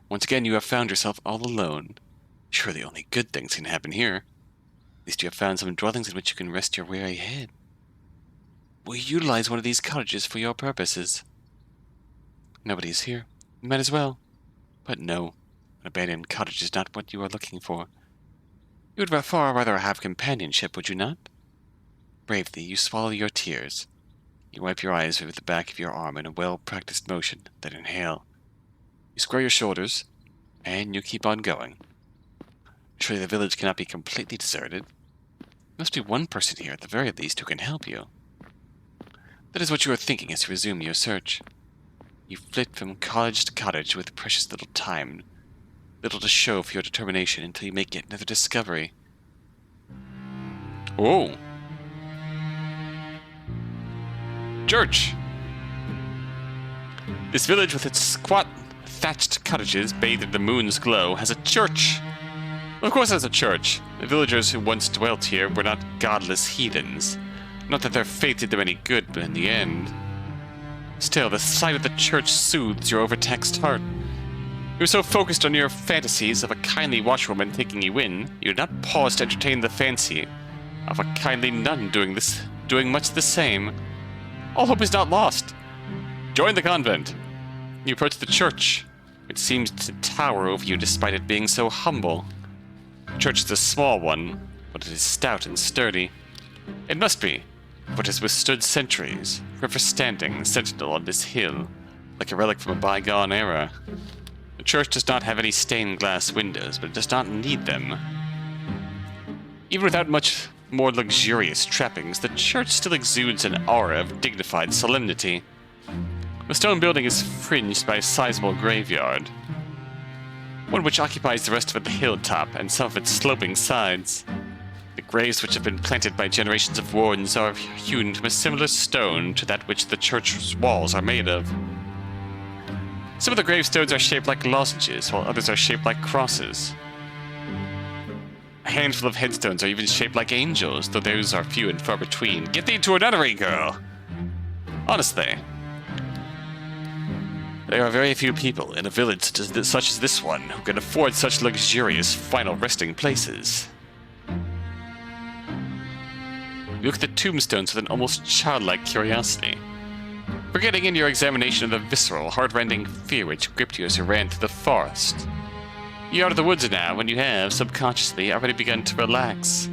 S1: Once again, you have found yourself all alone. Surely only good things can happen here. At least you have found some dwellings in which you can rest your weary head. Will you utilize one of these cottages for your purposes? Nobody is here. You might as well. But no, an abandoned cottage is not what you are looking for. You would far rather have companionship, would you not? Bravely, you swallow your tears. You wipe your eyes with the back of your arm in a well-practiced motion, then inhale. You square your shoulders, and you keep on going. Surely the village cannot be completely deserted. There must be one person here, at the very least, who can help you. That is what you are thinking as you resume your search. You flit from cottage to cottage with precious little time, little to show for your determination until you make yet another discovery. Oh! Church! This village with its squat, thatched cottages bathed in the moon's glow has a church. Of course it has a church. The villagers who once dwelt here were not godless heathens. Not that their faith did them any good in the end. Still, the sight of the church soothes your overtaxed heart. You're so focused on your fantasies of a kindly watchwoman taking you in, you do not pause to entertain the fancy of a kindly nun doing much the same. All hope is not lost. Join the convent. You approach the church, which seems to tower over you despite it being so humble. The church is a small one, but it is stout and sturdy. It must be, for it has withstood centuries, forever standing sentinel on this hill, like a relic from a bygone era. The church does not have any stained glass windows, but it does not need them. Even without much more luxurious trappings, the church still exudes an aura of dignified solemnity. The stone building is fringed by a sizable graveyard, one which occupies the rest of the hilltop and some of its sloping sides. The graves which have been planted by generations of wardens are hewn from a similar stone to that which the church's walls are made of. Some of the gravestones are shaped like lozenges, while others are shaped like crosses. A handful of headstones are even shaped like angels, though those are few and far between. Get thee to a nunnery, girl! Honestly, there are very few people in a village such as this one who can afford such luxurious final resting places. You look at the tombstones with an almost childlike curiosity, forgetting in your examination of the visceral, heart-rending fear which gripped you as you ran through the forest. You're out of the woods now, and you have, subconsciously, already begun to relax.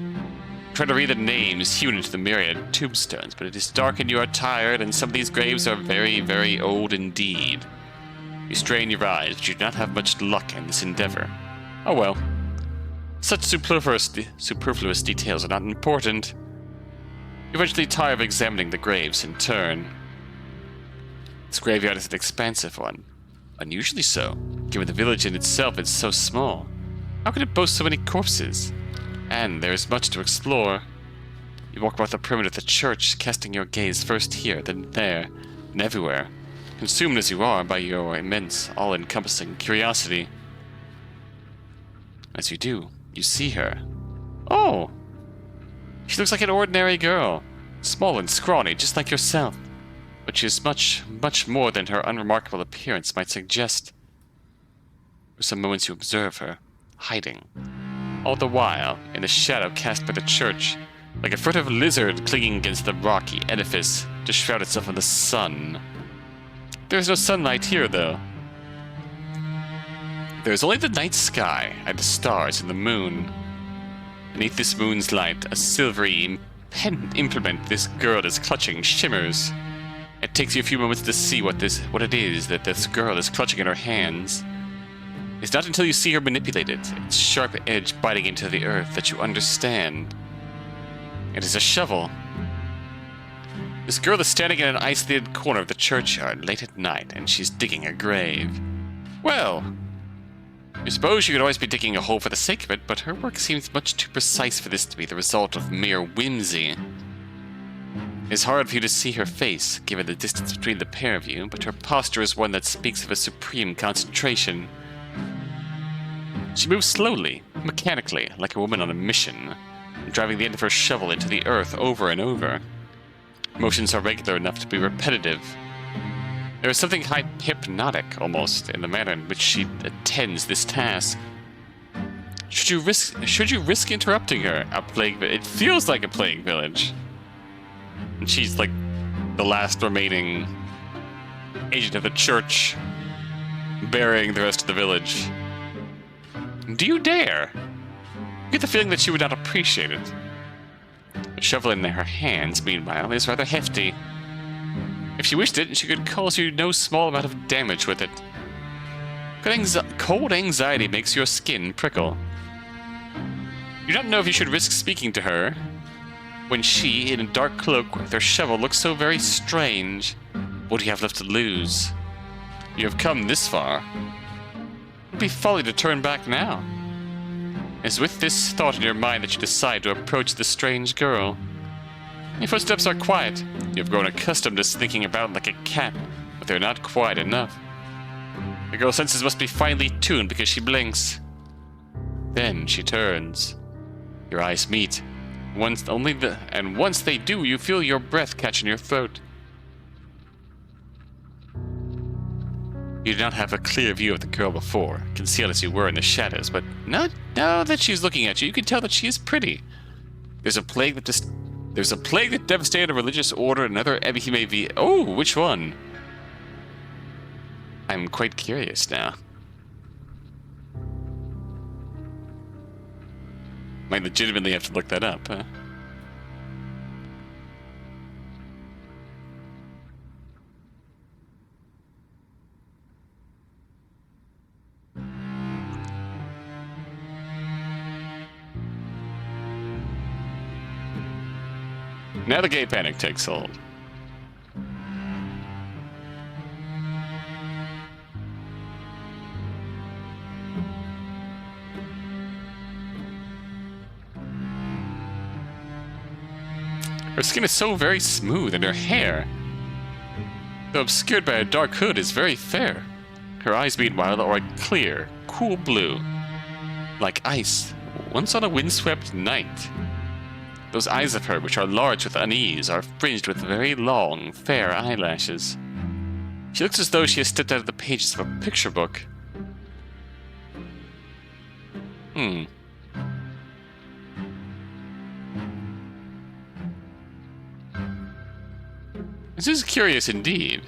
S1: Try to read the names hewn into the myriad tombstones, but it is dark and you are tired, and some of these graves are very, very old indeed. You strain your eyes, but you do not have much luck in this endeavor. Oh well. Such superfluous details are not important. You eventually tire of examining the graves in turn. This graveyard is an expansive one. Unusually so, given the village in itself is so small. How could it boast so many corpses? And there is much to explore. You walk about the perimeter of the church, casting your gaze first here, then there, and everywhere, consumed as you are by your immense, all-encompassing curiosity. As you do, you see her. Oh! She looks like an ordinary girl, small and scrawny, just like yourself. But she is much, much more than her unremarkable appearance might suggest. For some moments you observe her, hiding. All the while, in the shadow cast by the church, like a furtive lizard clinging against the rocky edifice to shroud itself in the sun. There is no sunlight here, though. There is only the night sky and the stars and the moon. Beneath this moon's light, a silvery implement this girl is clutching shimmers. It takes you a few moments to see what it is that this girl is clutching in her hands. It's not until you see her manipulate it, its sharp edge biting into the earth, that you understand. It is a shovel. This girl is standing in an isolated corner of the churchyard late at night, and she's digging a grave. Well, you suppose you could always be digging a hole for the sake of it, but her work seems much too precise for this to be the result of mere whimsy. It's hard for you to see her face, given the distance between the pair of you, but her posture is one that speaks of a supreme concentration. She moves slowly, mechanically, like a woman on a mission, driving the end of her shovel into the earth over and over. Motions are regular enough to be repetitive. There is something hypnotic, almost, in the manner in which she attends this task. Should you risk interrupting her? It feels like a plague village. And she's like the last remaining agent of the church, burying the rest of the village. Do you dare? You get the feeling that she would not appreciate it. The shovel in her hands, meanwhile, is rather hefty. If she wished it, she could cause you no small amount of damage with it. Cold anxiety makes your skin prickle. You do not know if you should risk speaking to her, when she, in a dark cloak with her shovel, looks so very strange. What do you have left to lose? You have come this far. It would be folly to turn back now. It is with this thought in your mind that you decide to approach the strange girl. Your footsteps are quiet. You have grown accustomed to sneaking about like a cat, but they're not quiet enough. The girl's senses must be finely tuned because she blinks. Then she turns. Your eyes meet. Once they do, you feel your breath catch in your throat. You did not have a clear view of the girl before, concealed as you were in the shadows, but now that she's looking at you, you can tell that she is pretty. There's a plague that devastated a religious order, another ebi-hime v. Oh, which one? I'm quite curious now. Might legitimately have to look that up, huh? Now the gay panic takes hold. Her skin is so very smooth, and her hair, though obscured by a dark hood, is very fair. Her eyes, meanwhile, are a clear, cool blue, like ice, once on a windswept night. Those eyes of her, which are large with unease, are fringed with very long, fair eyelashes. She looks as though she has stepped out of the pages of a picture book. This is curious indeed.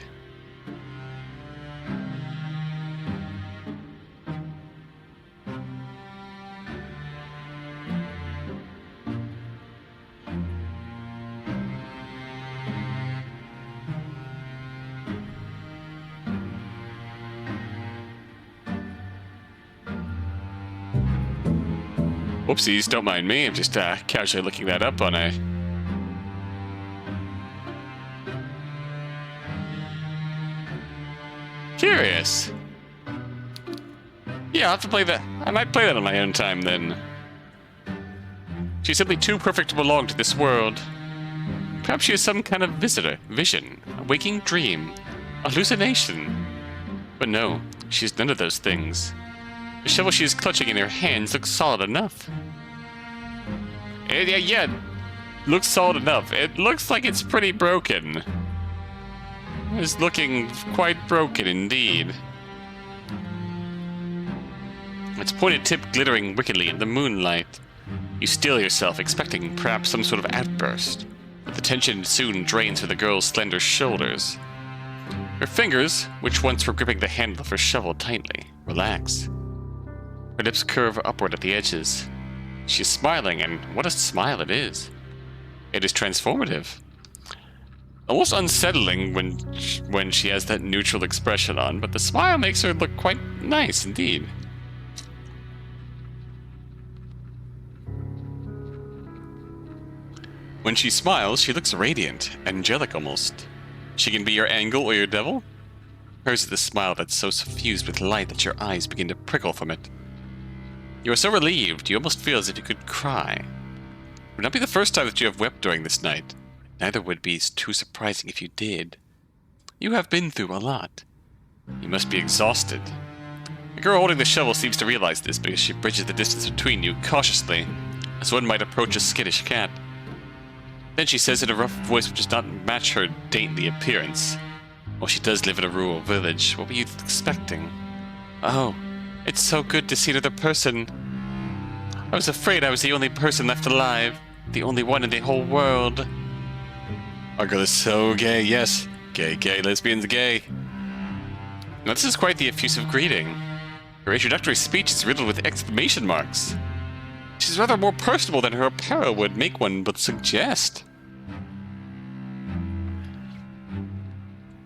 S1: Whoopsies, don't mind me. I'm just casually looking that up on a... Curious. Yeah, I'll have to play that. I might play that on my own time then. She's simply too perfect to belong to this world. Perhaps she is some kind of vision, a waking dream, a hallucination. But no, she's none of those things. The shovel she is clutching in her hands looks solid enough. Yeah, looks solid enough. It looks like it's pretty broken. It's looking quite broken indeed. Its pointed tip glittering wickedly in the moonlight. You steel yourself, expecting perhaps some sort of outburst, but the tension soon drains through the girl's slender shoulders. Her fingers, which once were gripping the handle of her shovel tightly, relax. Her lips curve upward at the edges. She is smiling, and what a smile it is. It is transformative. Almost unsettling when she has that neutral expression on, but the smile makes her look quite nice indeed. When she smiles, she looks radiant, angelic almost. She can be your angel or your devil. Hers is the smile that's so suffused with light that your eyes begin to prickle from it. You are so relieved, you almost feel as if you could cry. It would not be the first time that you have wept during this night. Neither would be too surprising if you did. You have been through a lot. You must be exhausted. The girl holding the shovel seems to realize this because she bridges the distance between you cautiously, as one might approach a skittish cat. Then she says in a rough voice which does not match her dainty appearance. Well, she does live in a rural village. What were you expecting? Oh, it's so good to see another person. I was afraid I was the only person left alive. The only one in the whole world. Our girl is so gay, yes. Gay, gay, lesbians, gay. Now this is quite the effusive greeting. Her introductory speech is riddled with exclamation marks. She's rather more personable than her apparel would make one but suggest.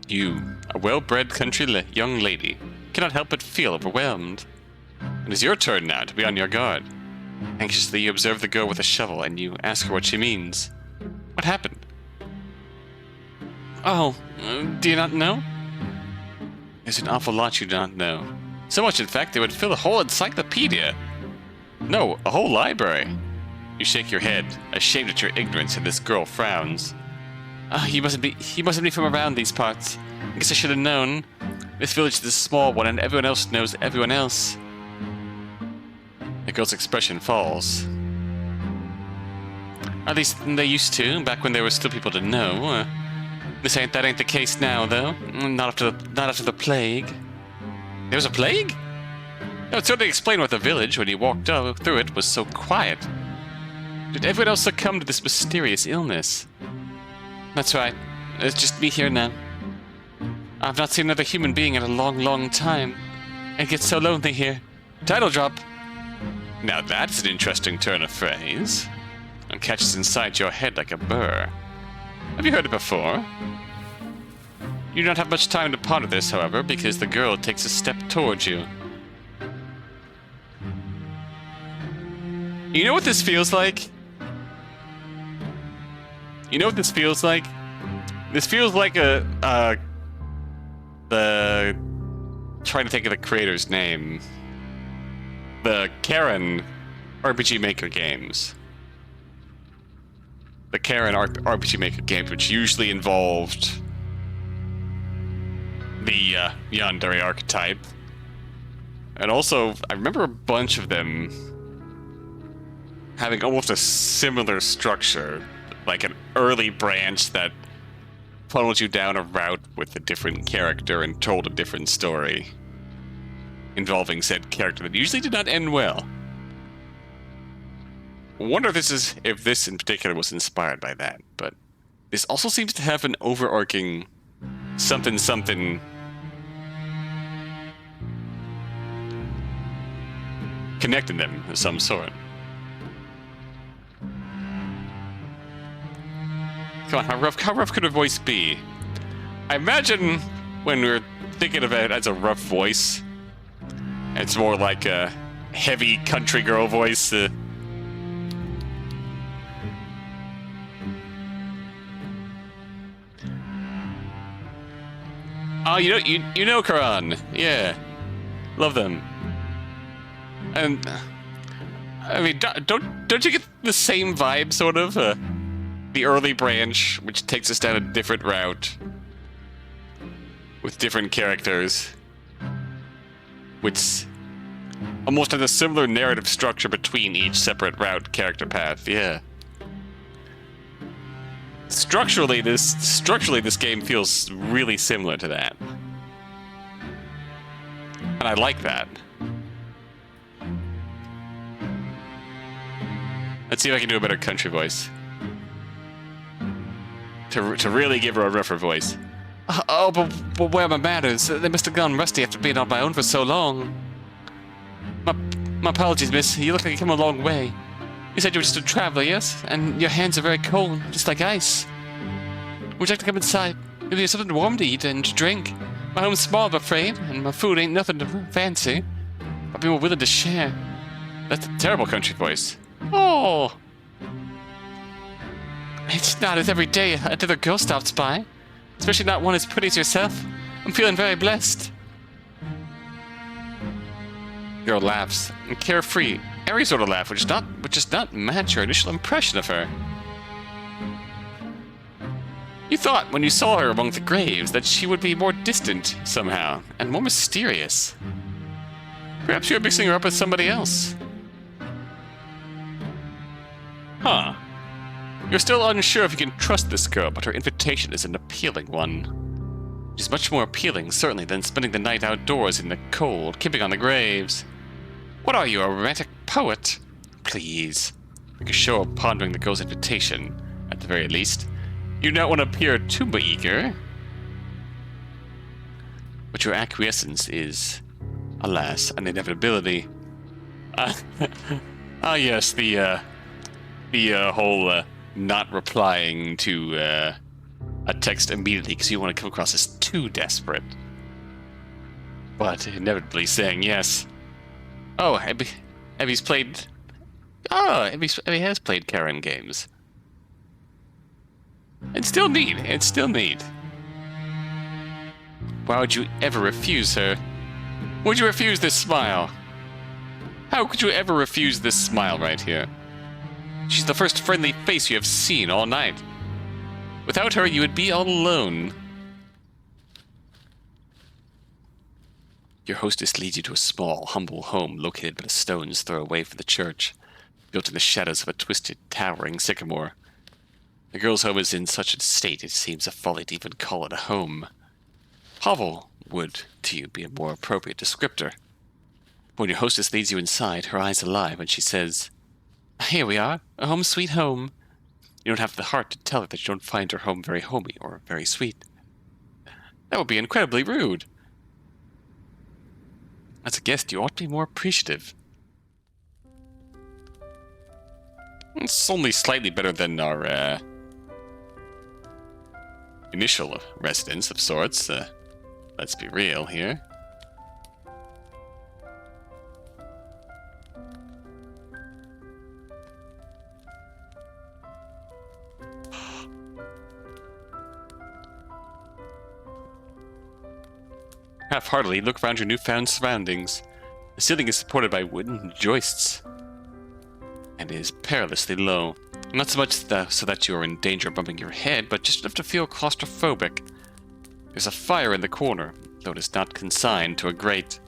S1: You, a well-bred country young lady, cannot help but feel overwhelmed. It is your turn now to be on your guard. Anxiously you observe the girl with a shovel and you ask her what she means. What happened? Oh, do you not know? There's an awful lot you do not know. So much, in fact, they would fill a whole encyclopedia. No, a whole library. You shake your head, ashamed at your ignorance, and this girl frowns. He mustn't be from around these parts. I guess I should have known. This village is a small one, and everyone else knows everyone else. The girl's expression falls. At least they used to, back when there were still people to know. That ain't the case now, though. Not after the plague. There was a plague? That would certainly explain why the village, when you walked through it, was so quiet. Did everyone else succumb to this mysterious illness? That's right. It's just me here now. I've not seen another human being in a long, long time. It gets so lonely here. Title drop. Now that's an interesting turn of phrase. It catches inside your head like a burr. Have you heard it before? You do not have much time to ponder this, however, because the girl takes a step towards you. You know what this feels like? You know what this feels like? This feels like trying to think of the creator's name. The Charon RPG Maker games. The Charon RPG Maker games, which usually involved the yandere archetype. And also, I remember a bunch of them having almost a similar structure, like an early branch that funneled you down a route with a different character and told a different story involving said character that usually did not end well. I wonder if this in particular was inspired by that, but this also seems to have an overarching something connecting them of some sort. Come on, how rough could a voice be? I imagine when we're thinking of it as a rough voice, it's more like a heavy country girl voice. Oh, you know Charon. Yeah. Love them. And I mean, don't you get the same vibe, sort of? The early branch, which takes us down a different route with different characters, which almost has a similar narrative structure between each separate route character path. Yeah. Structurally, this game feels really similar to that, and I like that. Let's see if I can do a better country voice. To really give her a rougher voice. Oh, but where are my manners? They must have gone rusty after being on my own for so long. My apologies, miss. You look like you came a long way. You said you were just a traveler, yes? And your hands are very cold, just like ice. Would you like to come inside? Maybe there's something warm to eat and to drink. My home's small, I'm afraid, and my food ain't nothing to fancy. I'd be more willing to share. That's a terrible country voice. Oh! It's not as every day another girl stops by. Especially not one as pretty as yourself. I'm feeling very blessed. Girl laughs, and carefree, airy sort of laugh, which does not match your initial impression of her. You thought, when you saw her among the graves, that she would be more distant, somehow, and more mysterious. Perhaps you're mixing her up with somebody else. Huh. You're still unsure if you can trust this girl, but her invitation is an appealing one. It is much more appealing, certainly, than spending the night outdoors in the cold, keeping on the graves. What are you, a romantic poet? Please. Make a show of pondering the girl's invitation, at the very least. You don't want to appear too eager. But your acquiescence is, alas, an inevitability. Yes, the whole not replying to a text immediately because you want to come across as too desperate. But inevitably saying yes. Oh, Ebby's played... Oh, Ebby has played Charon games. It's still neat. Why would you ever refuse her? Would you refuse this smile? How could you ever refuse this smile right here? She's the first friendly face you have seen all night. Without her, you would be all alone. Your hostess leads you to a small, humble home located but a stone's throw away from the church, built in the shadows of a twisted, towering sycamore. The girl's home is in such a state it seems a folly to even call it a home. Hovel would, to you, be a more appropriate descriptor. When your hostess leads you inside, her eyes alive, and she says, "Here we are, a home sweet home." You don't have the heart to tell her that you don't find her home very homey or very sweet. That would be incredibly rude. As a guest, you ought to be more appreciative. It's only slightly better than our initial residence of sorts. Let's be real here. Half-heartedly, look around your newfound surroundings. The ceiling is supported by wooden joists and is perilously low. Not so much so that you are in danger of bumping your head, but just enough to feel claustrophobic. There's a fire in the corner, though it is not consigned to a grate.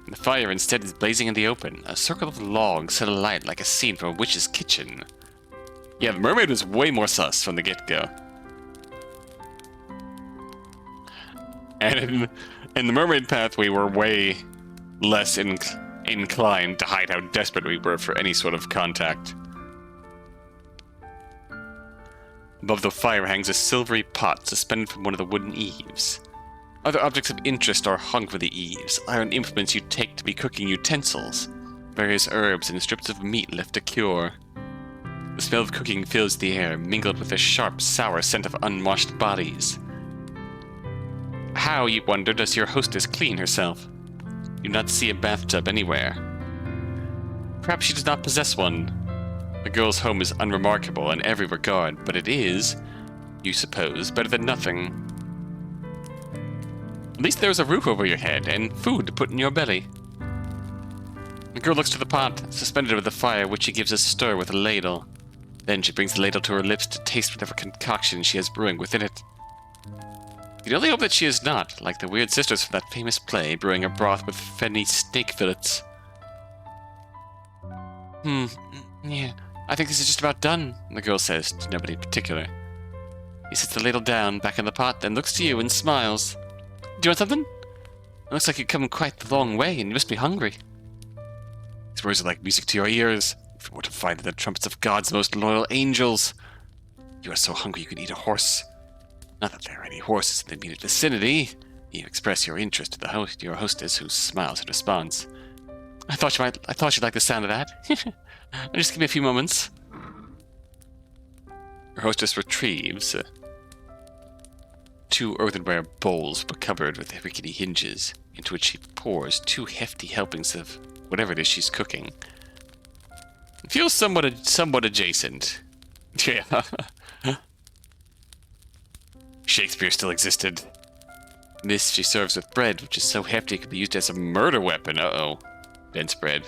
S1: The fire instead is blazing in the open, a circle of logs set alight like a scene from a witch's kitchen. Yeah, the mermaid was way more sus from the get-go. And in the mermaid path, we were way less inclined to hide how desperate we were for any sort of contact. Above the fire hangs a silvery pot suspended from one of the wooden eaves. Other objects of interest are hung from the eaves, iron implements you take to be cooking utensils. Various herbs and strips of meat left to cure. The smell of cooking fills the air, mingled with the sharp, sour scent of unwashed bodies. How, you wonder, does your hostess clean herself? You do not see a bathtub anywhere. Perhaps she does not possess one. The girl's home is unremarkable in every regard, but it is, you suppose, better than nothing. At least there is a roof over your head and food to put in your belly. The girl looks to the pot, suspended over the fire, which she gives a stir with a ladle. Then she brings the ladle to her lips to taste whatever concoction she has brewing within it. You only hope that she is not, like the weird sisters from that famous play, brewing a broth with fenny snake fillets. Yeah, I think this is just about done, the girl says, to nobody in particular. He sets the ladle down, back in the pot, then looks to you and smiles. Do you want something? It looks like you've come quite the long way, and you must be hungry. These words are like music to your ears, if you were to find the trumpets of God's most loyal angels. You are so hungry you could eat a horse. Not that there are any horses in the immediate vicinity. You express your interest to your hostess, who smiles in response. I thought you'd like the sound of that. Just give me a few moments. Your hostess retrieves two earthenware bowls covered with rickety hinges, into which she pours 2 hefty helpings of whatever it is she's cooking. It feels somewhat adjacent. Yeah. Shakespeare still existed. This she serves with bread, which is so hefty it could be used as a murder weapon. Uh-oh. Dense bread.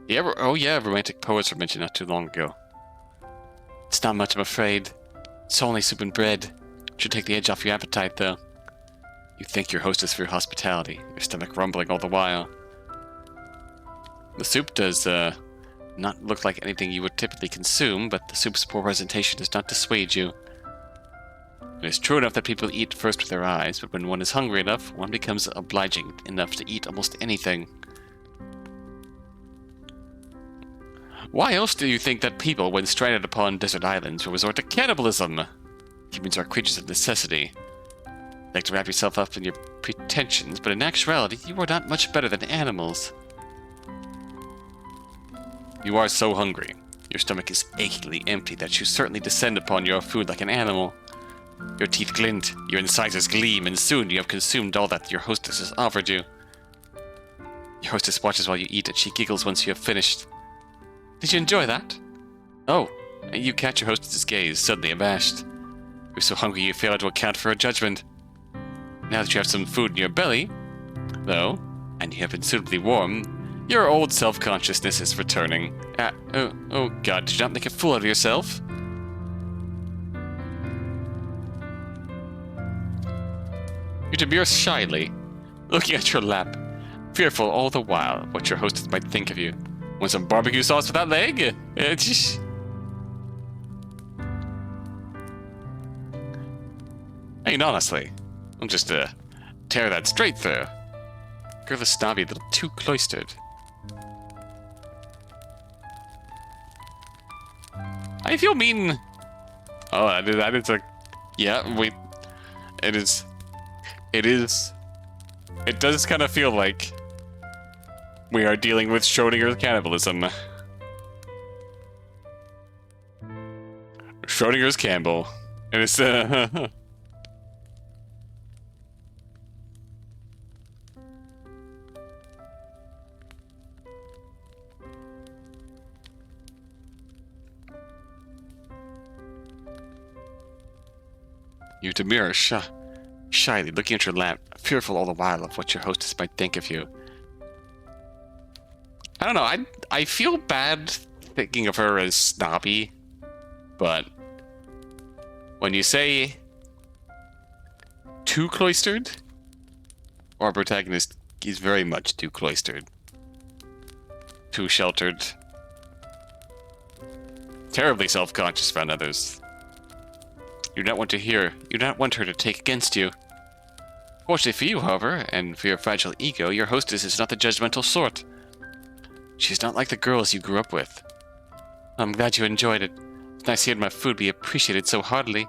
S1: Romantic poets were mentioned not too long ago. It's not much, I'm afraid. It's only soup and bread. Should take the edge off your appetite, though. You thank your hostess for your hospitality, your stomach rumbling all the while. The soup does, not look like anything you would typically consume, but the soup's poor presentation does not dissuade you. It is true enough that people eat first with their eyes, but when one is hungry enough, one becomes obliging enough to eat almost anything. Why else do you think that people, when stranded upon desert islands, will resort to cannibalism? Humans are creatures of necessity. You like to wrap yourself up in your pretensions, but in actuality, you are not much better than animals. You are so hungry. Your stomach is achingly empty that you certainly descend upon your food like an animal. Your teeth glint, your incisors gleam, and soon you have consumed all that your hostess has offered you. Your hostess watches while you eat, and she giggles once you have finished. Did you enjoy that? Oh, you catch your hostess's gaze, suddenly abashed. You're so hungry you fail to account for her judgment. Now that you have some food in your belly, though, and you have been suitably warm, your old self-consciousness is returning. Oh god, did you not make a fool out of yourself? You demur shyly, looking at your lap, fearful all the while what your hostess might think of you. Want some barbecue sauce for that leg? I mean, honestly, I'll just tear that straight through. Girl is snobby, a little too cloistered. I feel mean. Oh, that is a... Yeah, wait. It is... It does kind of feel like we are dealing with Schrodinger's cannibalism. Schrodinger's Campbell. And it's You demur shyly, looking at your lamp, fearful all the while of what your hostess might think of you. I don't know, I feel bad thinking of her as snobby, but when you say too cloistered, our protagonist is very much too cloistered. Too sheltered. Terribly self-conscious around others. You do not want her to take against you. Fortunately for you, however, and for your fragile ego, your hostess is not the judgmental sort. She's not like the girls you grew up with. I'm glad you enjoyed it. It's nice hearing my food be appreciated so heartily.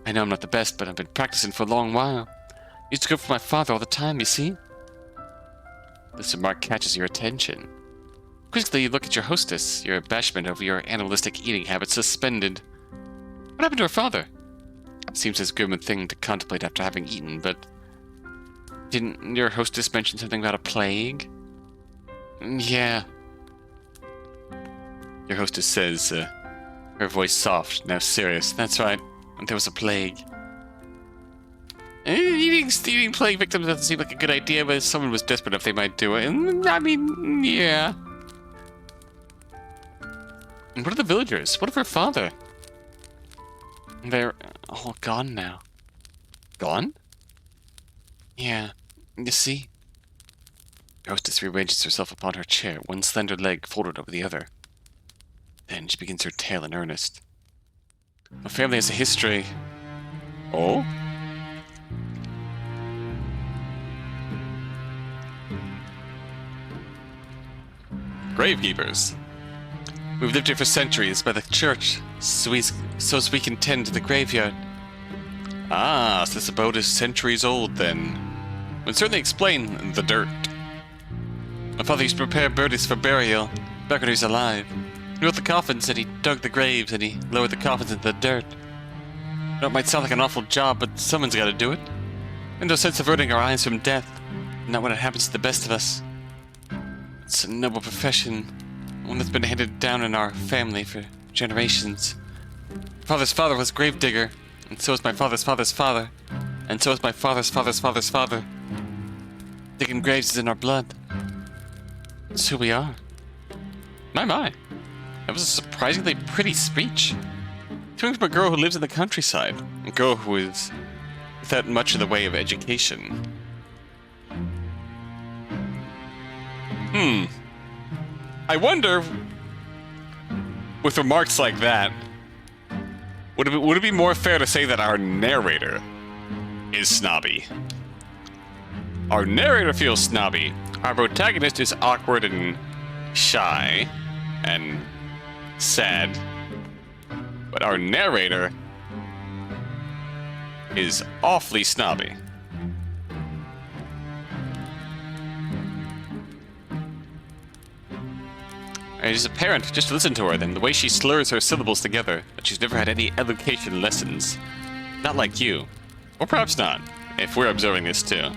S1: I know I'm not the best, but I've been practicing for a long while. I used to cook for my father all the time, you see? This remark catches your attention. Quickly you look at your hostess, your abashment over your animalistic eating habits suspended. What happened to her father? Seems as grim a thing to contemplate after having eaten, but... Didn't your hostess mention something about a plague? Yeah. Your hostess says, her voice soft, now serious. That's right, there was a plague. Eating plague victims doesn't seem like a good idea, but if someone was desperate enough, they might do it. And, I mean, yeah. And what are the villagers? What of her father? They're all gone now. Gone? Yeah, you see? Your hostess rearranges herself upon her chair, one slender leg folded over the other. Then she begins her tale in earnest. My family has a history. Oh? Gravekeepers. We've lived here for centuries by the church, so as we can tend to the graveyard. Ah, so this abode is centuries old, then. Would certainly explain the dirt. My father used to prepare birdies for burial, back when he was alive. He built the coffins, and he dug the graves, and he lowered the coffins into the dirt. I know it might sound like an awful job, but someone's got to do it. And no sense averting our eyes from death, not when it happens to the best of us. It's a noble profession, one that's been handed down in our family for generations. My father's father was a gravedigger, and so is my father's father's father, and so is my father's father's father's father. Digging graves is in our blood. It's who we are. My. That was a surprisingly pretty speech. Coming from a girl who lives in the countryside, a girl who is without much in the way of education. I wonder, with remarks like that, would it be more fair to say that our narrator is snobby? Our narrator feels snobby. Our protagonist is awkward and shy and sad. But our narrator is awfully snobby. It is apparent, just to listen to her, then, the way she slurs her syllables together, that she's never had any education lessons. Not like you. Or perhaps not, if we're observing this too.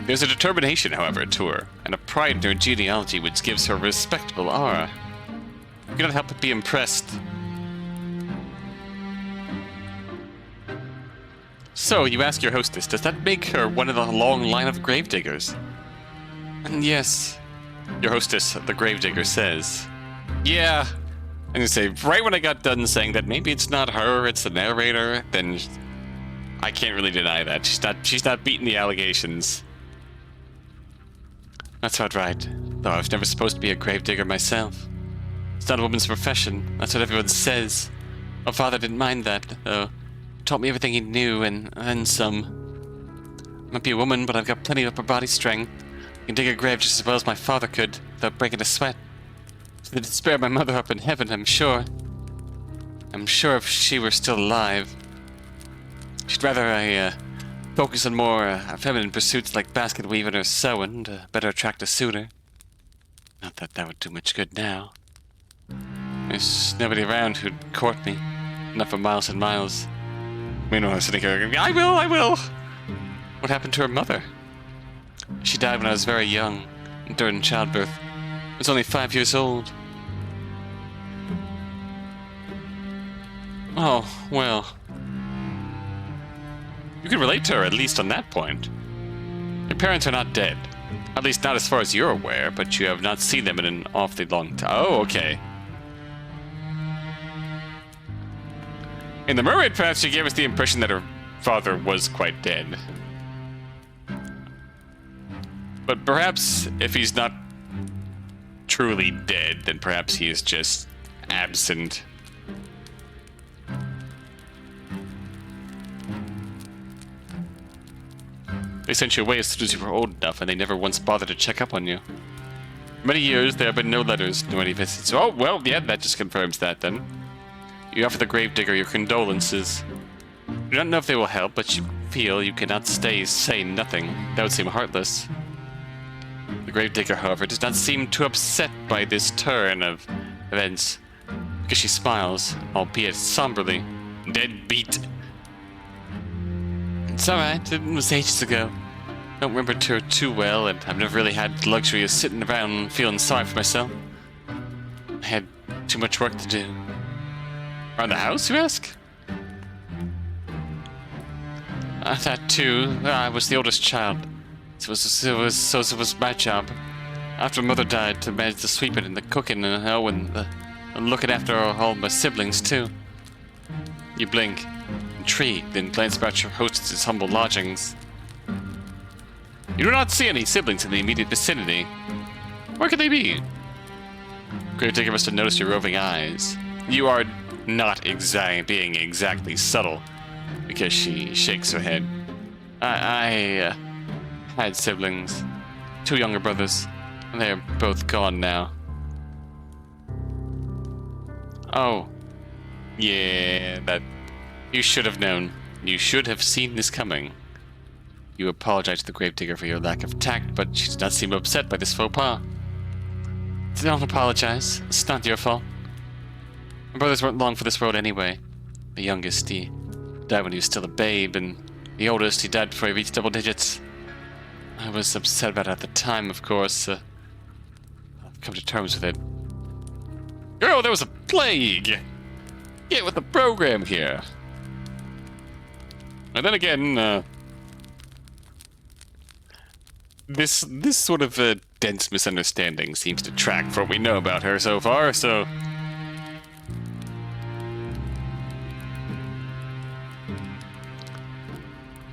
S1: There's a determination, however, to her, and a pride in her genealogy which gives her a respectable aura. You cannot help but be impressed. So, you ask your hostess, does that make her one of the long line of gravediggers? And yes, your hostess, the gravedigger, says, yeah. And you say, right when I got done saying that maybe it's not her, it's the narrator, then I can't really deny that. She's not beating the allegations. That's about right, though I was never supposed to be a gravedigger myself. It's not a woman's profession, that's what everyone says. My father didn't mind that, though. He taught me everything he knew, and then some. I might be a woman, but I've got plenty of upper body strength. I can dig a grave just as well as my father could, without breaking a sweat. So they'd spare my mother up in heaven, I'm sure. I'm sure if she were still alive. She'd rather I focus on more feminine pursuits like basket weaving or sewing to better attract a suitor. Not that that would do much good now. There's nobody around who'd court me. Not for miles and miles. Meanwhile, I'm sitting here going, I will! What happened to her mother? She died when I was very young, during childbirth. I was only 5 years old. Oh, well. You can relate to her, at least on that point. Your parents are not dead. At least not as far as you're aware, but you have not seen them in an awfully long time. Oh, okay. In the Mermaid Path, she gave us the impression that her father was quite dead. But perhaps, if he's not truly dead, then perhaps he is just absent. They sent you away as soon as you were old enough, and they never once bothered to check up on you. For many years, there have been no letters, no any visits. Oh, well, yeah, that just confirms that, then. You offer the gravedigger your condolences. You do not know if they will help, but you feel you cannot say nothing. That would seem heartless. The gravedigger, however, does not seem too upset by this turn of events, because she smiles, albeit somberly. Deadbeat. It's alright, it was ages ago. I don't remember her too well, and I've never really had the luxury of sitting around feeling sorry for myself. I had too much work to do. Around the house, you ask? That too. I was the oldest child. It was my job. After mother died, to manage the sweeping and the cooking and looking after all my siblings too. You blink, intrigued, then glance about your hostess's humble lodgings. You do not see any siblings in the immediate vicinity. Where could they be? Gravedigger must have noticed your roving eyes. You are not being exactly subtle, because she shakes her head. I had siblings. 2 younger brothers. They're both gone now. Oh. Yeah, that... You should have known. You should have seen this coming. You apologize to the gravedigger for your lack of tact, but she does not seem upset by this faux pas. Don't apologize. It's not your fault. My brothers weren't long for this world anyway. The youngest, he died when he was still a babe, and the oldest, he died before he reached double digits. I was upset about it at the time, of course. I've come to terms with it. Girl, there was a plague! Get with the program here! And then again, this sort of dense misunderstanding seems to track for what we know about her so far, so...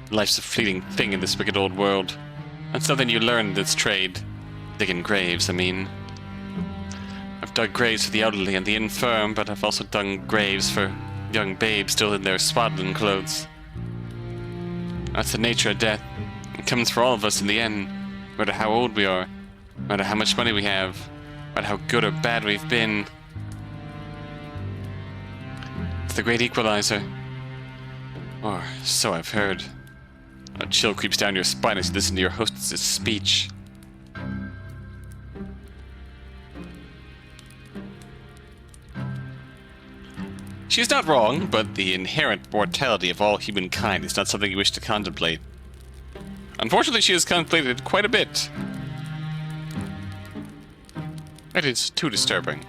S1: Life's a fleeting thing in this wicked old world. That's something you learn in this trade. Digging graves, I mean. I've dug graves for the elderly and the infirm, but I've also dug graves for young babes still in their swaddling clothes. That's the nature of death. It comes for all of us in the end, no matter how old we are, no matter how much money we have, no matter how good or bad we've been. It's the great equalizer. Or so I've heard. A chill creeps down your spine as you listen to your hostess's speech. She's not wrong, but the inherent mortality of all humankind is not something you wish to contemplate. Unfortunately, she has contemplated quite a bit. It is too disturbing.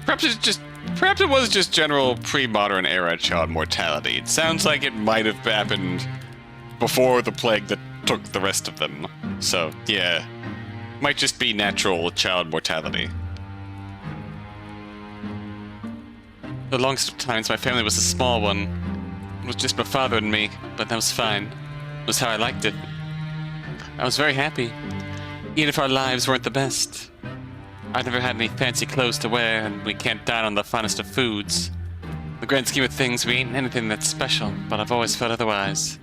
S1: Perhaps it's just Perhaps it was just general pre-modern era child mortality. It sounds like it might have happened before the plague that took the rest of them. So, yeah. Might just be natural child mortality. The longest times my family was a small one. It was just my father and me, but that was fine. It was how I liked it. I was very happy, even if our lives weren't the best. I never had any fancy clothes to wear, and we can't dine on the finest of foods. In the grand scheme of things, we ain't anything that's special, but I've always felt otherwise.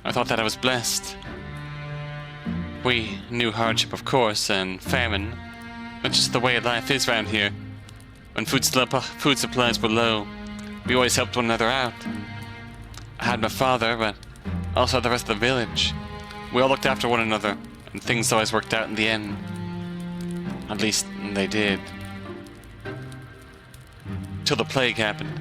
S1: I thought that I was blessed. We knew hardship, of course, and famine. That's just the way life is around here. When food supplies were low, we always helped one another out. I had my father, but also the rest of the village. We all looked after one another, and things always worked out in the end. At least, they did. Till the plague happened.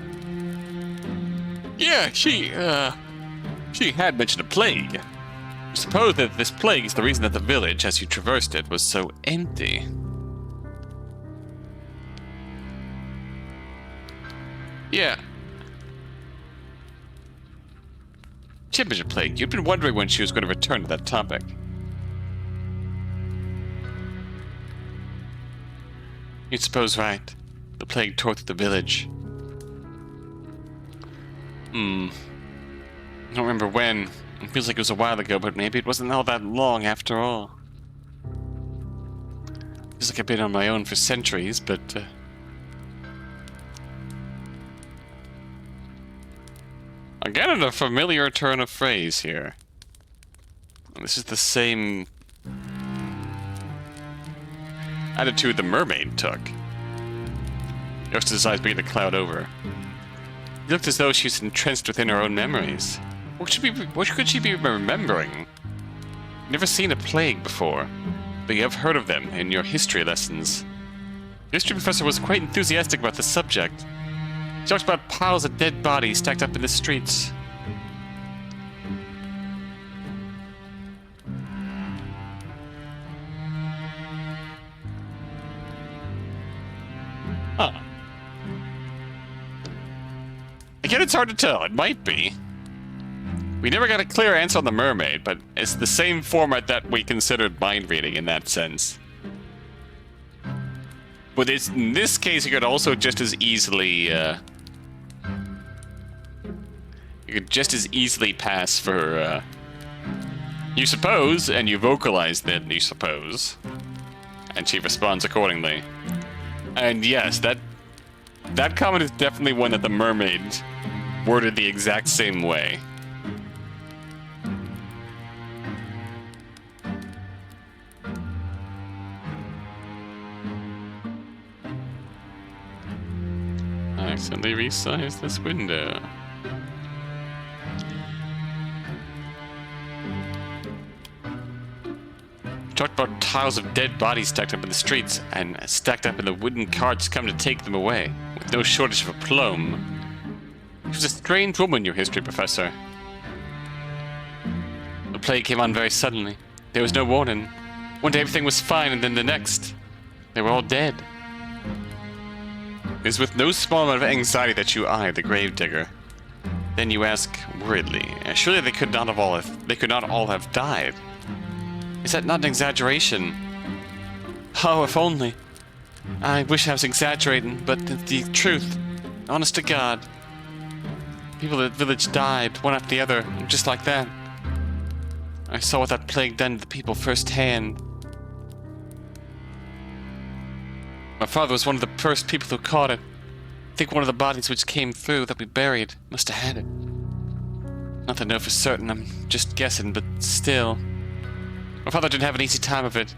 S1: Yeah, she had mentioned a plague. I suppose that this plague is the reason that the village, as you traversed it, was so empty. Yeah. She had mentioned a plague. You'd been wondering when she was going to return to that topic. You'd suppose right. The plague tore through the village. I don't remember when. It feels like it was a while ago, but maybe it wasn't all that long after all. Feels like I've been on my own for centuries, but... I'm getting a familiar turn of phrase here. This is the same... attitude the mermaid took. Just as eyes began to cloud over. It looked as though she was entrenched within her own memories. What could she be remembering? You've never seen a plague before, but you have heard of them in your history lessons. The history professor was quite enthusiastic about the subject. He talked about piles of dead bodies stacked up in the streets. Huh. Again, it's hard to tell. It might be. We never got a clear answer on the mermaid, but it's the same format that we considered mind reading in that sense. But in this case, you could also just as easily, pass for, you suppose, and you vocalize that you suppose. And she responds accordingly. And yes, that comment is definitely one that the mermaid worded the exact same way. I accidentally resized this window. Talked about tiles of dead bodies stacked up in the streets, and stacked up in the wooden carts come to take them away, with no shortage of aplomb. She was a strange woman, your history professor. The plague came on very suddenly. There was no warning. One day everything was fine, and then the next, they were all dead. It is with no small amount of anxiety that you eye the gravedigger. Then you ask worriedly, surely they could not all have died. Is that not an exaggeration? Oh, if only. I wish I was exaggerating, but the truth, honest to God. People in the village died, one after the other, just like that. I saw what that plague done to the people firsthand. My father was one of the first people who caught it. I think one of the bodies which came through that we buried must have had it. Not to know for certain, I'm just guessing, but still. My father didn't have an easy time of it.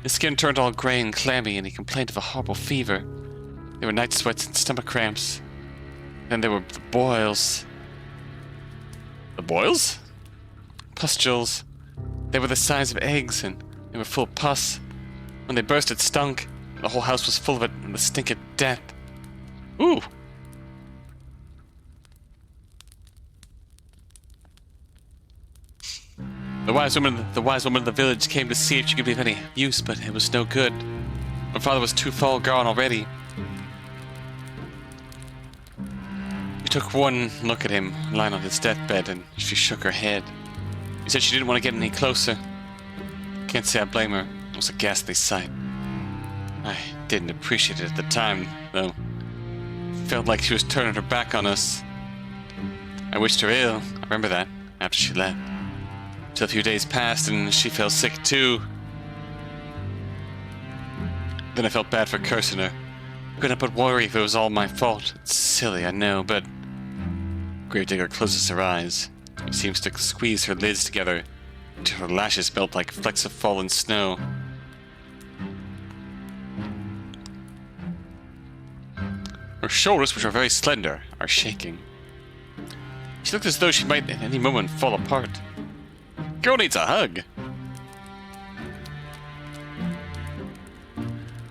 S1: His skin turned all grey and clammy, and he complained of a horrible fever. There were night sweats and stomach cramps. Then there were the boils. The boils? Pustules. They were the size of eggs, and they were full of pus. When they burst, it stunk. The whole house was full of it, and the stink of death. Ooh! The wise woman of the village came to see if she could be of any use, but it was no good. My father was too far gone already. We took one look at him lying on his deathbed, and she shook her head. She said she didn't want to get any closer. Can't say I blame her. It was a ghastly sight. I didn't appreciate it at the time, though. Felt like she was turning her back on us. I wished her ill. I remember that, after she left. Till a few days passed and she fell sick too. Then I felt bad for cursing her. Couldn't but worry if it was all my fault. It's silly, I know, but... Gravedigger closes her eyes. She seems to squeeze her lids together until her lashes melt like flecks of fallen snow. Her shoulders, which are very slender, are shaking. She looks as though she might at any moment fall apart. Girl needs a hug!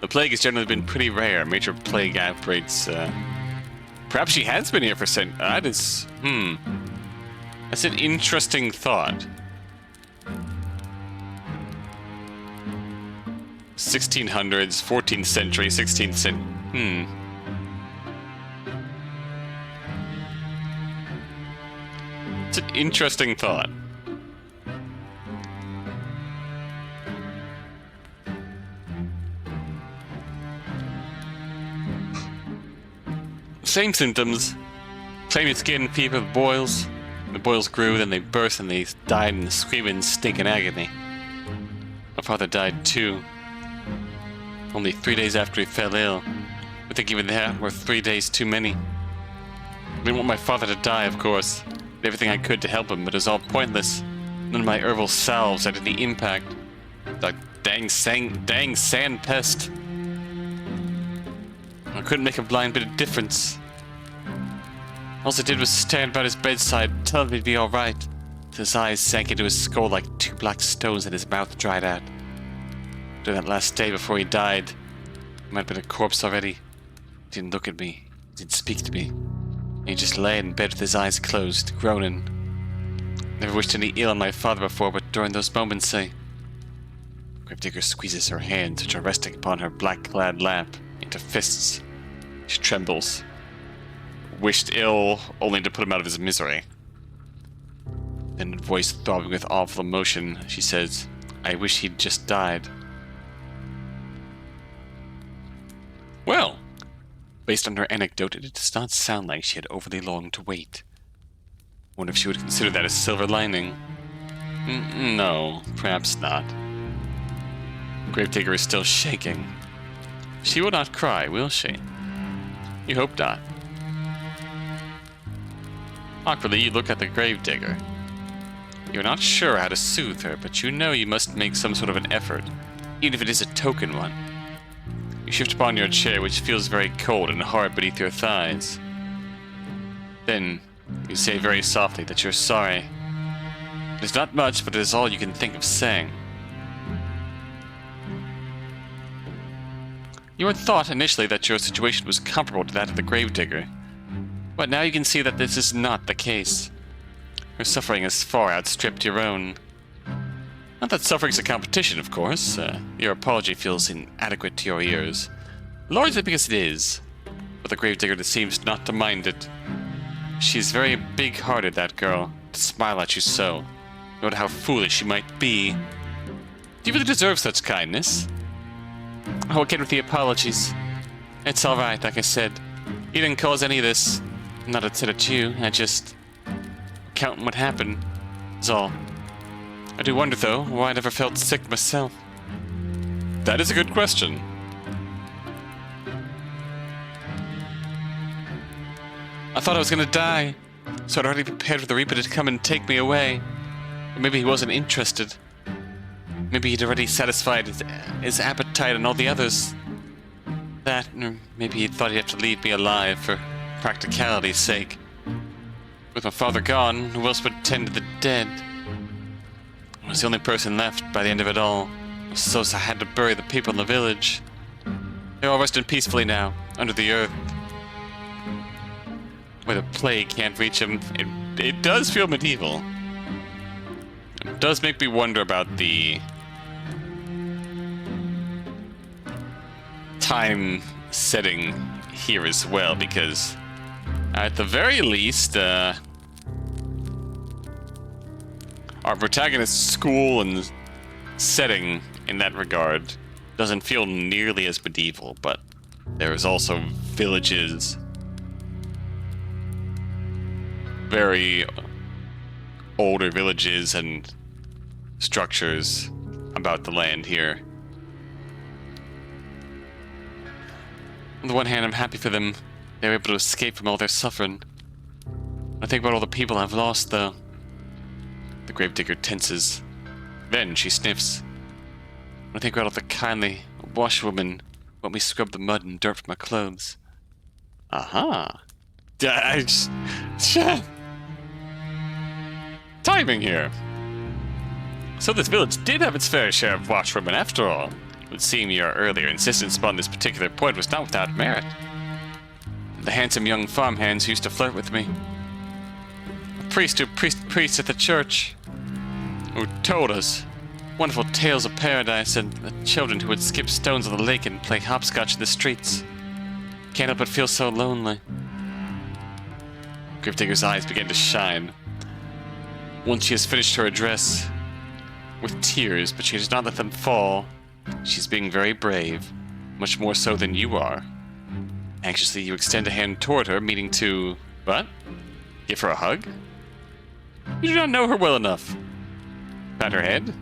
S1: The plague has generally been pretty rare. Major plague outbreaks, perhaps she has been here for that is... That's an interesting thought. 1600s, 14th century, 16th century... It's an interesting thought. Same symptoms. Flaming skin, fever, boils. The boils grew, then they burst, and they died in screaming, stinking agony. My father died too. Only 3 days after he fell ill. I think even that were 3 days too many. I didn't want my father to die, of course. Did everything I could to help him, but it was all pointless. None of my herbal salves had any impact. That dang sand pest. I couldn't make a blind bit of difference. All I did was stand by his bedside, tell him he'd be alright. His eyes sank into his skull like 2 black stones and his mouth dried out. During that last day before he died, he might have been a corpse already. He didn't look at me. He didn't speak to me. He just lay in bed with his eyes closed, groaning. Never wished any ill on my father before, but during those moments, Gravedigger squeezes her hands, which are resting upon her black-clad lap, into fists. She trembles. Wished ill, only to put him out of his misery. Then, voice throbbing with awful emotion, she says, I wish he'd just died. Well, based on her anecdote, it does not sound like she had overly long to wait. Wonder if she would consider that a silver lining. No, perhaps not. Gravedigger is still shaking. She will not cry, will she? You hope not. Awkwardly, you look at the Gravedigger. You're not sure how to soothe her, but you know you must make some sort of an effort, even if it is a token one. You shift upon your chair, which feels very cold and hard beneath your thighs. Then, you say very softly that you're sorry. It is not much, but it is all you can think of saying. You had thought initially that your situation was comparable to that of the Gravedigger, but now you can see that this is not the case. Her suffering has far outstripped your own. Not that suffering's a competition, of course. Your apology feels inadequate to your ears. Largely because it is, but the Gravedigger seems not to mind it. She's very big-hearted, that girl, to smile at you so, no matter how foolish she might be. Do you really deserve such kindness? Oh, again with the apologies. It's alright, like I said. You didn't cause any of this. I'm not upset at you, I just... counting what happened, is all. I do wonder, though, why I never felt sick myself. That is a good question. I thought I was gonna die, so I'd already prepared for the Reaper to come and take me away. Or maybe he wasn't interested. Maybe he'd already satisfied his appetite and all the others. That, or maybe he thought he'd have to leave me alive for practicality's sake. With my father gone, who else would tend to the dead? I was the only person left by the end of it all, so I had to bury the people in the village. They're all resting peacefully now, under the earth. Where the plague can't reach them. It does feel medieval. It does make me wonder about the time setting here as well, because At the very least, our protagonist's school and setting in that regard doesn't feel nearly as medieval, but there is also villages, very older villages and structures about the land here. On the one hand, I'm happy for them. They were able to escape from all their suffering. I think about all the people I've lost, though. The gravedigger tenses. Then she sniffs. I think about all the kindly washwomen who let me scrub the mud and dirt from my clothes. Aha. Timing here. So this village did have its fair share of washwomen after all. It would seem your earlier insistence upon this particular point was not without merit. The handsome young farmhands who used to flirt with me. A priest who preached at the church, who told us wonderful tales of paradise, and the children who would skip stones on the lake and play hopscotch in the streets. Can't help but feel so lonely. Gravedigger's eyes began to shine. Once she has finished her address, with tears, but she does not let them fall. She's being very brave, much more so than you are. Anxiously, you extend a hand toward her, meaning to... what? Give her a hug? You do not know her well enough. Pat her head?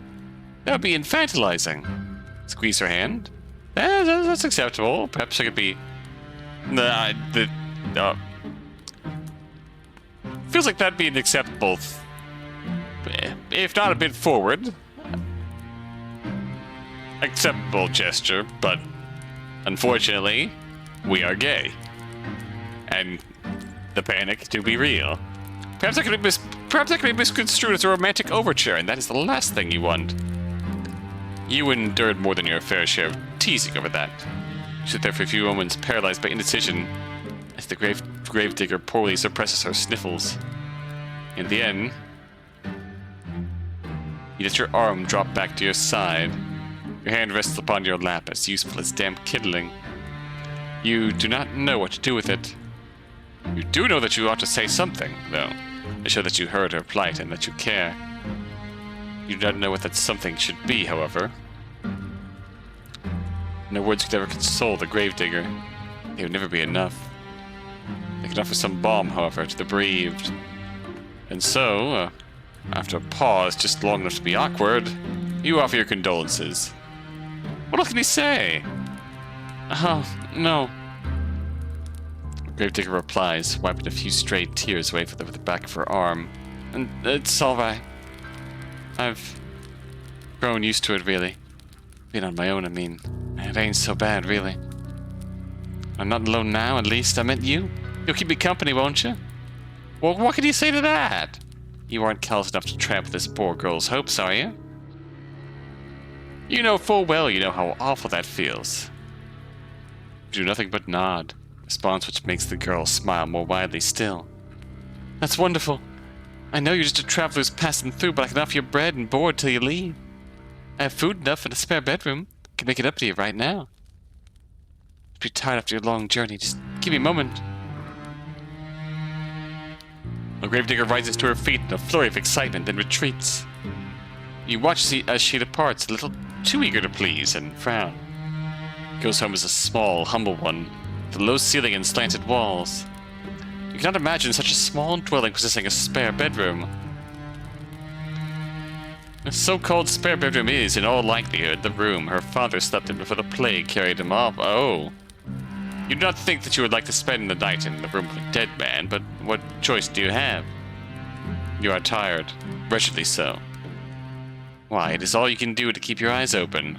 S1: That would be infantilizing. Squeeze her hand? That's acceptable. Perhaps I could be... feels like that'd be an acceptable... if not a bit forward. Acceptable gesture, but unfortunately, we are gay. And the panic to be real. Perhaps that could be misconstrued as a romantic overture, and that is the last thing you want. You endured more than your fair share of teasing over that. You sit there for a few moments, paralyzed by indecision, as the gravedigger poorly suppresses her sniffles. In the end, you let your arm drop back to your side. Your hand rests upon your lap, as useful as damp kindling. You do not know what to do with it. You do know that you ought to say something, though, to show that you heard her plight and that you care. You do not know what that something should be, however. No words could ever console the gravedigger. They would never be enough. They could offer some balm, however, to the bereaved. And so, after a pause just long enough to be awkward, you offer your condolences. What else can he say? Oh, no. Gravedigger replies, wiping a few stray tears away with the back of her arm. And it's all right. I've grown used to it, really. Being on my own, I mean. It ain't so bad, really. I'm not alone now, at least. I meant you. You'll keep me company, won't you? Well, what can you say to that? You aren't callous enough to trample this poor girl's hopes, are you? You know full well you know how awful that feels. You do nothing but nod, response which makes the girl smile more widely still. That's wonderful. I know you're just a traveler who's passing through, but I can offer you bread and board till you leave. I have food enough and a spare bedroom. I can make it up to you right now. You'll be tired after your long journey. Just give me a moment. The gravedigger rises to her feet in a flurry of excitement, then retreats. You watch as she departs, a little too eager to please, and frown. Goes home as a small, humble one, with a low ceiling and slanted walls. You cannot imagine such a small dwelling possessing a spare bedroom. The so-called spare bedroom is, in all likelihood, the room her father slept in before the plague carried him off. Oh. You do not think that you would like to spend the night in the room of a dead man, but what choice do you have? You are tired, wretchedly so. Why, it is all you can do to keep your eyes open.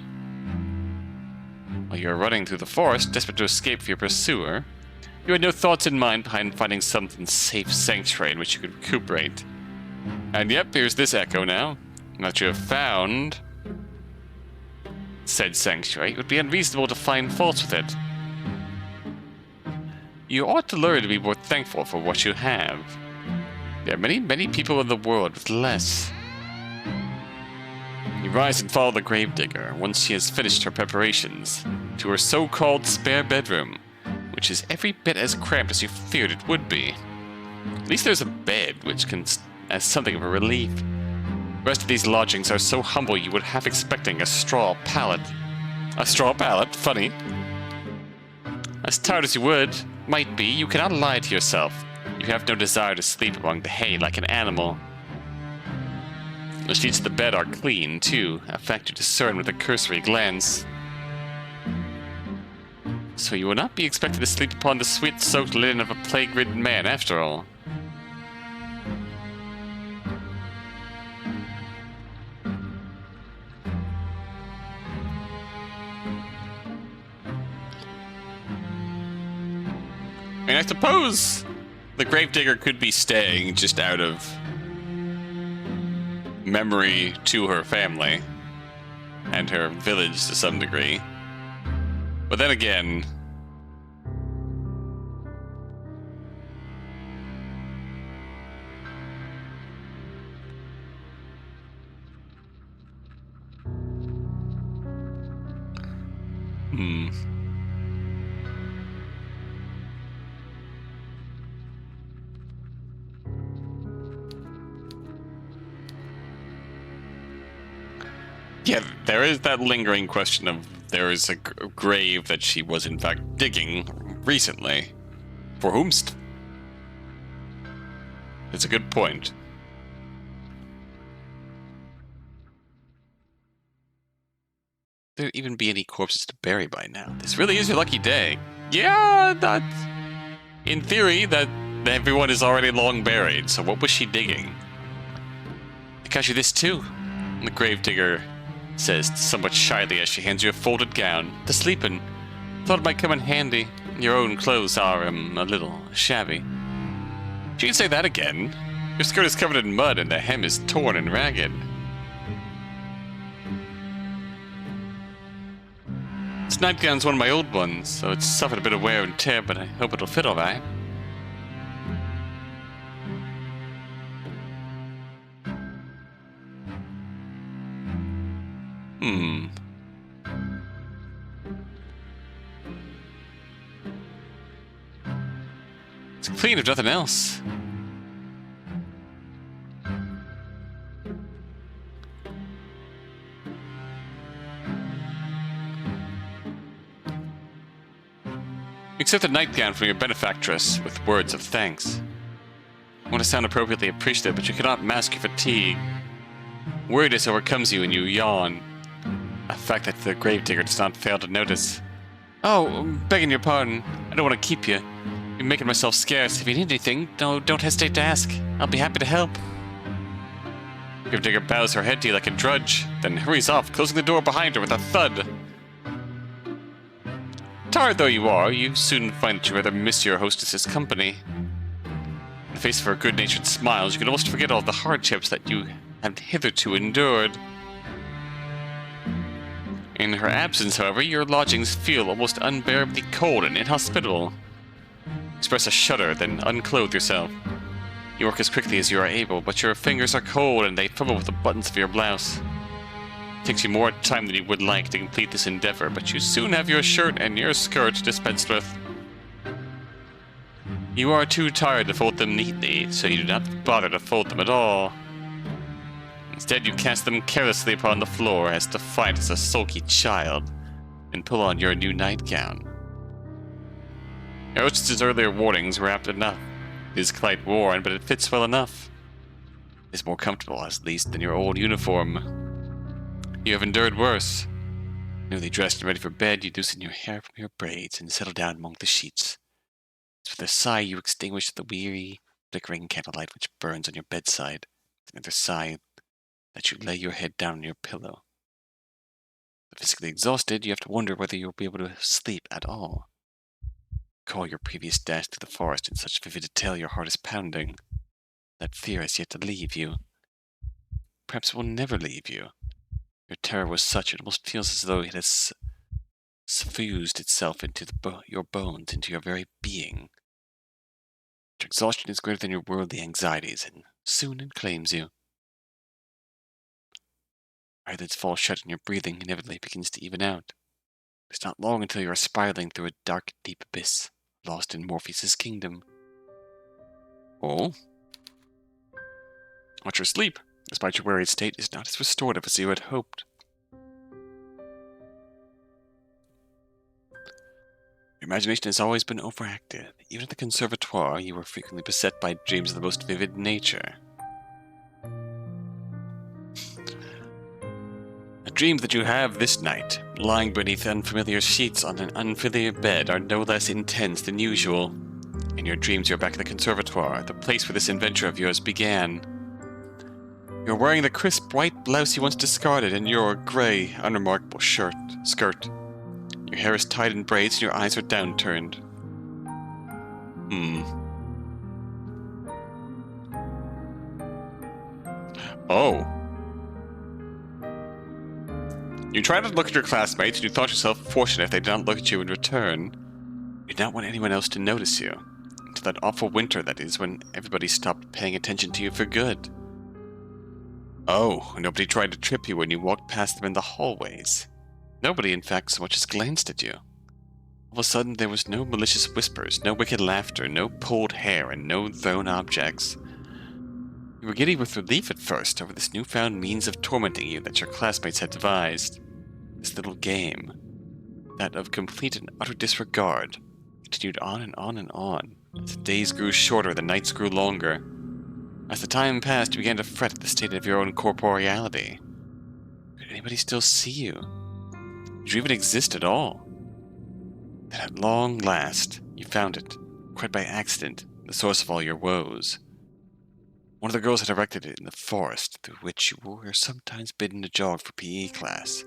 S1: While you are running through the forest, desperate to escape from your pursuer, you had no thoughts in mind behind finding some safe sanctuary in which you could recuperate. And yep, here's this echo now. Now that you have found said sanctuary, it would be unreasonable to find faults with it. You ought to learn to be more thankful for what you have. There are many, many people in the world with less. You rise and follow the gravedigger once she has finished her preparations to her so-called spare bedroom, which is every bit as cramped as you feared it would be. At least there's a bed, which can as something of a relief. The rest of these lodgings are so humble you would half expecting a straw pallet. A straw pallet? Funny. As tired as you might be, you cannot lie to yourself. You have no desire to sleep among the hay like an animal. The sheets of the bed are clean, too, a fact you discern with a cursory glance. So you will not be expected to sleep upon the sweat-soaked linen of a plague-ridden man, after all. I mean, I suppose the gravedigger could be staying just out of memory to her family and her village to some degree. But then again, yeah, there is that lingering question of there is a grave that she was in fact digging recently. For whomst? It's a good point. There even be any corpses to bury by now? This really is your lucky day. Yeah, that... In theory, that everyone is already long buried, so what was she digging? I got you this too, the gravedigger says somewhat shyly as she hands you a folded gown to sleep in. Thought it might come in handy. Your own clothes are, a little shabby. She'd say that again. Your skirt is covered in mud and the hem is torn and ragged. This nightgown's one of my old ones, so it's suffered a bit of wear and tear, but I hope it'll fit alright. It's clean if nothing else. Accept a nightgown from your benefactress with words of thanks. You want to sound appropriately appreciative, but you cannot mask your fatigue. Weariness overcomes you and you yawn. A fact that the gravedigger does not fail to notice. Oh, begging your pardon. I don't want to keep you. You're making myself scarce. If you need anything, don't hesitate to ask. I'll be happy to help. Gravedigger bows her head to you like a drudge, then hurries off, closing the door behind her with a thud. Tired though you are, you soon find that you rather miss your hostess's company. In the face of her good-natured smiles, you can almost forget all the hardships that you have hitherto endured. In her absence, however, your lodgings feel almost unbearably cold and inhospitable. Express a shudder, then unclothe yourself. You work as quickly as you are able, but your fingers are cold and they fumble with the buttons of your blouse. It takes you more time than you would like to complete this endeavor, but you soon have your shirt and your skirt dispensed with. You are too tired to fold them neatly, so you do not bother to fold them at all. Instead, you cast them carelessly upon the floor as defiant as a sulky child, and pull on your new nightgown. Your hostess's earlier warnings were apt enough. It is quite worn, but it fits well enough. It is more comfortable, at least, than your old uniform. You have endured worse. Newly dressed and ready for bed, you loosen your hair from your braids and settle down among the sheets. It's with a sigh you extinguish the weary, flickering candlelight which burns on your bedside. With another sigh that you lay your head down on your pillow. Physically exhausted, you have to wonder whether you'll be able to sleep at all. Recall your previous dash through the forest in such vivid detail your heart is pounding. That fear has yet to leave you. Perhaps it will never leave you. Your terror was such it almost feels as though it has suffused itself into your bones, into your very being. Your exhaustion is greater than your worldly anxieties, and soon it claims you. Eyelids fall shut and your breathing inevitably begins to even out. It's not long until you are spiraling through a dark, deep abyss, lost in Morpheus' kingdom. Oh? What's your sleep, despite your worried state, is not as restorative as you had hoped. Your imagination has always been overactive. Even at the conservatoire, you were frequently beset by dreams of the most vivid nature. The dreams that you have this night, lying beneath unfamiliar sheets on an unfamiliar bed, are no less intense than usual. In your dreams, you're back at the conservatoire, the place where this adventure of yours began. You're wearing the crisp white blouse you once discarded and your grey, unremarkable skirt. Your hair is tied in braids and your eyes are downturned. Oh. You tried to look at your classmates and you thought yourself fortunate if they did not look at you in return. You did not want anyone else to notice you. Until that awful winter, that is, when everybody stopped paying attention to you for good. Oh, nobody tried to trip you when you walked past them in the hallways. Nobody, in fact, so much as glanced at you. All of a sudden, there was no malicious whispers, no wicked laughter, no pulled hair, and no thrown objects. You were giddy with relief at first over this newfound means of tormenting you that your classmates had devised. This little game, that of complete and utter disregard, continued on and on and on. As the days grew shorter, the nights grew longer. As the time passed, you began to fret at the state of your own corporeality. Could anybody still see you? Did you even exist at all? Then at long last, you found it, quite by accident, the source of all your woes. One of the girls had erected it in the forest through which you were sometimes bidden to jog for PE class,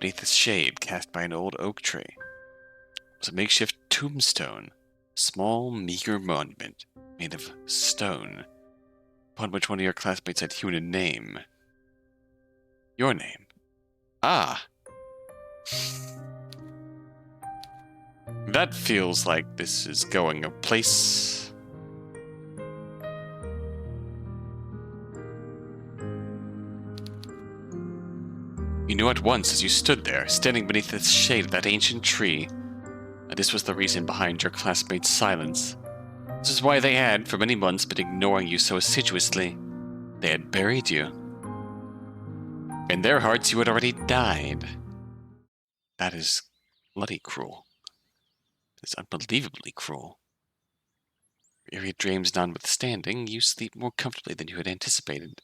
S1: beneath the shade cast by an old oak tree. It was a makeshift tombstone, a small, meager monument made of stone, upon which one of your classmates had hewn a name. Your name. Ah! That feels like this is going a place. You knew at once as you stood there, standing beneath the shade of that ancient tree, that this was the reason behind your classmates' silence. This is why they had, for many months, been ignoring you so assiduously. They had buried you. In their hearts, you had already died. That is bloody cruel. It is unbelievably cruel. Your eerie dreams notwithstanding, you sleep more comfortably than you had anticipated.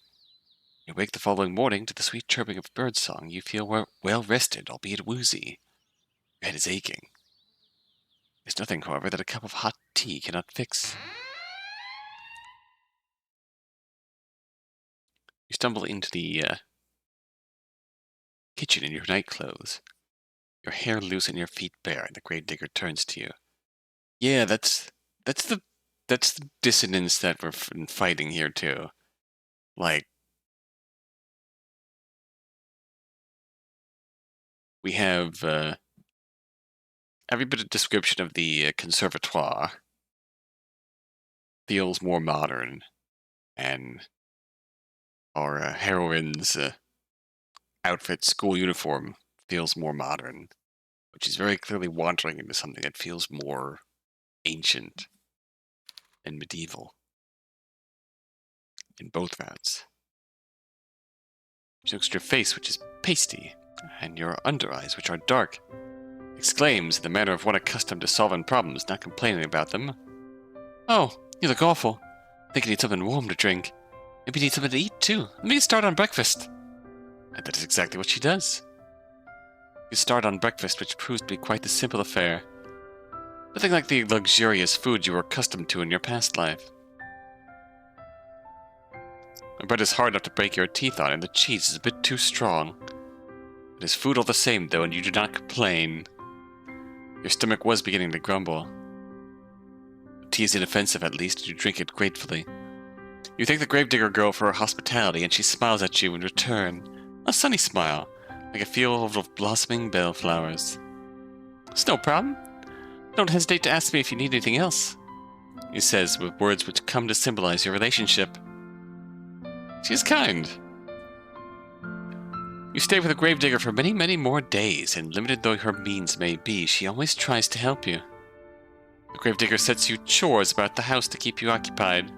S1: You wake the following morning to the sweet chirping of birdsong. You feel well rested, albeit woozy. Your head is aching. There's nothing, however, that a cup of hot tea cannot fix. You stumble into the kitchen in your night clothes. Your hair loose and your feet bare, and the gravedigger turns to you. Yeah, that's the dissonance that we're fighting here too. Like, we have every bit of description of the conservatoire feels more modern, and our heroine's outfit, school uniform, feels more modern, which is very clearly wandering into something that feels more ancient and medieval in both routes. She looks at your face, which is pasty, and your under eyes, which are dark, exclaims in the manner of one accustomed to solving problems, not complaining about them. Oh, you look awful. I think you need something warm to drink. Maybe you need something to eat, too. Let me start on breakfast. And that is exactly what she does. You start on breakfast, which proves to be quite the simple affair. Nothing like the luxurious food you were accustomed to in your past life. The bread is hard enough to break your teeth on, and the cheese is a bit too strong. It is food all the same, though, and you do not complain. Your stomach was beginning to grumble. The tea is inoffensive, at least, and you drink it gratefully. You thank the gravedigger girl for her hospitality, and she smiles at you in return. A sunny smile, like a field of blossoming bellflowers. It's no problem. Don't hesitate to ask me if you need anything else, he says with words which come to symbolize your relationship. She is kind. You stay with the gravedigger for many, many more days, and limited though her means may be, she always tries to help you. The gravedigger sets you chores about the house to keep you occupied.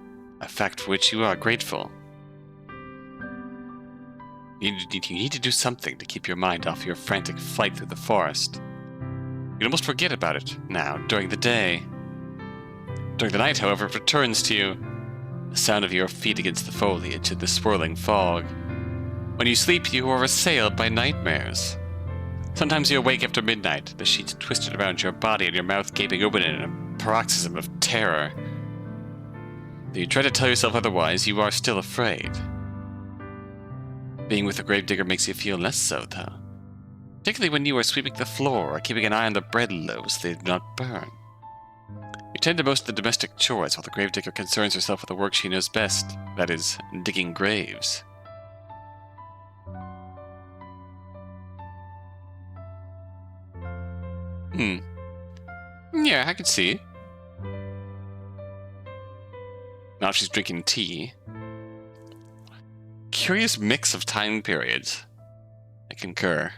S1: a fact for which you are grateful. You need to do something to keep your mind off your frantic flight through the forest. You almost forget about it now, during the day. During the night, however, it returns to you. The sound of your feet against the foliage and the swirling fog. When you sleep, you are assailed by nightmares. Sometimes you awake after midnight, the sheets twisted around your body and your mouth gaping open in a paroxysm of terror. Though you try to tell yourself otherwise, you are still afraid. Being with the gravedigger makes you feel less so, though. Particularly when you are sweeping the floor or keeping an eye on the bread loaves so they do not burn. You tend to most of the domestic chores while the gravedigger concerns herself with the work she knows best, that is, digging graves. Yeah, I can see. Now she's drinking tea. Curious mix of time periods. I concur.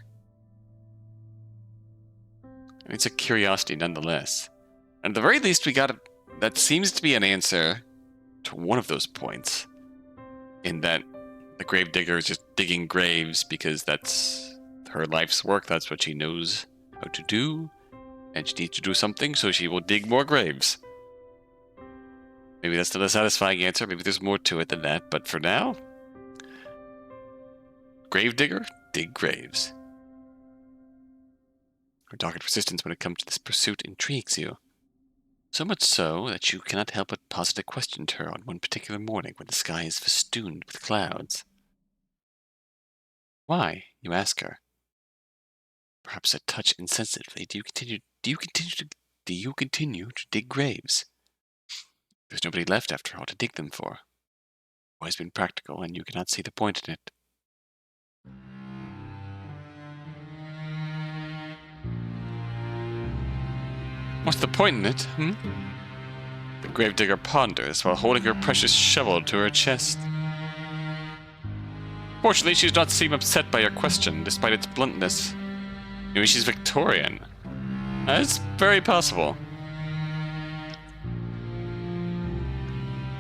S1: It's a curiosity nonetheless. And at the very least, we got a... That seems to be an answer to one of those points. In that the gravedigger is just digging graves because that's her life's work. That's what she knows how to do. And she needs to do something, so she will dig more graves. Maybe that's not a satisfying answer. Maybe there's more to it than that. But for now, gravedigger, dig graves. Her dogged persistence when it comes to this pursuit intrigues you. So much so that you cannot help but posit a question to her on one particular morning when the sky is festooned with clouds. Why, you ask her. Perhaps a touch insensitively, do you continue to dig graves? There's nobody left, after all, to dig them for. Always been practical, and you cannot see the point in it. What's the point in it, The gravedigger ponders while holding her precious shovel to her chest. Fortunately, she does not seem upset by your question, despite its bluntness. Maybe she's Victorian. That's very possible.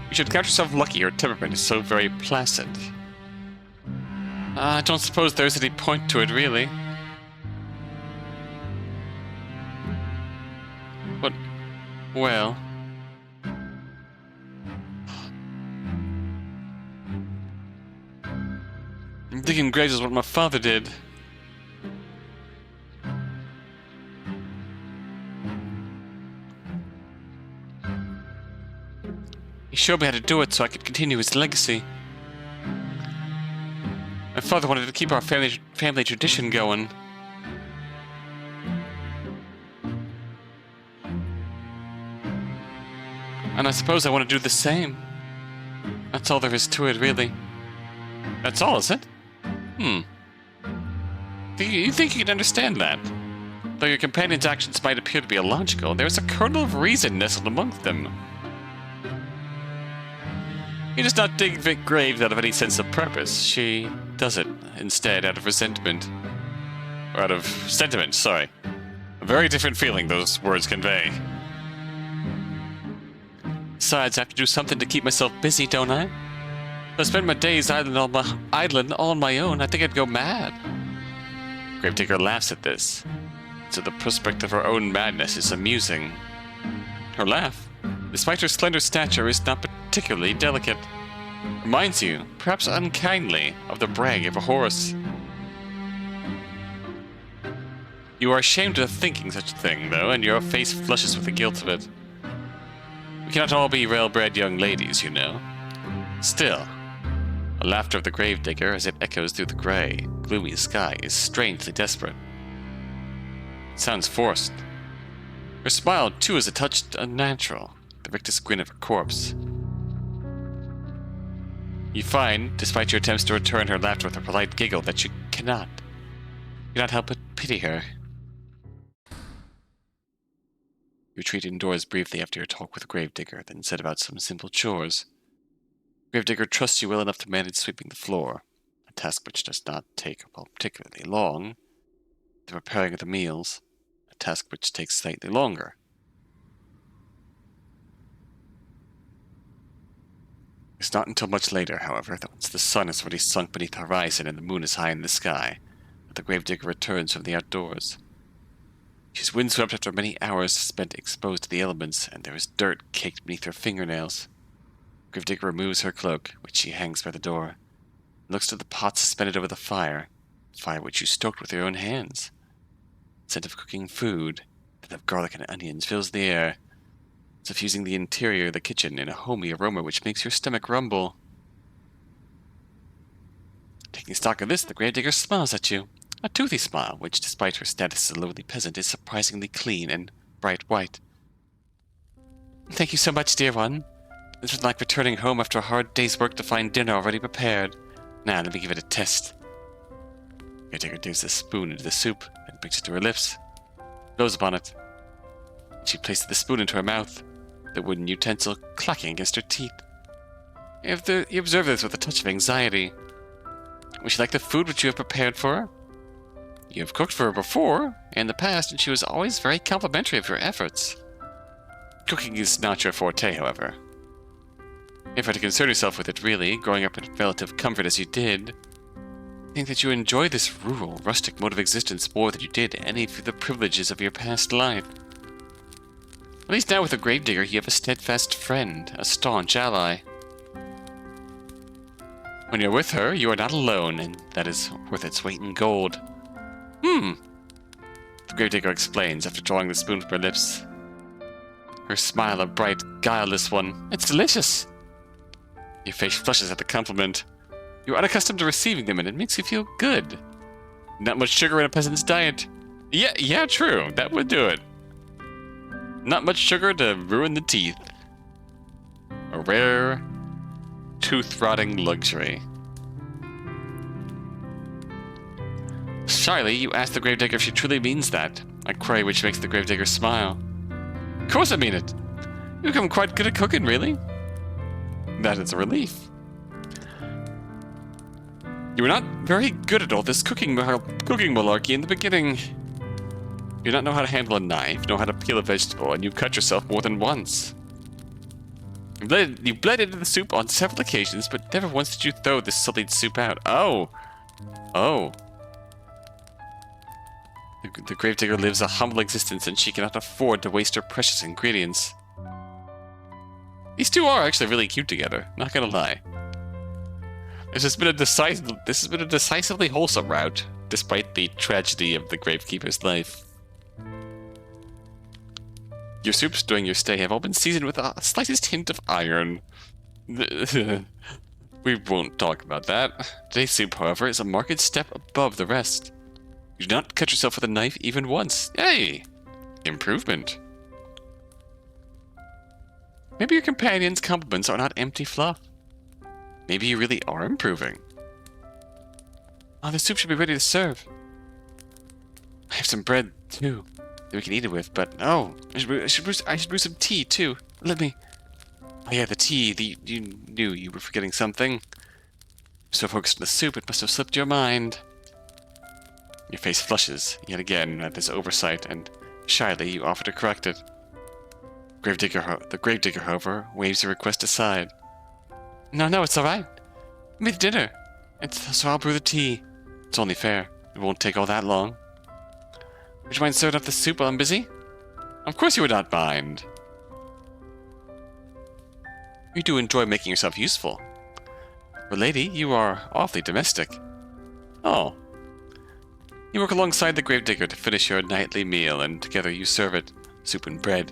S1: You should count yourself lucky your temperament is so very placid. I don't suppose there's any point to it, really. But, well... Digging graves is what my father did. He showed me how to do it so I could continue his legacy. My father wanted to keep our family tradition going. And I suppose I want to do the same. That's all there is to it, really. That's all, is it? Do you think you can understand that? Though your companion's actions might appear to be illogical, there is a kernel of reason nestled amongst them. He does not dig graves out of any sense of purpose. She does it, instead, out of resentment. Or out of sentiment, sorry. A very different feeling those words convey. Besides, I have to do something to keep myself busy, don't I? If I spend my days idling all on my own, I think I'd go mad. Gravedigger laughs at this. So the prospect of her own madness is amusing. Her laugh, despite her slender stature, is not particularly delicate. Reminds you, perhaps unkindly, of the brag of a horse. You are ashamed of thinking such a thing, though, and your face flushes with the guilt of it. We cannot all be well-bred young ladies, you know. Still, the laughter of the gravedigger as it echoes through the gray, gloomy sky is strangely desperate. It sounds forced. Her smile, too, is a touch unnatural, the rictus grin of a corpse. You find, despite your attempts to return her laughter with a polite giggle, that you cannot help but pity her. You retreat indoors briefly after your talk with the gravedigger, then set about some simple chores. Gravedigger trusts you well enough to manage sweeping the floor, a task which does not take particularly long. The preparing of the meals, a task which takes slightly longer. It's not until much later, however, that once the sun has already sunk beneath the horizon and the moon is high in the sky, that the gravedigger returns from the outdoors. She's windswept after many hours spent exposed to the elements, and there is dirt caked beneath her fingernails. Gravedigger removes her cloak, which she hangs by the door, and looks to the pot suspended over the fire which you stoked with your own hands. The scent of cooking food, that of garlic and onions, fills the air, suffusing the interior of the kitchen in a homey aroma which makes your stomach rumble. Taking stock of this, the gravedigger smiles at you. A toothy smile, which, despite her status as a lowly peasant, is surprisingly clean and bright white. Thank you so much, dear one. This was like returning home after a hard day's work to find dinner already prepared. Now, let me give it a test. Gravedigger dips a spoon into the soup and brings it to her lips. Blows upon it. She places the spoon into her mouth, the wooden utensil clacking against her teeth. You observe this with a touch of anxiety. Would she like the food which you have prepared for her? You have cooked for her before, in the past, and she was always very complimentary of your efforts. Cooking is not your forte, however. If you had to concern yourself with it, really, growing up in relative comfort as you did, I think that you enjoy this rural, rustic mode of existence more than you did any of the privileges of your past life. At least now with the gravedigger, you have a steadfast friend, a staunch ally. When you're with her, you are not alone, and that is worth its weight in gold. The gravedigger explains after drawing the spoon from her lips. Her smile a bright, guileless one. It's delicious! Your face flushes at the compliment. You're unaccustomed to receiving them, and it makes you feel good. Not much sugar in a peasant's diet. Yeah, true. That would do it. Not much sugar to ruin the teeth. A rare, tooth-rotting luxury. Shyly, you ask the gravedigger if she truly means that, a query which makes the gravedigger smile. Of course I mean it. You become quite good at cooking, really. That is a relief. You were not very good at all this cooking malarkey in the beginning. You do not know how to handle a knife, know how to peel a vegetable, and you've cut yourself more than once. You bled into the soup on several occasions, but never once did you throw this sullied soup out. Oh. The gravedigger lives a humble existence, and she cannot afford to waste her precious ingredients. These two are actually really cute together, not gonna lie. This has been a decisively wholesome route, despite the tragedy of the gravekeeper's life. Your soups during your stay have all been seasoned with a slightest hint of iron. We won't talk about that. Today's soup, however, is a marked step above the rest. You do not cut yourself with a knife even once. Hey! Improvement. Maybe your companion's compliments are not empty fluff. Maybe you really are improving. The soup should be ready to serve. I have some bread, too, that we can eat it with, but I should brew some tea, too. Let me... Oh yeah, the tea. You knew you were forgetting something. So focused on the soup, it must have slipped your mind. Your face flushes, yet again, at this oversight, and shyly you offer to correct it. The gravedigger, however, waves your request aside. No, it's alright. We made dinner. So I'll brew the tea. It's only fair. It won't take all that long. Would you mind serving up the soup while I'm busy? Of course you would not mind. You do enjoy making yourself useful. For a lady, you are awfully domestic. Oh. You work alongside the gravedigger to finish your nightly meal, and together you serve it, soup and bread,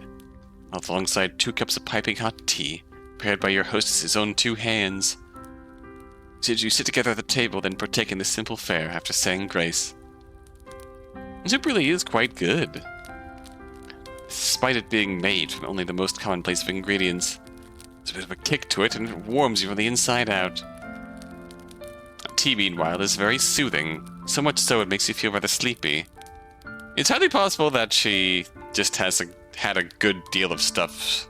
S1: alongside 2 cups of piping hot tea, prepared by your hostess's own 2 hands. You sit together at the table, then partake in this simple fare after saying grace. The soup really is quite good, despite it being made from only the most commonplace of ingredients. There's a bit of a kick to it, and it warms you from the inside out. Tea, meanwhile, is very soothing, so much so it makes you feel rather sleepy. It's highly possible that she just had a good deal of stuff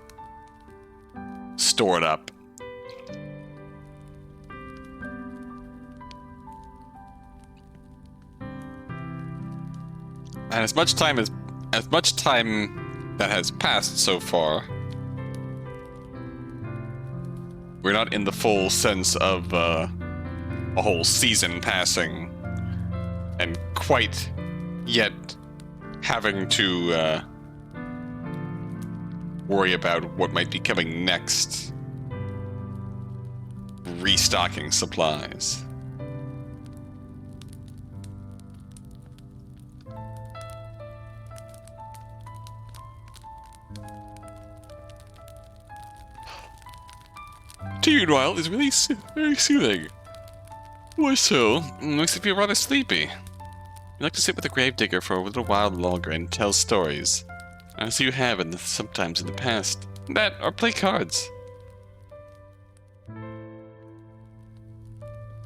S1: stored up. And as much time that has passed so far, We're not in the full sense of a whole season passing and quite yet having to worry about what might be coming next. Restocking supplies. Tea, meanwhile, is really very soothing. Why so? Makes you feel rather sleepy. You like to sit with a gravedigger for a little while longer and tell stories, as you have sometimes in the past. That, or play cards.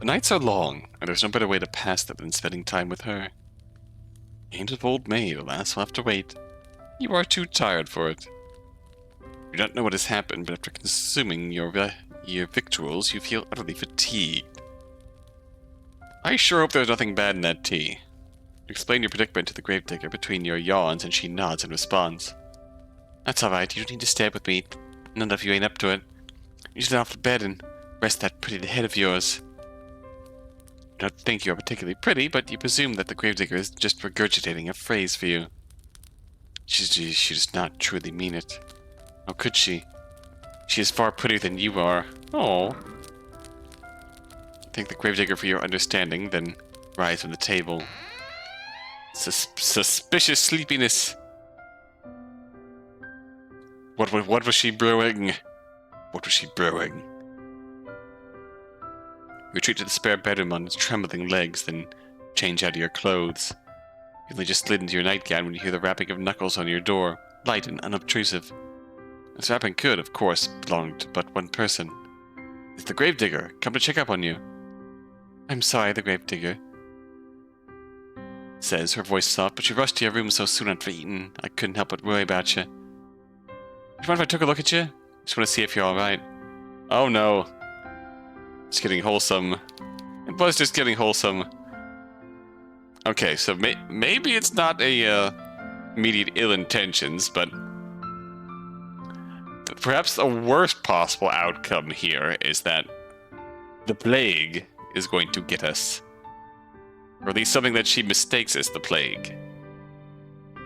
S1: The nights are long, and there's no better way to pass them than spending time with her. Ain't of old maid, alas, will have to wait. You are too tired for it. You do not know what has happened, but after consuming your victuals, you feel utterly fatigued. I sure hope there's nothing bad in that tea. You explain your predicament to the gravedigger between your yawns, and she nods in response. That's alright, you don't need to stay up with me. None of you ain't up to it. You should get off the bed and rest that pretty head of yours. You don't think you're particularly pretty, but you presume that the gravedigger is just regurgitating a phrase for you. She does not truly mean it. How could she? She is far prettier than you are. Oh. Thank the gravedigger for your understanding, then rise from the table. Suspicious sleepiness. What was she brewing? What was she brewing? You retreat to the spare bedroom on its trembling legs, then change out of your clothes. You only just slid into your nightgown when you hear the rapping of knuckles on your door, light and unobtrusive. This rapping could, of course, belong to but one person. It's the gravedigger, come to check up on you. I'm sorry, the gravedigger says, her voice soft, but you rushed to your room so soon after eating, I couldn't help but worry about you. Do you mind if I took a look at you? Just want to see if you're alright. Oh no. It's getting wholesome. It was just getting wholesome. Okay, so maybe it's not a immediate ill intentions, but perhaps the worst possible outcome here is that the plague is going to get us. Or at least something that she mistakes as the plague.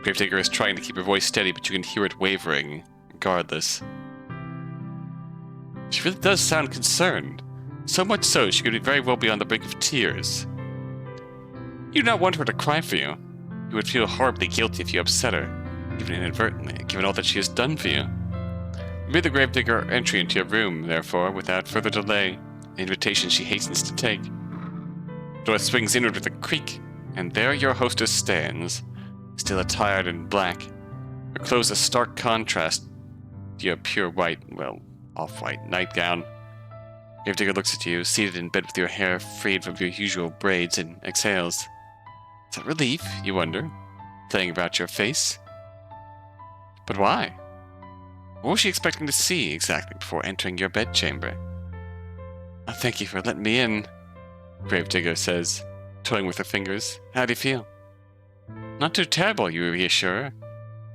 S1: Gravedigger is trying to keep her voice steady, but you can hear it wavering, regardless. She really does sound concerned. So much so, she could very well be on the brink of tears. You do not want her to cry for you. You would feel horribly guilty if you upset her, even inadvertently, given all that she has done for you. You made the gravedigger entry into your room, therefore, without further delay, an invitation she hastens to take. The door swings inward with a creak, and there your hostess stands, still attired in black, her clothes a stark contrast to your pure white, well, off-white nightgown. Gravedigger looks at you, seated in bed with your hair freed from your usual braids, and exhales. Is that relief, you wonder, playing about your face? But why? What was she expecting to see, exactly, before entering your bedchamber? Oh, thank you for letting me in, Gravedigger says, toying with her fingers. How do you feel? Not too terrible, you reassure her.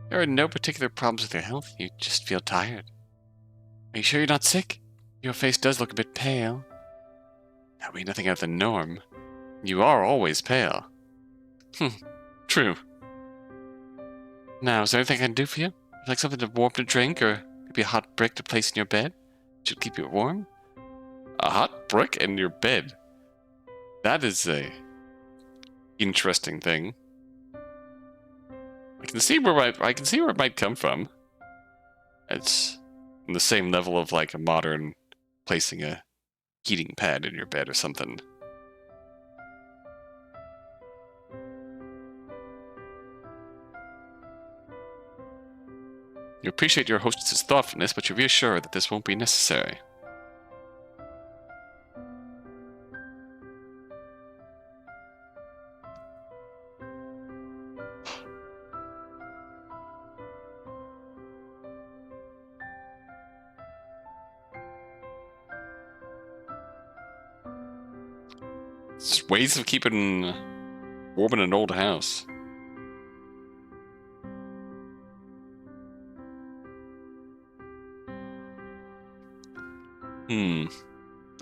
S1: There are no particular problems with your health, you just feel tired. Are you sure you're not sick? Your face does look a bit pale. That would be nothing out of the norm. You are always pale. True. Now, is there anything I can do for you? Would you like something warm to drink, or maybe a hot brick to place in your bed? Should keep you warm? A hot brick in your bed? That is a interesting thing. I can see where it might come from. It's on the same level of like a modern placing a heating pad in your bed or something. You appreciate your hostess's thoughtfulness, but you reassure that this won't be necessary. It's ways of keeping warm in an old house. I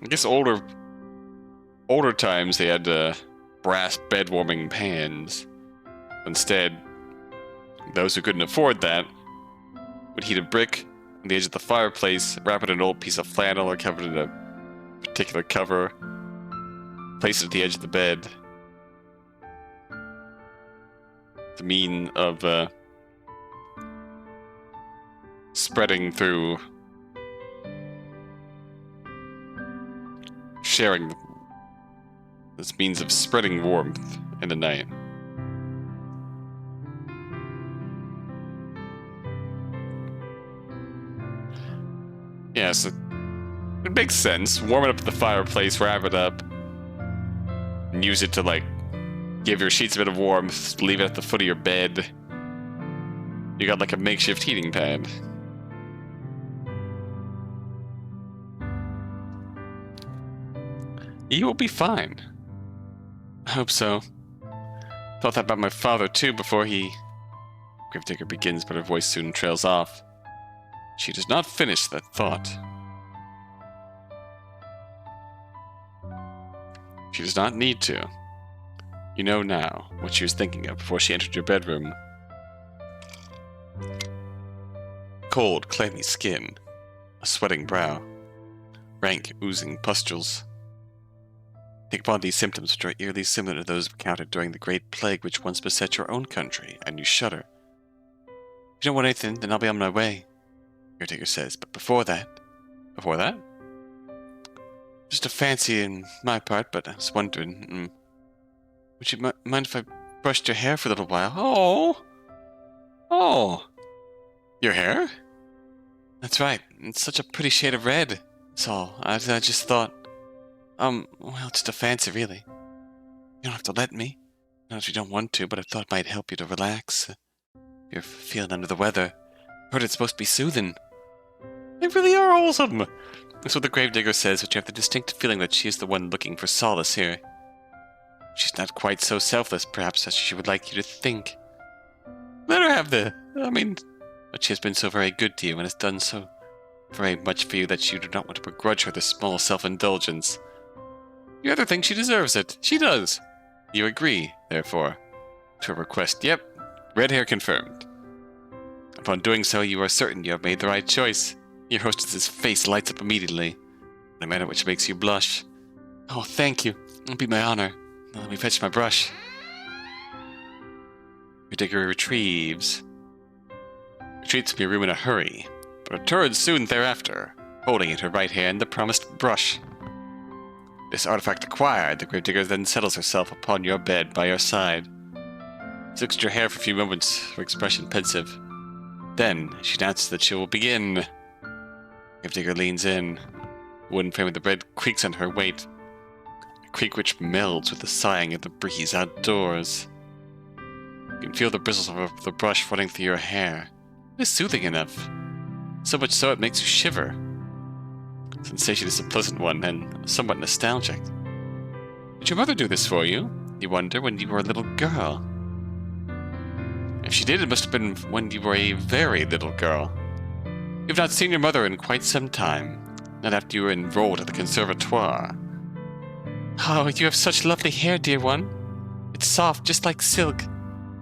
S1: guess older times they had brass bed warming pans. Instead, those who couldn't afford that would heat a brick on the edge of the fireplace, wrap it in an old piece of flannel or cover it in a particular cover, place it at the edge of the bed. The mean of spreading through, sharing this means of spreading warmth in the night. Yes, it makes sense. Warm it up at the fireplace, wrap it up, and use it to, like, give your sheets a bit of warmth, leave it at the foot of your bed. You got, like, a makeshift heating pad. You will be fine. I hope so. Thought that about my father, too, before he... Gravedigger begins, but her voice soon trails off. She does not finish that thought. She does not need to. You know now what she was thinking of before she entered your bedroom. Cold, clammy skin. A sweating brow. Rank, oozing pustules. Think upon these symptoms, which are eerily similar to those encountered during the Great Plague which once beset your own country, and you shudder. If you don't want anything, then I'll be on my way, Caretaker says, but before that... Before that? Just a fancy on my part, but I was wondering... would you mind if I brushed your hair for a little while? Oh! Oh! Your hair? That's right. It's such a pretty shade of red. That's all. I just thought... well, just a fancy, really. You don't have to let me. Not if you don't want to, but I thought it might help you to relax. If you're feeling under the weather. I heard it's supposed to be soothing. They really are awesome! That's what the Gravedigger says, but you have the distinct feeling that she is the one looking for solace here. She's not quite so selfless, perhaps, as she would like you to think. Let her have but she has been so very good to you and has done so very much for you that you do not want to begrudge her this small self-indulgence. You either think she deserves it. She does. You agree, therefore, to her request. Yep, red hair confirmed. Upon doing so, you are certain you have made the right choice. Your hostess's face lights up immediately, in a manner which makes you blush. Oh, thank you. It'll be my honor. Now let me fetch my brush. Gravedigger retreats from your room in a hurry, but returns soon thereafter, holding in her right hand the promised brush. This artifact acquired, the Gravedigger then settles herself upon your bed by your side. She looks at your hair for a few moments, her expression pensive. Then she announces that she will begin. Gravedigger leans in. The wooden frame of the bed creaks under her weight, a creak which melds with the sighing of the breeze outdoors. You can feel the bristles of the brush running through your hair. It is soothing enough, so much so it makes you shiver. The sensation is a pleasant one and somewhat nostalgic. Did your mother do this for you, you wonder, when you were a little girl? If she did, it must have been when you were a very little girl. You've not seen your mother in quite some time, not after you were enrolled at the conservatoire. Oh, you have such lovely hair, dear one. It's soft, just like silk.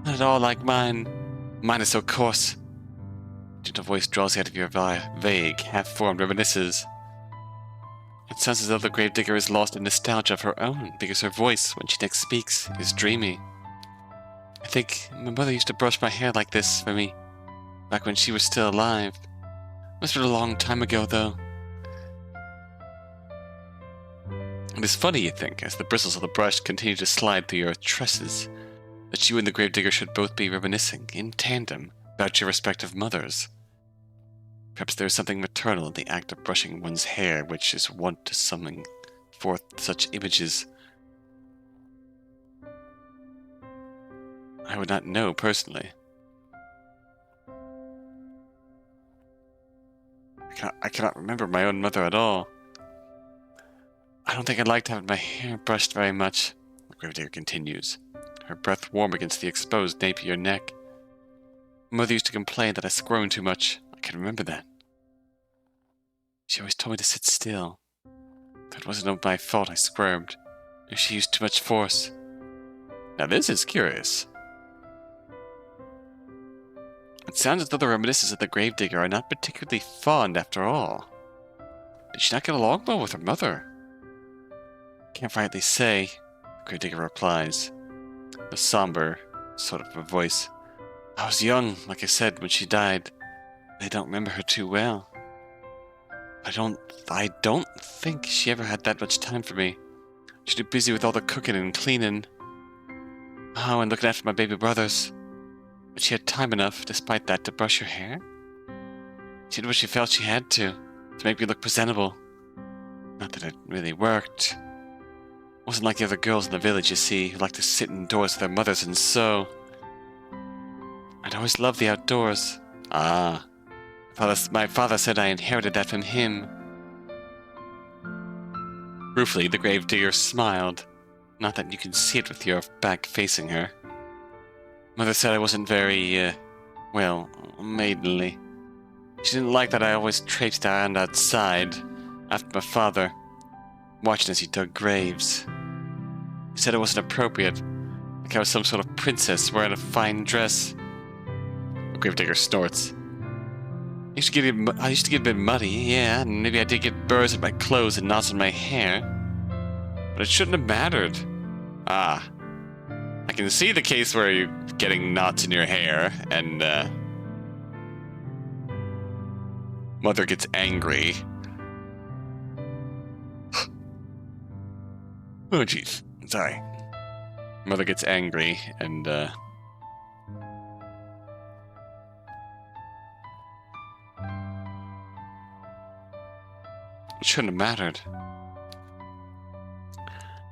S1: Not at all like mine. Mine is so coarse. Gentle voice draws you out of your vague, half-formed reminiscences. It sounds as though the Gravedigger is lost in nostalgia of her own, because her voice, when she next speaks, is dreamy. I think my mother used to brush my hair like this for me, back when she was still alive. Must have been a long time ago, though. It is funny, you think, as the bristles of the brush continue to slide through your tresses, that you and the Gravedigger should both be reminiscing, in tandem, about your respective mothers. Perhaps there is something maternal in the act of brushing one's hair which is wont to summon forth such images. I would not know, personally. I cannot remember my own mother at all. I don't think I'd like to have my hair brushed very much, the Gravedigger continues, her breath warm against the exposed nape of your neck. Mother used to complain that I squirmed too much. I can remember that. She always told me to sit still. That wasn't my fault, I squirmed. She used too much force. Now this is curious. It sounds as though the reminiscences of the gravedigger are not particularly fond after all. Did she not get along well with her mother? Can't rightly say, the gravedigger replies, a somber sort of a voice. I was young, like I said, when she died. I don't remember her too well. I don't think she ever had that much time for me. She's too busy with all the cooking and cleaning. Oh, and looking after my baby brothers. But she had time enough, despite that, to brush her hair. She did what she felt she had to make me look presentable. Not that it really worked. Wasn't like the other girls in the village, you see, who liked to sit indoors with their mothers and sew. I'd always loved the outdoors. Ah, my father said I inherited that from him. Ruefully, the gravedigger smiled. Not that you can see it with your back facing her. Mother said I wasn't very, well, maidenly. She didn't like that I always traipsed around outside, after my father, watching as he dug graves. He said it wasn't appropriate, like I was some sort of princess wearing a fine dress. The gravedigger snorts. I used to get a bit muddy, yeah, and maybe I did get burrs in my clothes and knots in my hair. But it shouldn't have mattered. Ah. I can see the case where you're getting knots in your hair, and, Mother gets angry. Oh, jeez. Sorry. Mother gets angry, and, it shouldn't have mattered.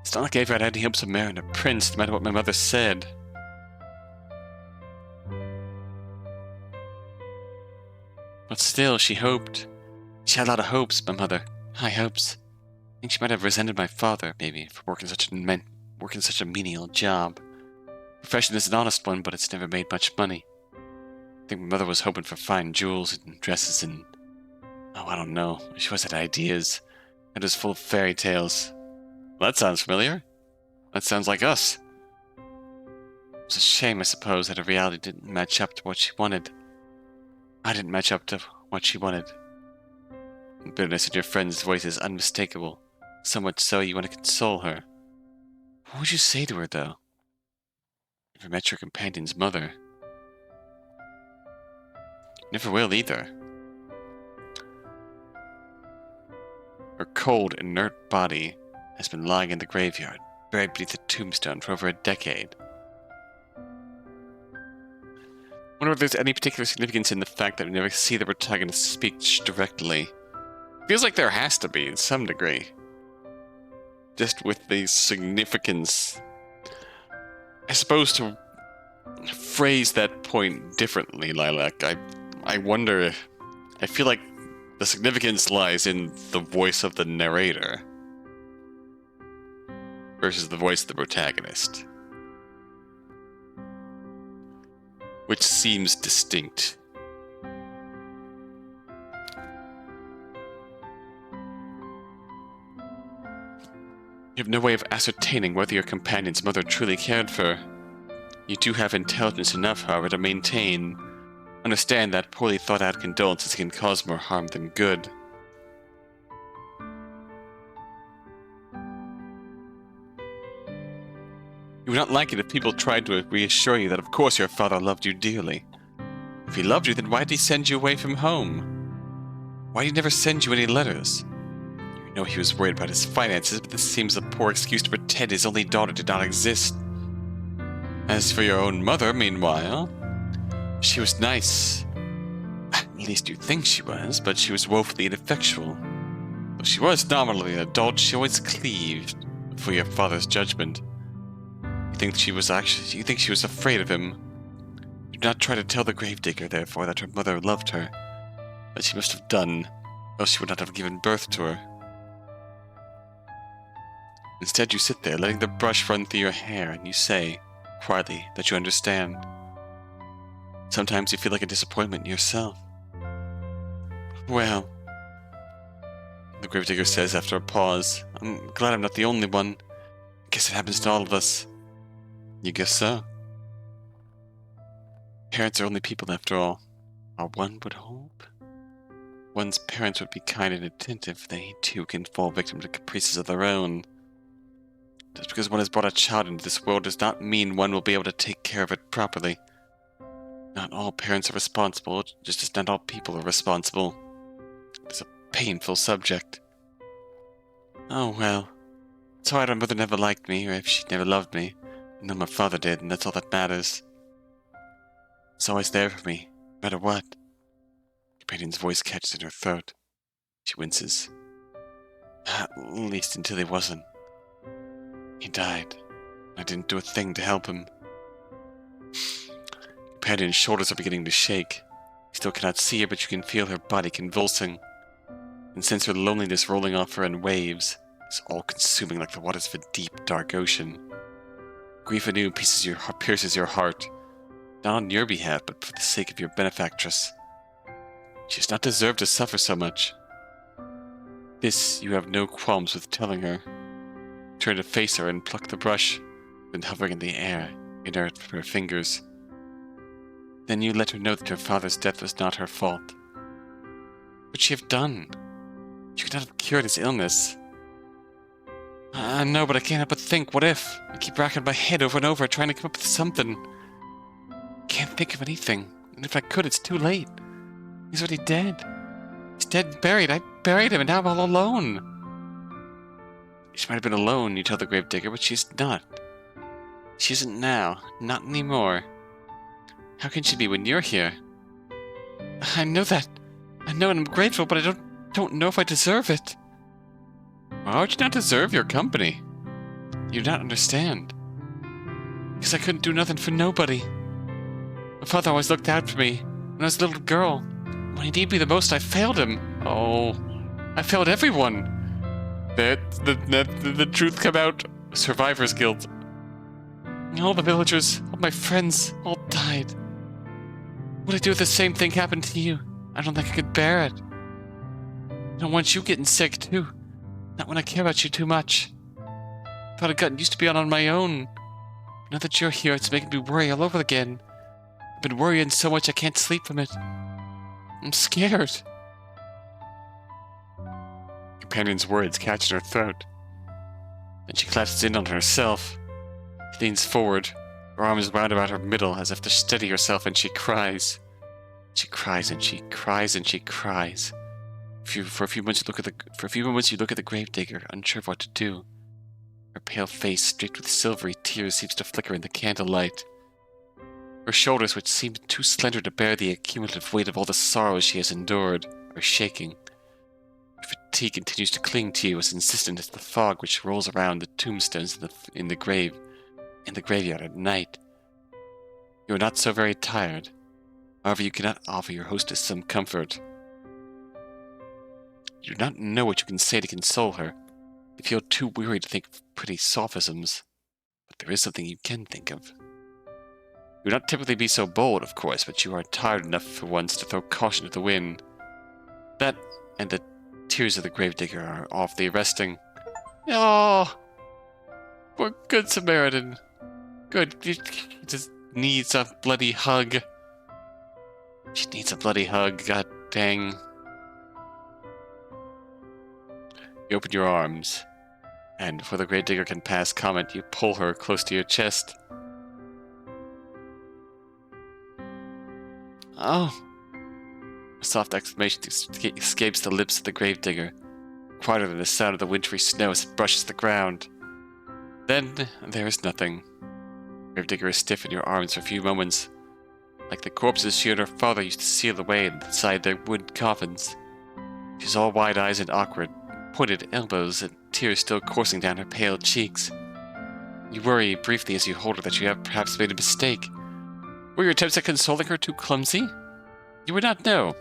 S1: It's not like I ever had any hopes of marrying a prince, no matter what my mother said. But still, she hoped. She had a lot of hopes, my mother. High hopes. I think she might have resented my father, maybe, for working such a menial job. Profession is an honest one, but it's never made much money. I think my mother was hoping for fine jewels and dresses and... oh, I don't know. She always had ideas. It was full of fairy tales. Well, that sounds familiar. That sounds like us. It's a shame, I suppose, that her reality didn't match up to what she wanted. I didn't match up to what she wanted. The bitterness in your friend's voice is unmistakable. So much so you want to console her. What would you say to her, though? Never met your companion's mother. Never will, either. Her cold, inert body has been lying in the graveyard, buried beneath a tombstone for over a decade. Wonder if there's any particular significance in the fact that we never see the protagonist speak directly. Feels like there has to be, in some degree. Just with the significance. I suppose to phrase that point differently, Lilac, I wonder... I feel like the significance lies in the voice of the narrator versus the voice of the protagonist, which seems distinct. You have no way of ascertaining whether your companion's mother truly cared for her. You do have intelligence enough, however, to understand that poorly thought out condolences can cause more harm than good. You would not like it if people tried to reassure you that of course your father loved you dearly. If he loved you, then why did he send you away from home? Why did he never send you any letters? You know he was worried about his finances, but this seems a poor excuse to pretend his only daughter did not exist. As for your own mother, meanwhile, she was nice. At least you think she was, but she was woefully ineffectual. Though she was nominally an adult, she always cleaved for your father's judgment. You think she was afraid of him? Do not try to tell the gravedigger, therefore, that her mother loved her. That she must have done, else she would not have given birth to her. Instead, you sit there, letting the brush run through your hair, and you say, quietly, that you understand. Sometimes you feel like a disappointment yourself. Well, the gravedigger says after a pause. I'm glad I'm not the only one. I guess it happens to all of us. You guess so? Parents are only people after all. Or one would hope. One's parents would be kind and attentive. They, too, can fall victim to caprices of their own. Just because one has brought a child into this world does not mean one will be able to take care of it properly. Not all parents are responsible, just as not all people are responsible. It's a painful subject. Oh well. It's hard my mother never liked me, or if she never loved me. I know my father did, and that's all that matters. He's always there for me, no matter what. Companion's voice catches in her throat. She winces. At least until he wasn't. He died. I didn't do a thing to help him. Companion's shoulders are beginning to shake. You still cannot see her, but you can feel her body convulsing, and sense her loneliness rolling off her in waves. It's all-consuming like the waters of a deep, dark ocean. Grief anew pierces your heart, not on your behalf, but for the sake of your benefactress. She does not deserve to suffer so much. This you have no qualms with telling her. Turn to face her and pluck the brush, then hovering in the air, inert from her fingers. Then you let her know that her father's death was not her fault. What would she have done? She could not have cured his illness. I know, but I can't help but think, what if? I keep racking my head over and over, trying to come up with something. Can't think of anything, and if I could, it's too late. He's already dead. He's dead and buried. I buried him, and now I'm all alone. She might have been alone, you tell the gravedigger, but she's not. She isn't now, not anymore. How can she be when you're here? I know that. I know, and I'm grateful, but I don't know if I deserve it. Why would you not deserve your company? You do not understand. Because I couldn't do nothing for nobody. My father always looked out for me when I was a little girl. When he needed me the most, I failed him. Oh, I failed everyone. The truth come out. Survivor's guilt. All the villagers, all my friends, all died. Would I do if the same thing happened to you? I don't think I could bear it. I don't want you getting sick, too. Not when I care about you too much. I thought I'd gotten used to being on my own. Now that you're here, it's making me worry all over again. I've been worrying so much I can't sleep from it. I'm scared. Companion's words catch in her throat. Then she collapses in on herself. She leans forward, her arms wound about her middle as if to steady herself, and she cries. She cries and she cries and she cries. For a few moments you look at the gravedigger, unsure of what to do. Her pale face, streaked with silvery tears, seems to flicker in the candlelight. Her shoulders, which seem too slender to bear the accumulative weight of all the sorrows she has endured, are shaking. Her fatigue continues to cling to you, as insistent as the fog which rolls around the tombstones in the graveyard at night. You are not so very tired. However, you cannot offer your hostess some comfort. You do not know what you can say to console her. You feel too weary to think of pretty sophisms. But there is something you can think of. You would not typically be so bold, of course, but you are tired enough for once to throw caution to the wind. That, and the tears of the gravedigger are awfully arresting. Oh, poor good Samaritan. Good, he just needs a bloody hug. She needs a bloody hug, god dang. You open your arms, and before the gravedigger can pass comment, you pull her close to your chest. Oh! A soft exclamation escapes the lips of the gravedigger, quieter than the sound of the wintry snow as it brushes the ground. Then there is nothing. The gravedigger is stiff in your arms for a few moments, like the corpses she and her father used to seal away inside their wood coffins. She's all wide eyes and awkward, pointed elbows, and tears still coursing down her pale cheeks. You worry briefly as you hold her that you have perhaps made a mistake. Were your attempts at consoling her too clumsy? You would not know.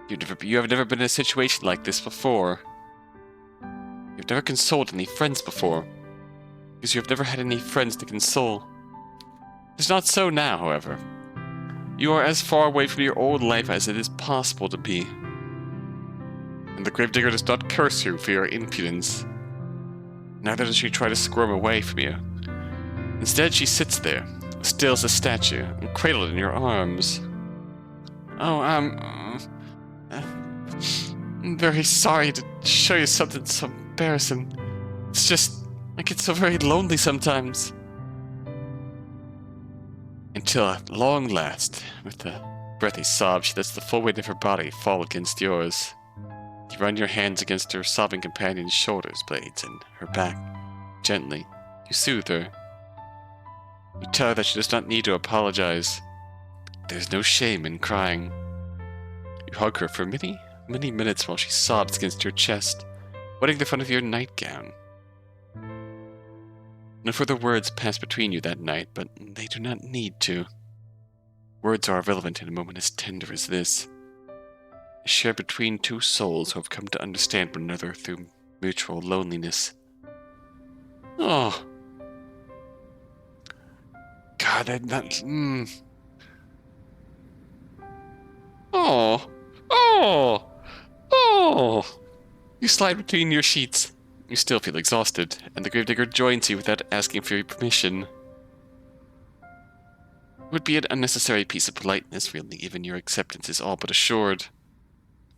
S1: You have never been in a situation like this before. You've never consoled any friends before, because you have never had any friends to console. It's not so now, however. You are as far away from your old life as it is possible to be. And the gravedigger does not curse you for your impudence. Neither does she try to squirm away from you. Instead, she sits there, still as a statue, and cradled in your arms. Oh, I'm very sorry to show you something so embarrassing. It's just, I get so very lonely sometimes. Until at long last, with a breathy sob, she lets the full weight of her body fall against yours. You run your hands against her sobbing companion's shoulders blades and her back. Gently, you soothe her. You tell her that she does not need to apologize. There's no shame in crying. You hug her for many, many minutes while she sobs against your chest, wetting the front of your nightgown. No further words pass between you that night, but they do not need to. Words are irrelevant in a moment as tender as this. Shared between two souls who have come to understand one another through mutual loneliness. Oh. God, Oh. Oh. Oh. You slide between your sheets. You still feel exhausted, and the gravedigger joins you without asking for your permission. It would be an unnecessary piece of politeness, really, even your acceptance is all but assured.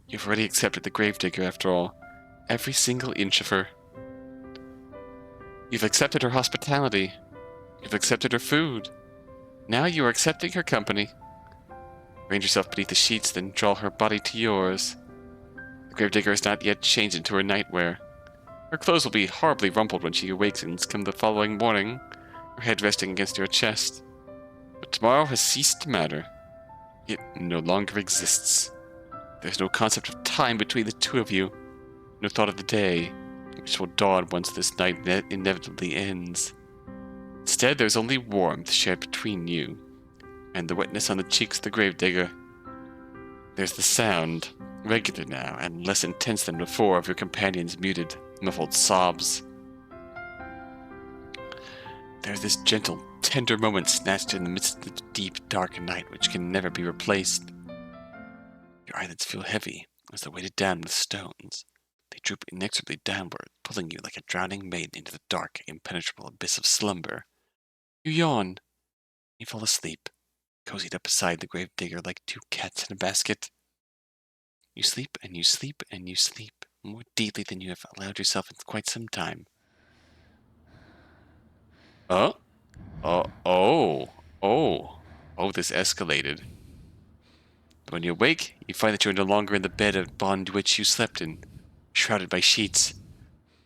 S1: You've already accepted the gravedigger, after all. Every single inch of her. You've accepted her hospitality. You've accepted her food. Now you are accepting her company. Range yourself beneath the sheets, then draw her body to yours. The gravedigger has not yet changed into her nightwear. Her clothes will be horribly rumpled when she awakens come the following morning, her head resting against your chest. But tomorrow has ceased to matter. It no longer exists. There's no concept of time between the two of you, no thought of the day, which will dawn once this night inevitably ends. Instead, there's only warmth shared between you, and the wetness on the cheeks of the gravedigger. There's the sound, regular now, and less intense than before, of your companion's muted, muffled sobs. There's this gentle, tender moment snatched in the midst of the deep, dark night which can never be replaced. Your eyelids feel heavy, as though weighted down with stones. They droop inexorably downward, pulling you like a drowning maiden into the dark, impenetrable abyss of slumber. You yawn. You fall asleep, cozied up beside the gravedigger like two cats in a basket. You sleep and you sleep and you sleep, more deeply than you have allowed yourself in quite some time. Oh, this escalated. When you awake, you find that you are no longer in the bed upon which you slept in, shrouded by sheets.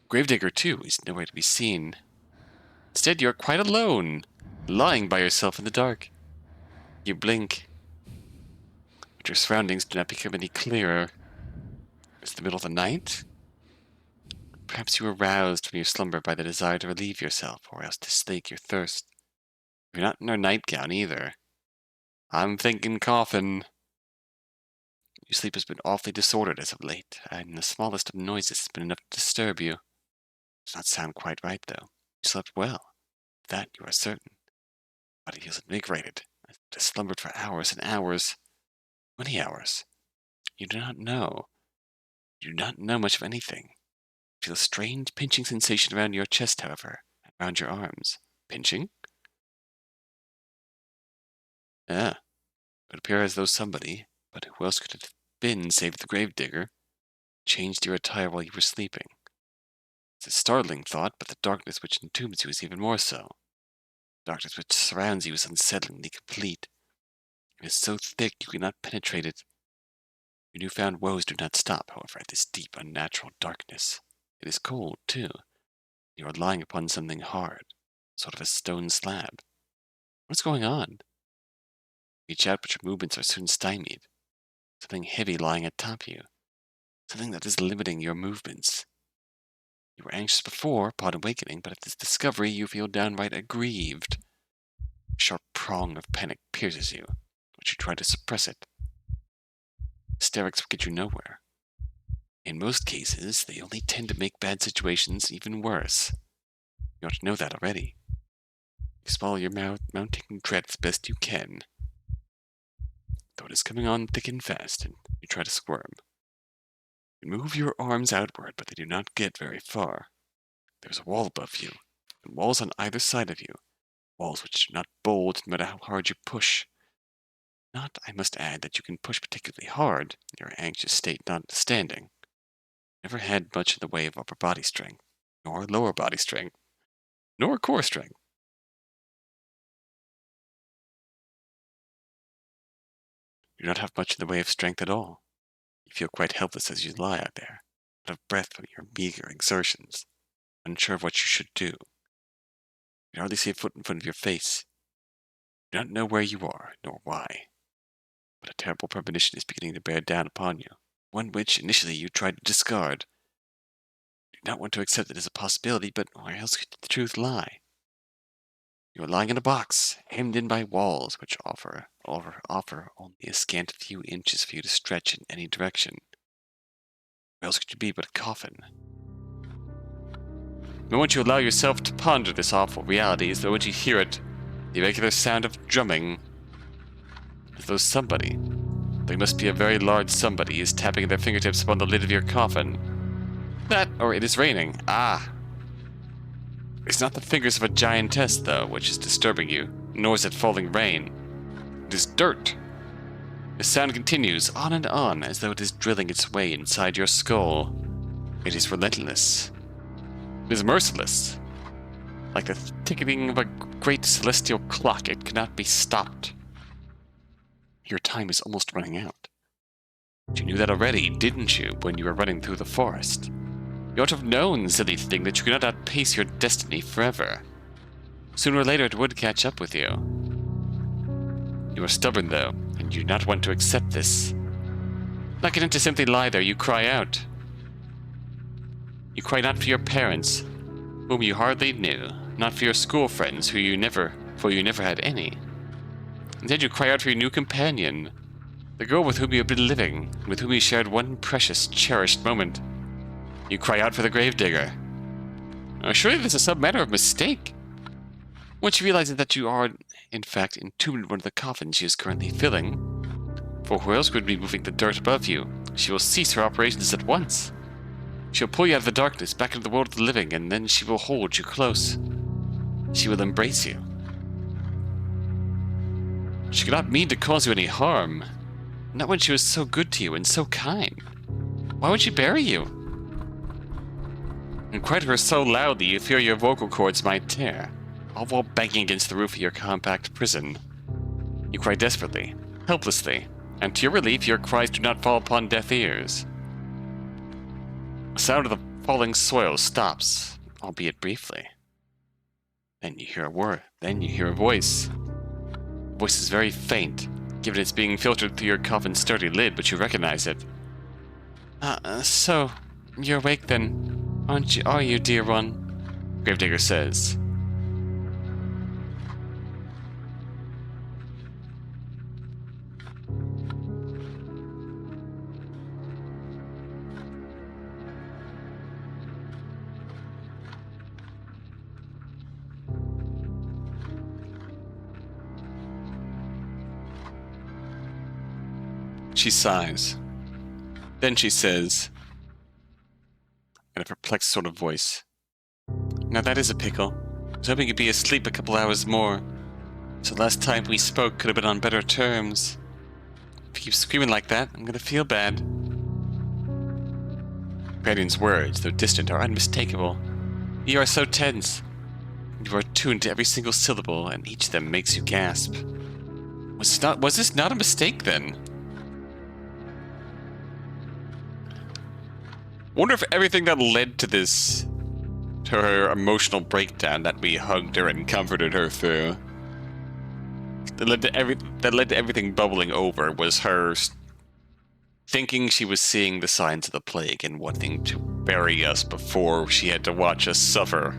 S1: Gravedigger, too, is nowhere to be seen. Instead, you are quite alone, lying by yourself in the dark. You blink, but your surroundings do not become any clearer. It's the middle of the night? Perhaps you were roused from your slumber by the desire to relieve yourself, or else to slake your thirst. You're not in your nightgown, either. I'm thinking coffin. Your sleep has been awfully disordered as of late, and the smallest of noises has been enough to disturb you. Does not sound quite right, though. You slept well. Of that you are certain. Body feels invigorated. I have slumbered for hours and hours. Many hours. You do not know. You do not know much of anything. You feel a strange pinching sensation around your chest, however, and around your arms. Pinching? Ah. It would appear as though somebody, but who else could it have been save the gravedigger, changed your attire while you were sleeping. It's a startling thought, but the darkness which entombs you is even more so. The darkness which surrounds you is unsettlingly complete. It is so thick you cannot penetrate it. Your newfound woes do not stop, however, at this deep, unnatural darkness. It is cold, too. You are lying upon something hard, sort of a stone slab. What's going on? Reach out, but your movements are soon stymied. Something heavy lying atop you. Something that is limiting your movements. You were anxious before, upon awakening, but at this discovery you feel downright aggrieved. A sharp prong of panic pierces you, but you try to suppress it. Hysterics will get you nowhere. In most cases, they only tend to make bad situations even worse. You ought to know that already. You swallow your mounting dread as best you can, though it is coming on thick and fast, and you try to squirm. You move your arms outward, but they do not get very far. There's a wall above you, and walls on either side of you, walls which do not bulge no matter how hard you push. Not, I must add, that you can push particularly hard, your anxious state notwithstanding. Never had much in the way of upper body strength, nor lower body strength, nor core strength. You do not have much in the way of strength at all. You feel quite helpless as you lie out there, out of breath from your meager exertions, unsure of what you should do. You hardly see a foot in front of your face. You do not know where you are, nor why. But a terrible premonition is beginning to bear down upon you, one which initially you tried to discard. You do not want to accept it as a possibility, but where else could the truth lie? You are lying in a box, hemmed in by walls which offer only a scant few inches for you to stretch in any direction. Where else could you be but a coffin? The moment you allow yourself to ponder this awful reality is the moment you hear it, the irregular sound of drumming, as though somebody, they must be a very large somebody, is tapping their fingertips upon the lid of your coffin. That, or it is raining. Ah! It's not the fingers of a giantess, though, which is disturbing you, nor is it falling rain. It is dirt. The sound continues on and on, as though it is drilling its way inside your skull. It is relentless. It is merciless. Like the ticking of a great celestial clock, it cannot be stopped. Your time is almost running out. But you knew that already, didn't you, when you were running through the forest? You ought to have known, silly thing, that you could not outpace your destiny forever. Sooner or later it would catch up with you. You are stubborn, though, and you do not want to accept this. Not content to simply lie there, you cry out. You cry not for your parents, whom you hardly knew, not for your school friends, for you never had any. Instead you cry out for your new companion, the girl with whom you have been living, with whom you shared one precious, cherished moment. You cry out for the gravedigger. Surely this is some manner of mistake. Once you realize that you are, in fact, entombed in one of the coffins she is currently filling, for who else would be moving the dirt above you? She will cease her operations at once. She'll pull you out of the darkness, back into the world of the living, and then she will hold you close. She will embrace you. She could not mean to cause you any harm. Not when she was so good to you and so kind. Why would she bury you? And cry to her so loudly you fear your vocal cords might tear, all while banging against the roof of your compact prison. You cry desperately, helplessly, and to your relief your cries do not fall upon deaf ears. The sound of the falling soil stops, albeit briefly. Then you hear a voice. The voice is very faint, given it's being filtered through your coffin's sturdy lid, but you recognize it. So, you're awake then? Are you, dear one? Gravedigger says. She sighs. Then she says, in a perplexed sort of voice, "Now that is a pickle. I was hoping you'd be asleep a couple hours more. So last time we spoke could have been on better terms. If you keep screaming like that, I'm gonna feel bad." Guardian's words, though distant, are unmistakable. You are so tense. You are attuned to every single syllable, and each of them makes you gasp. Was this not a mistake, then? Wonder if everything that led to this, to her emotional breakdown that we hugged her and comforted her through, that led to everything bubbling over, was her thinking she was seeing the signs of the plague and wanting to bury us before she had to watch us suffer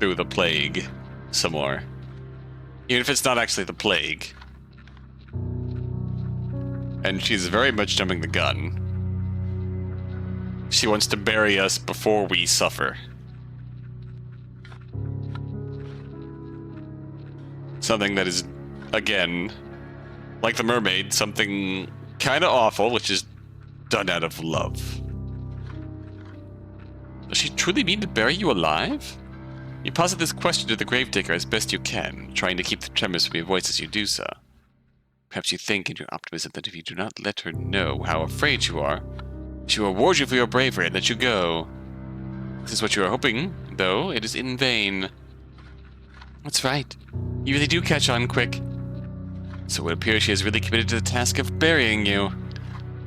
S1: through the plague some more. Even if it's not actually the plague. And she's very much jumping the gun. She wants to bury us before we suffer. Something that is, again, like the mermaid, something kind of awful, which is done out of love. Does she truly mean to bury you alive? You posit this question to the gravedigger as best you can, trying to keep the tremors from your voice as you do so. Perhaps you think in your optimism that if you do not let her know how afraid you are, she will reward you for your bravery and let you go. This is what you are hoping, though it is in vain. That's right. You really do catch on quick. So it appears she has really committed to the task of burying you.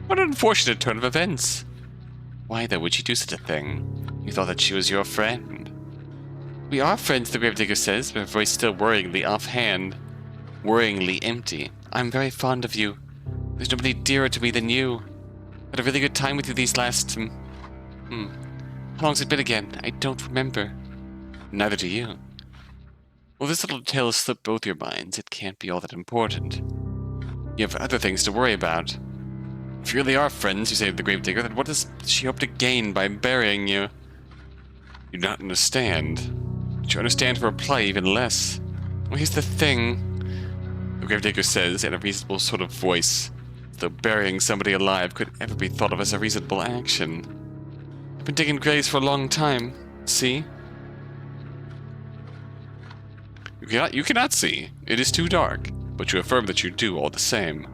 S1: What an unfortunate turn of events. Why, though, would she do such a thing? You thought that she was your friend. We are friends, the gravedigger says, her voice still worryingly offhand. Worryingly empty. I'm very fond of you. There's nobody dearer to me than you. Had a really good time with you these last... How long's it been again? I don't remember. Neither do you. Well, this little tale has slipped both your minds. It can't be all that important. You have other things to worry about. If you really are friends, you say to the gravedigger, then what does she hope to gain by burying you? You do not understand. But you understand her reply even less. Well, here's the thing, the gravedigger says in a reasonable sort of voice, though burying somebody alive could ever be thought of as a reasonable action. I've been digging graves for a long time. See? You cannot see. It is too dark. But you affirm that you do all the same.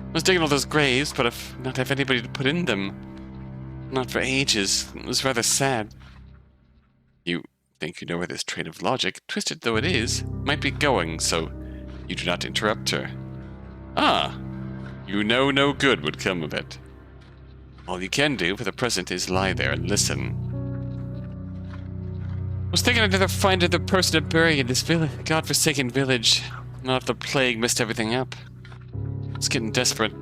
S1: I was digging all those graves, but I've not have anybody to put in them. Not for ages. It was rather sad. You think you know where this train of logic, twisted though it is, might be going, so you do not interrupt her. Ah, you know no good would come of it. All you can do for the present is lie there and listen. I was thinking I'd rather find another person to bury in this godforsaken village. Not if the plague messed everything up. I was getting desperate.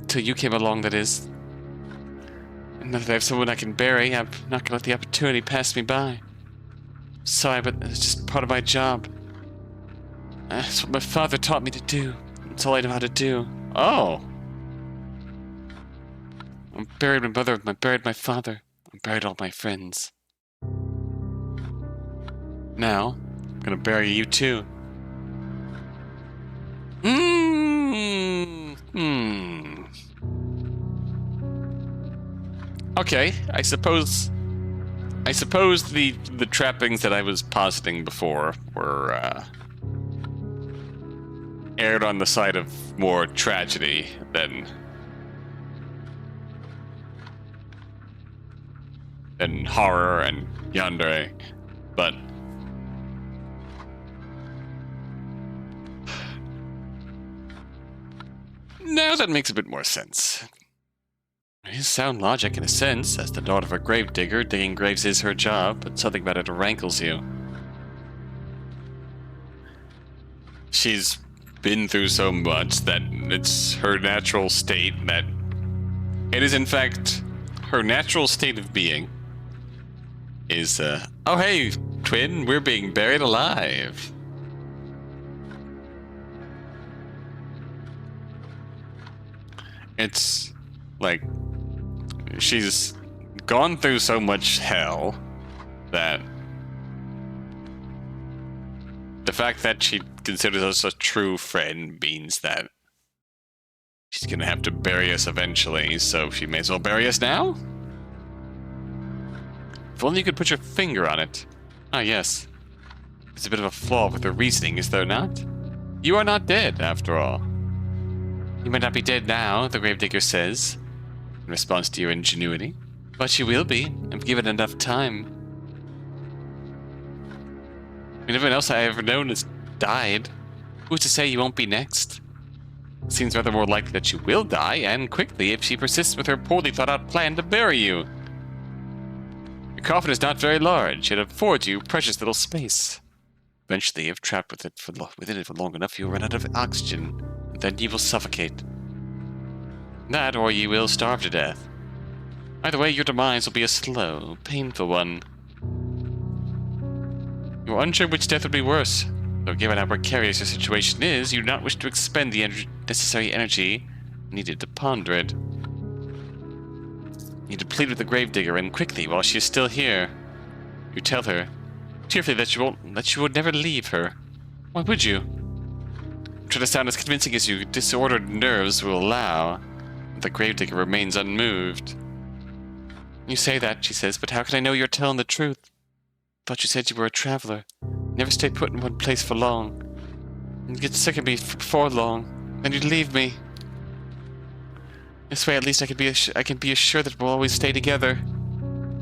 S1: Till you came along, that is. And now that I have someone I can bury, I'm not gonna let the opportunity pass me by. Sorry, but it's just part of my job. That's what my father taught me to do. That's all I know how to do. Oh! I buried my mother, I buried my father, I buried all my friends. Now, I'm gonna bury you too. Okay, I suppose the trappings that I was positing before were aired on the side of more tragedy than horror and yandere, but now that makes a bit more sense. It is sound logic in a sense, as the daughter of a gravedigger, digging graves is her job, but something about it rankles you. She's been through so much that it's her natural state that... It is in fact her natural state of being is, oh hey, twin, we're being buried alive. It's like she's gone through so much hell that the fact that she considers us a true friend means that she's gonna have to bury us eventually, so she may as well bury us now? If only you could put your finger on it. Ah, yes. There's a bit of a flaw with her reasoning, is there not? You are not dead, after all. You might not be dead now, the gravedigger says, in response to your ingenuity, but you will be, if given enough time. I mean, everyone else I ever known has died. Who's to say you won't be next? It seems rather more likely that you will die, and quickly, if she persists with her poorly thought-out plan to bury you. Your coffin is not very large, yet it affords you precious little space. Eventually, if trapped within it for long enough, you'll run out of oxygen, and then you will suffocate. That, or you will starve to death. Either way, your demise will be a slow, painful one. You are unsure which death would be worse, though given how precarious your situation is, you do not wish to expend the necessary energy needed to ponder it. You need to plead with the gravedigger, and quickly, while she is still here. You tell her, tearfully, that you would never leave her. Why would you? Try to sound as convincing as your disordered nerves will allow. The gravedigger remains unmoved. You say that, she says, but how can I know you're telling the truth? Thought you said you were a traveler. Never stay put in one place for long. You'd get sick of me before long, then you'd leave me. This way, at least I can be assured that we'll always stay together.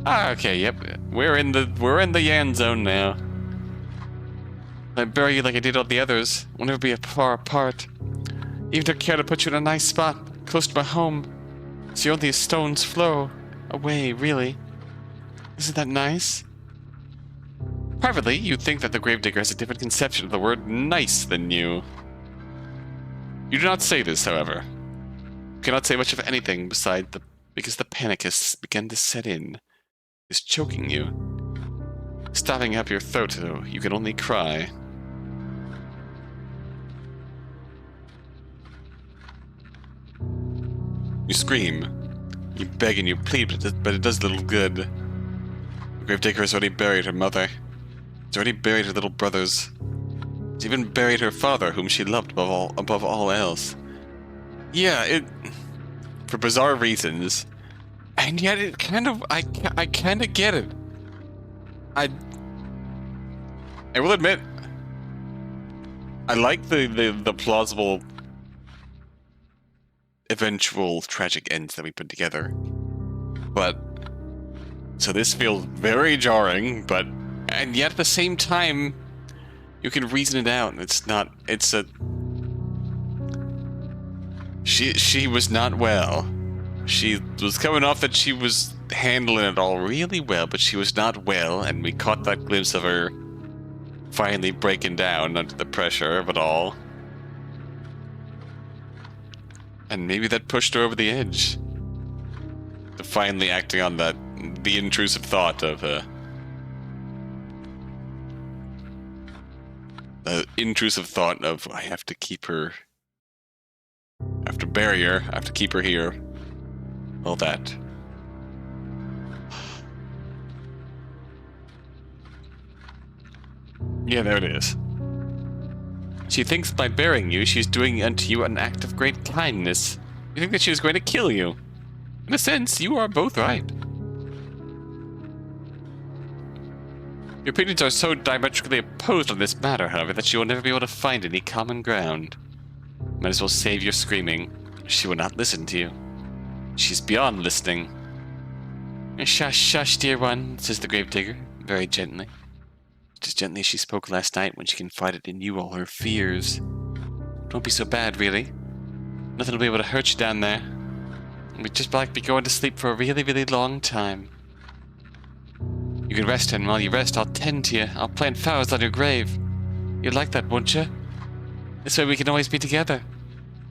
S1: Ah, okay, yep. We're in the Yan zone now. I bury you like I did all the others. We'll never be far apart. Even took care to put you in a nice spot, close to my home. So you're only a stone's throw away, really. Isn't that nice? Privately, you'd think that the gravedigger has a different conception of the word nice than you. You do not say this, however. You cannot say much of anything because the panic has begun to set in. It's choking you. Stopping up your throat so you can only cry. You scream. You beg and you plead, but it does little good. The gravedigger has already buried her mother. She's already buried her little brothers. She's even buried her father, whom she loved above all else. Yeah, for bizarre reasons. And yet it kind of, I kind of get it. I will admit, I like the plausible eventual tragic ends that we put together. But, so this feels very jarring, and yet at the same time, you can reason it out. She was not well. She was coming off that she was handling it all really well, but she was not well, and we caught that glimpse of her finally breaking down under the pressure of it all. And maybe that pushed her over the edge. To finally acting on the intrusive thought of the intrusive thought of, I have to keep her, I have to bury her, I have to keep her here. All that. Yeah, there it is. She thinks by burying you, she's doing unto you an act of great kindness. You think that she was going to kill you. In a sense, you are both right. Your opinions are so diametrically opposed on this matter, however, that you will never be able to find any common ground. Might as well save your screaming. She will not listen to you. She's beyond listening. Shush, shush, dear one, says the gravedigger, very gently. Just as gently as she spoke last night when she confided in you all her fears. Don't be so bad, really. Nothing will be able to hurt you down there. We'd just like to be going to sleep for a really, really long time. You can rest, and while you rest, I'll tend to you. I'll plant flowers on your grave. You'd like that, wouldn't you? This way we can always be together.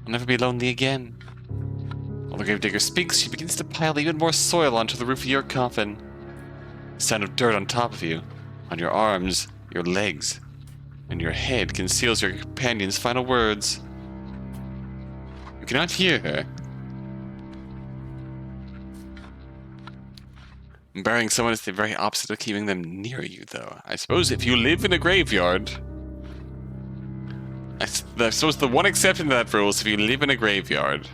S1: I'll never be lonely again. While the gravedigger speaks, she begins to pile even more soil onto the roof of your coffin. The sound of dirt on top of you, on your arms, your legs, and your head conceals your companion's final words. You cannot hear her. Burying someone is the very opposite of keeping them near you, though. I suppose if you live in a graveyard... I suppose the one exception to that rule is if you live in a graveyard.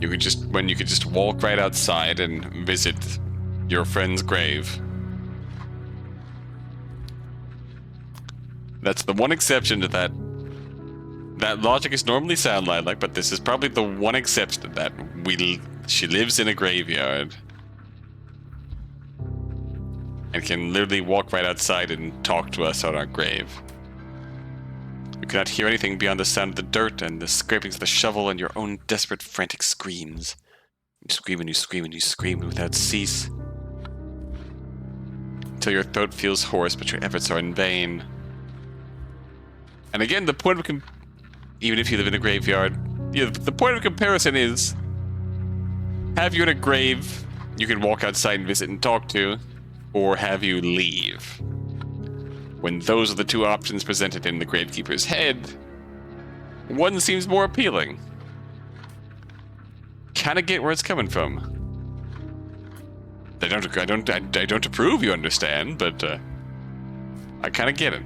S1: You could just walk right outside and visit your friend's grave. That's the one exception to that. That logic is normally sound like, but this is probably the one exception to that. She lives in a graveyard. And can literally walk right outside and talk to us on our grave. You cannot hear anything beyond the sound of the dirt and the scrapings of the shovel and your own desperate, frantic screams. You scream and you scream and you scream without cease. Until your throat feels hoarse, but your efforts are in vain. And again, the point of even if you live in a graveyard, the point of comparison is, have you in a grave you can walk outside and visit and talk to, or have you leave? When those are the two options presented in the gravekeeper's head, one seems more appealing. Kinda get where it's coming from. I don't approve, you understand, but I kinda get it.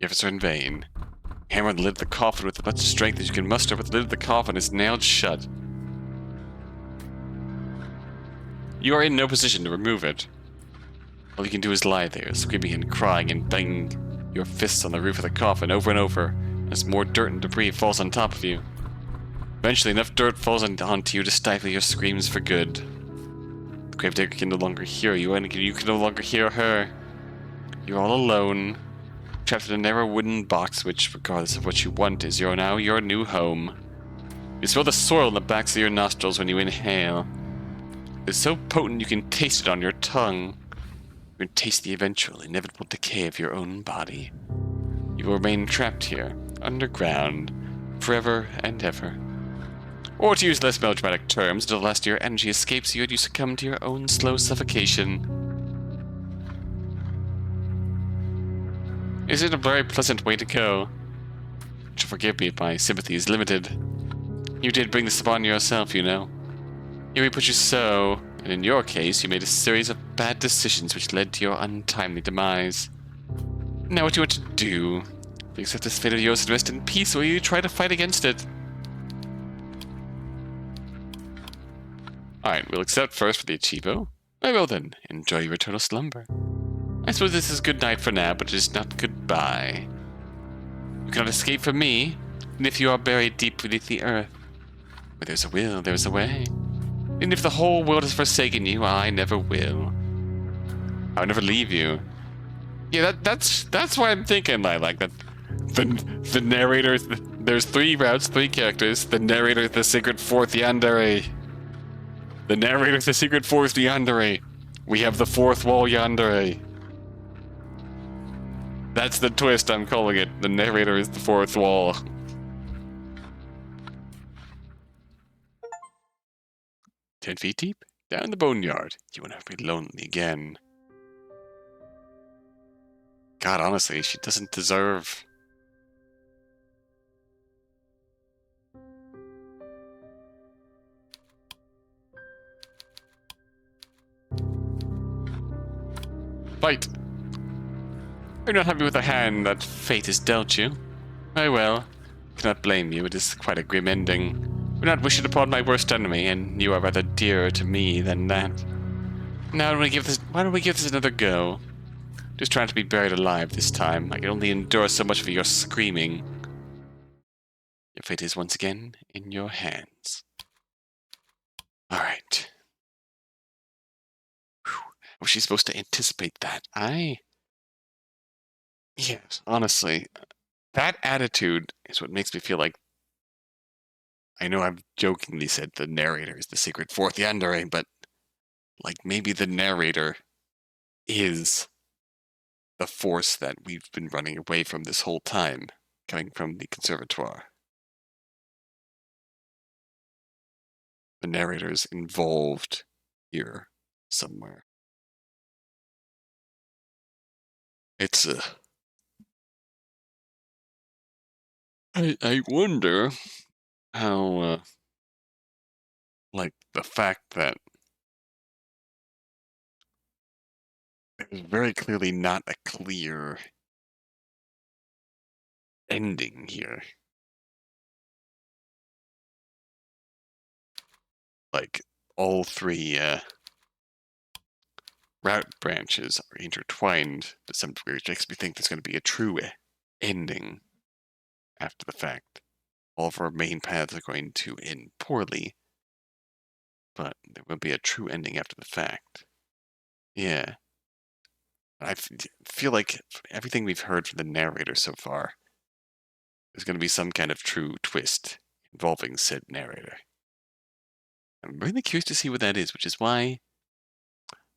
S1: Efforts are in vain. Hammer the lid of the coffin with as much strength as you can muster, but the lid of the coffin is nailed shut. You are in no position to remove it. All you can do is lie there, screaming and crying and banging your fists on the roof of the coffin over and over as more dirt and debris falls on top of you. Eventually, enough dirt falls onto you to stifle your screams for good. The gravedigger can no longer hear you, and you can no longer hear her. You're all alone, trapped in a narrow wooden box which, regardless of what you want, is now your new home. You smell the soil in the backs of your nostrils when you inhale. It's so potent you can taste it on your tongue. You can taste the eventual, inevitable decay of your own body. You will remain trapped here, underground, forever and ever. Or to use less melodramatic terms, until the last of your energy escapes you and you succumb to your own slow suffocation. Isn't a very pleasant way to go? But forgive me if my sympathy is limited. You did bring this upon yourself, you know. Here we put you so, and in your case, you made a series of bad decisions which led to your untimely demise. Now what do you want to do? Do you accept this fate of yours and rest in peace, or will you try to fight against it? Alright, we'll accept first for the Achivo. Very well then, enjoy your eternal slumber. I suppose this is good night for now, but it is not goodbye. You cannot escape from me, and if you are buried deep beneath the earth, where there's a will, there's a way. And if the whole world has forsaken you, I never will. I will never leave you. Yeah, that's why I'm thinking like that. The narrator, there's 3 routes, 3 characters. The narrator, the secret fourth yandere. The narrator, the secret fourth yandere. We have the fourth wall yandere. That's the twist I'm calling it. The narrator is the fourth wall. "10 feet deep, down in the boneyard. You will never be lonely again." God, honestly, she doesn't deserve... Fight! You're not happy with the hand that fate has dealt you. Very well. Cannot blame you, it is quite a grim ending. I would not wish it upon my worst enemy, and you are rather dearer to me than that. Now, why don't we give this another go? Just trying to be buried alive this time. I can only endure so much of your screaming. Your fate is once again in your hands. Alright. Was she supposed to anticipate that? Yes, honestly. That attitude is what makes me feel like... I know I've jokingly said the narrator is the secret fourth yandere, but... like, maybe the narrator is the force that we've been running away from this whole time, coming from the conservatoire. The narrator's involved here somewhere. It's I wonder how, like, the fact that there's very clearly not a clear ending here. Like, all 3 route branches are intertwined to some degree, which makes me think there's going to be a true ending after the fact. All of our main paths are going to end poorly, but there will be a true ending after the fact. Yeah. I feel like everything we've heard from the narrator so far, there's going to be some kind of true twist involving said narrator. I'm really curious to see what that is, which is why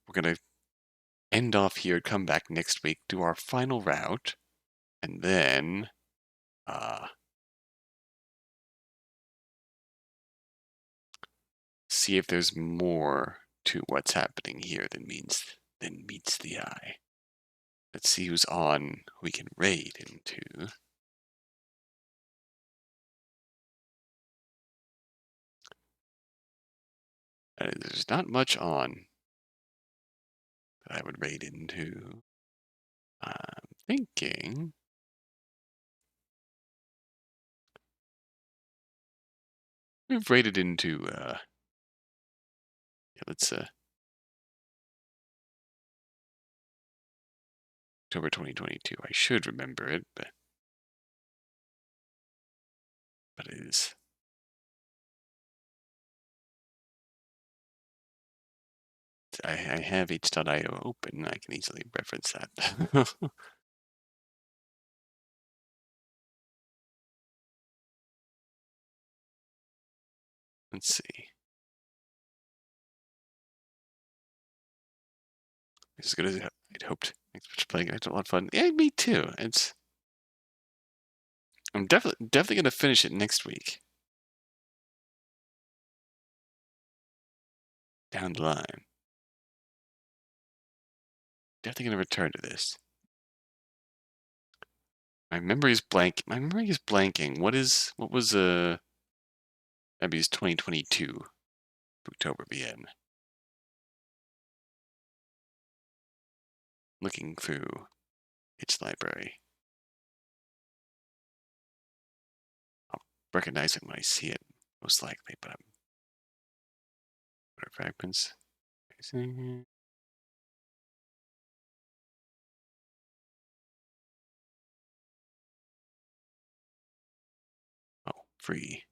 S1: we're going to end off here, come back next week, do our final route, and then see if there's more to what's happening here than meets the eye. Let's see who's on we can raid into. There's not much on that I would raid into. I'm thinking We've rated into, yeah, let's, October 2022. I should remember it, but it is. I have h.io open. I can easily reference that. Let's see. As good as I'd hoped. Thanks for playing. I had a lot of fun. Yeah, me too. I'm definitely gonna finish it next week. Down the line. Definitely gonna return to this. My memory is blank. My memory is blanking. What was Abby's 2022 October BN? Looking through its library. I'll recognize it when I see it, most likely, but what are fragments? Oh, free.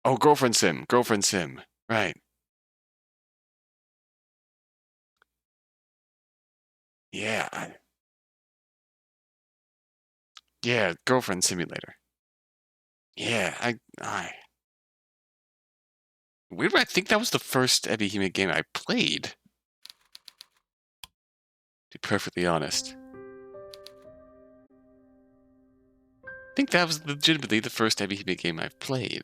S1: Oh, girlfriend sim. Girlfriend sim. Right. Yeah. Yeah, girlfriend simulator. Yeah, weird. I think that was the first ebi-hime game I played. To be perfectly honest, I think that was legitimately the first ebi-hime game I've played.